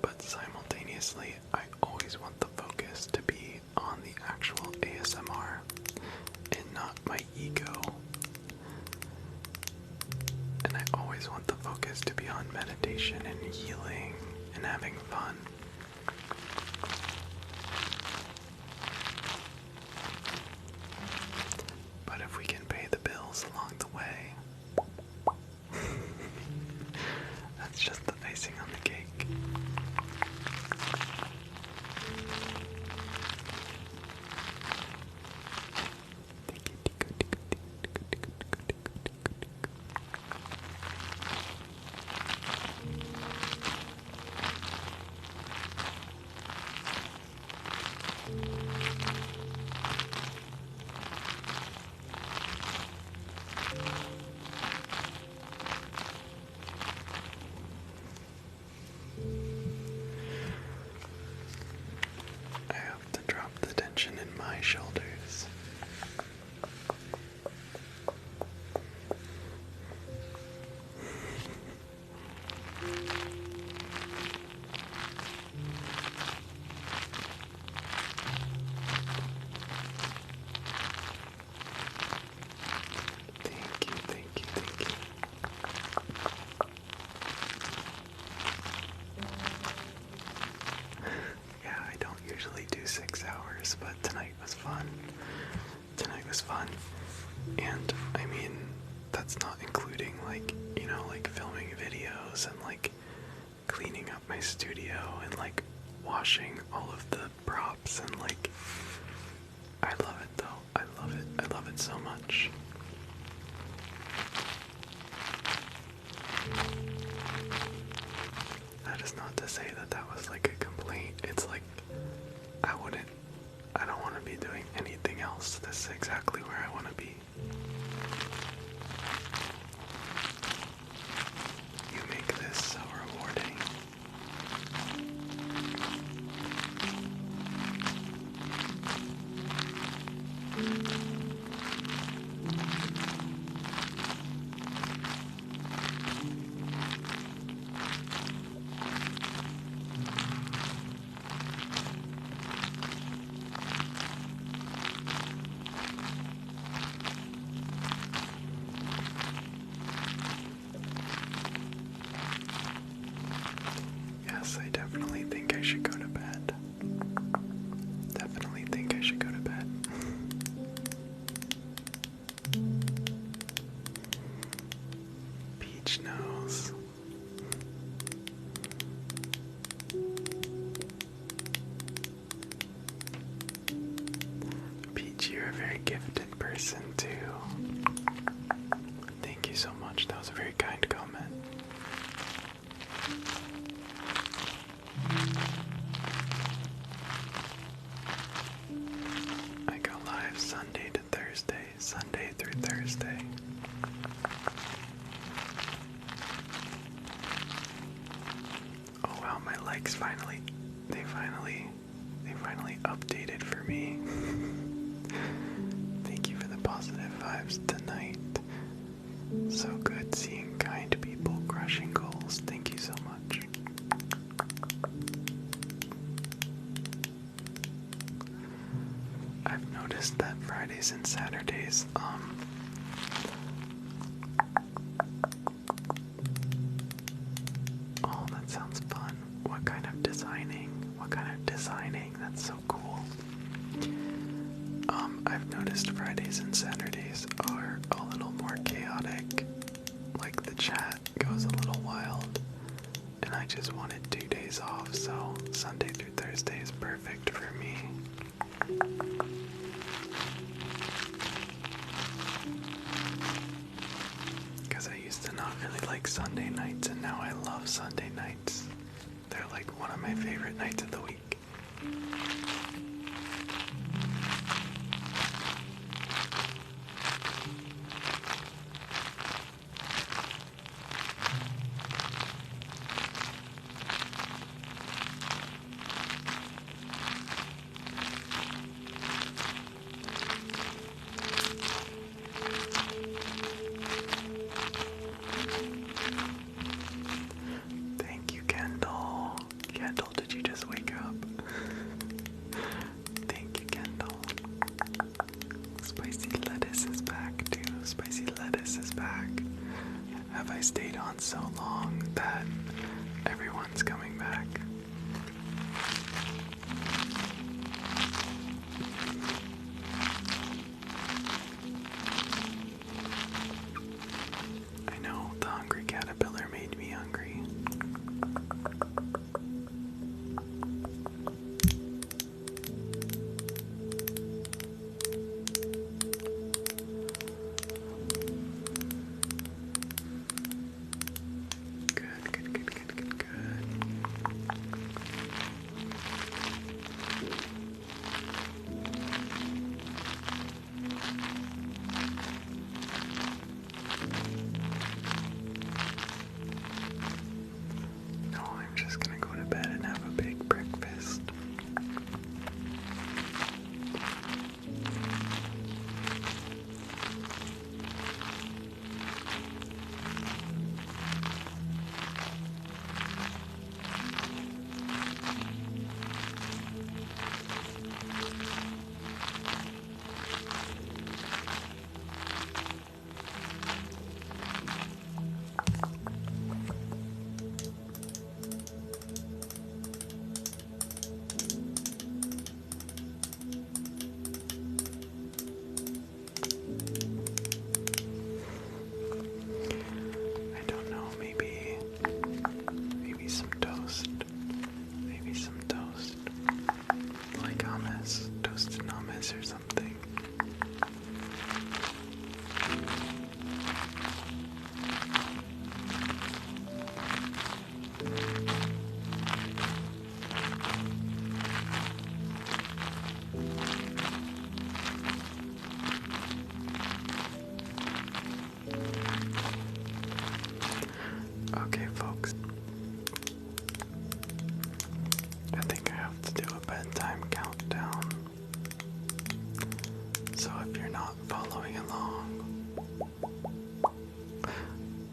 but simultaneously, I always want the focus to be on the actual ASMR and not my ego. And I always want the focus to be on meditation and healing and having fun. But if we can pay the bills along the way, that's just the icing on the cake. I have to drop the tension in my shoulders. Thank you, thank you, thank you. Yeah, I don't usually do 6 hours, but tonight was fun. Tonight was fun. And, I mean, that's not including, like, you know, like filming videos and, like, cleaning up my studio and, like, washing all of the props and, like, I love it, though. I love it. I love it so much. That is not to say that that was, like, a complaint. It's like, I don't want to be doing anything else. This is exactly where I want to be. You make this so rewarding. I should go to bed. Peach nose. Peach, you're a very gifted person too. Thank you so much. That was a very kind comment. I go live Sunday to Thursday, Sunday through Thursday. Oh wow, my likes finally updated for me. Thank you for the positive vibes tonight. So good seeing kind people crushing goals. Thank you so much. I've noticed that Fridays and Saturdays, oh, that sounds fun. What kind of designing? That's so cool. I've noticed Fridays and Saturdays are a little more chaotic. Like the chat goes a little wild. And I just wanted 2 days off, so Sunday through Thursday is perfect for me. Because I used to not really like Sunday nights, and now I love Sunday nights. They're like one of my favorite nights of the week. Thank you, Kendall. Kendall, did you just wake up? Thank you, Kendall. Spicy lettuce is back too. Spicy lettuce is back. Have I stayed on so long that everyone's coming back? I know, the hungry caterpillar made me hungry. Good. No, I'm just gonna go to bed and have a big breakfast. I don't know, maybe some toast. Maybe some toast. Like hummus, toasted hummus or something. Okay, folks. I think I have to do a bedtime countdown. So if you're not following along,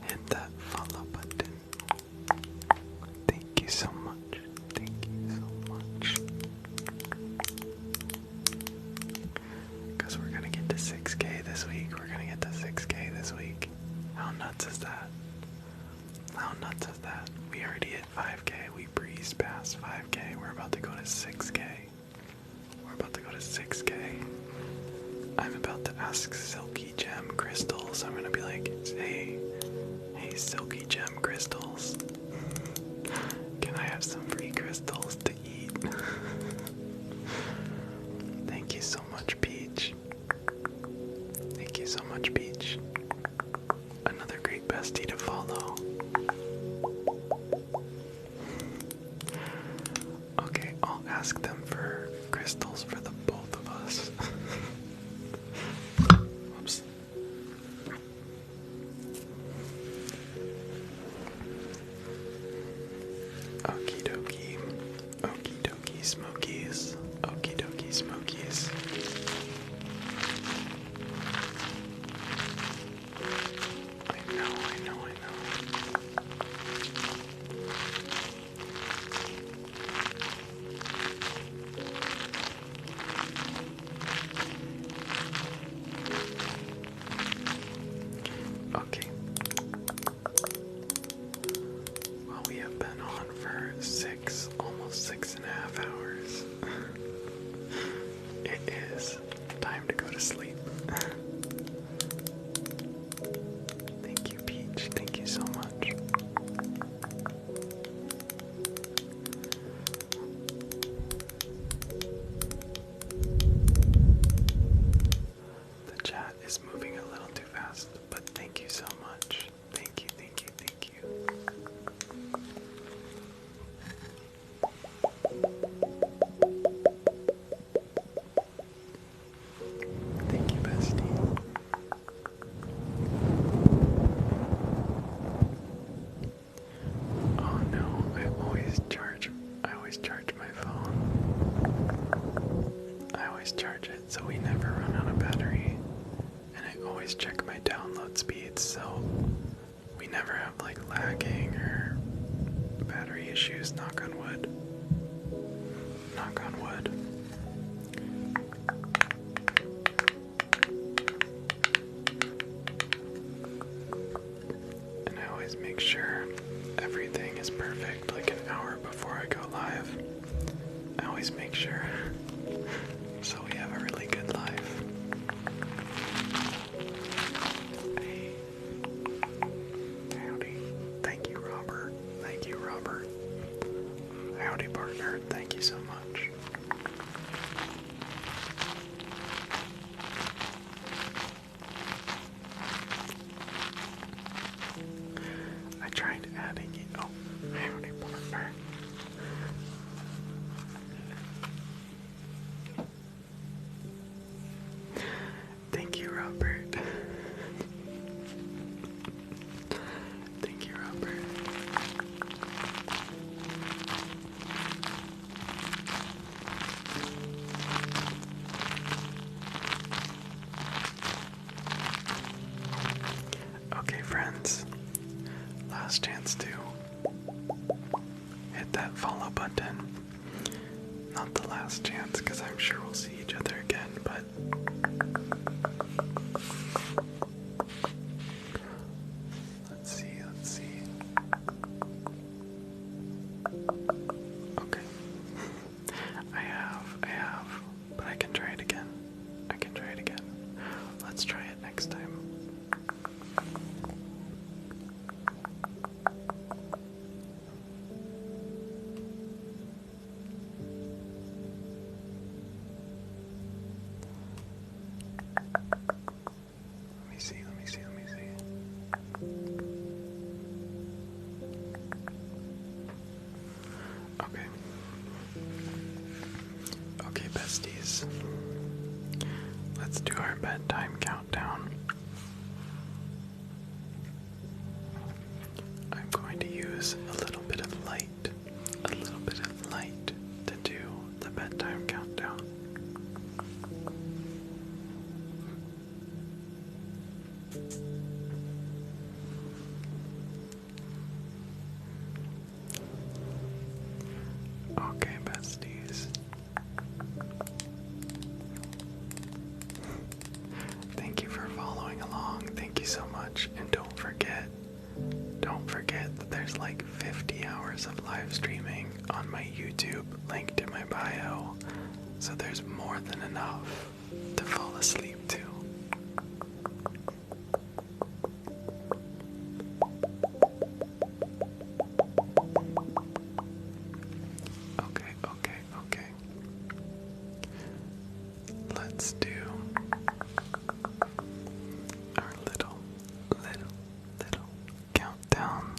hit that follow button. Thank you so much. Thank you so much. Because we're gonna get to 6K this week. How nuts is that? How nuts is that? We already hit 5K. We breezed past 5K. We're about to go to 6K. We're about to go to 6K. I'm about to ask Silky Gem Crystals. I'm gonna be like, hey, Silky Gem Crystals. Can I have some free crystals to eat? Thank you so much, Peach. Thank you so much, Peach. Another great bestie to follow. Okay, I'll ask them for crystals for the both of us. Whoops. Okie dokie. Okie dokie smokies. Okie dokie smokies. I know. Okay. Well, we have been on for almost 6.5 hours. It is time to go to sleep. Thank you, Peach. Thank you so much. The chat is moving a little too fast, but thank you so much. Thank you. Thank you, bestie. Oh no, I always charge my phone. I always charge it so we never run out of battery. And I always check my download speeds so we never have like lagging or battery issues, knock on wood. Knock on wood. And I always make sure everything is perfect like an hour before I go live. I always make sure so we have a really good live. Hey. Howdy. Thank you, Robert. Thank you, Robert. Howdy, partner. Thank you so much. I tried adding it. Oh, howdy, partner. Thank you, Robert. Thank you, Robert. Okay, friends. Last chance to hit that follow button. Not the last chance, because I'm sure we'll see each other again, but let's see. Okay. I have, but I can try it again. Let's try it next time. Let me see. Okay, besties. Let's do our bedtime countdown. I'm going to use a little bit of light to do the bedtime countdown. Okay, besties. Thank you for following along. Thank you so much. And don't forget that there's like 50 hours of live streaming on my YouTube, linked in my bio. so there's more than enough to fall asleep to. Okay. Let's do our little countdown.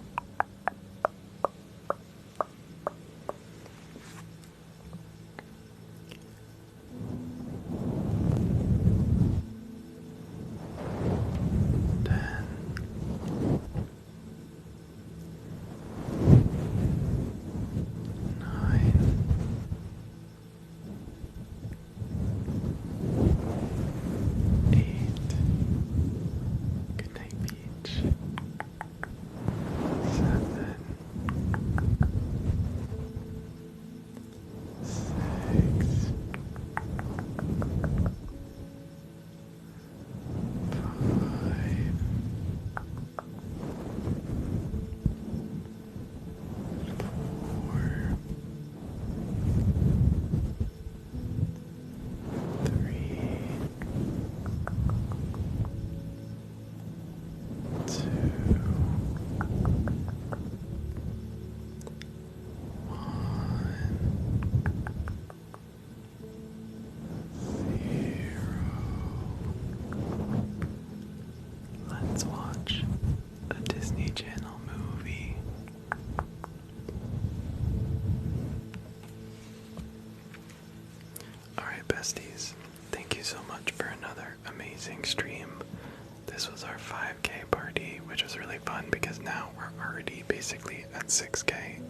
5K party, which was really fun because now we're already basically at 6K.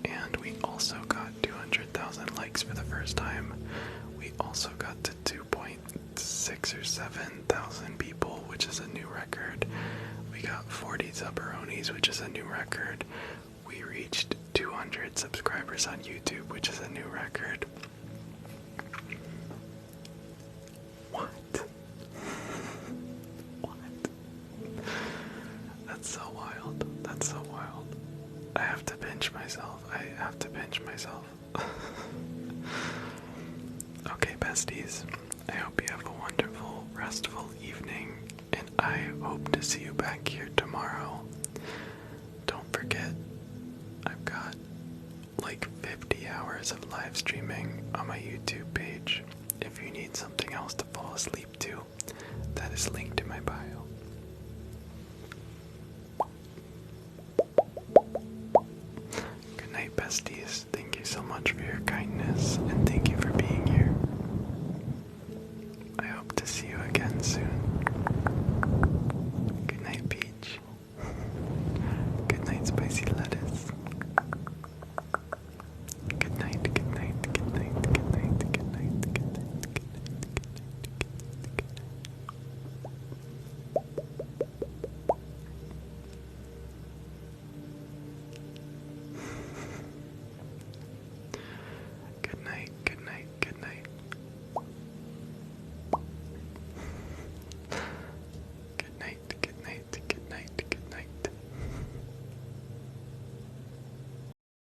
And we also got 200,000 likes for the first time. We also got to 2.6 or 7,000 people, which is a new record. We got 40 Zubberonis, which is a new record. We reached 200 subscribers on YouTube, which is a new record. What? That's so wild. That's so wild. I have to pinch myself. Okay, besties. I hope you have a wonderful, restful evening, and I hope to see you back here tomorrow. Don't forget, I've got like 50 hours of live streaming on my YouTube page. If you need something else to fall asleep to, that is linked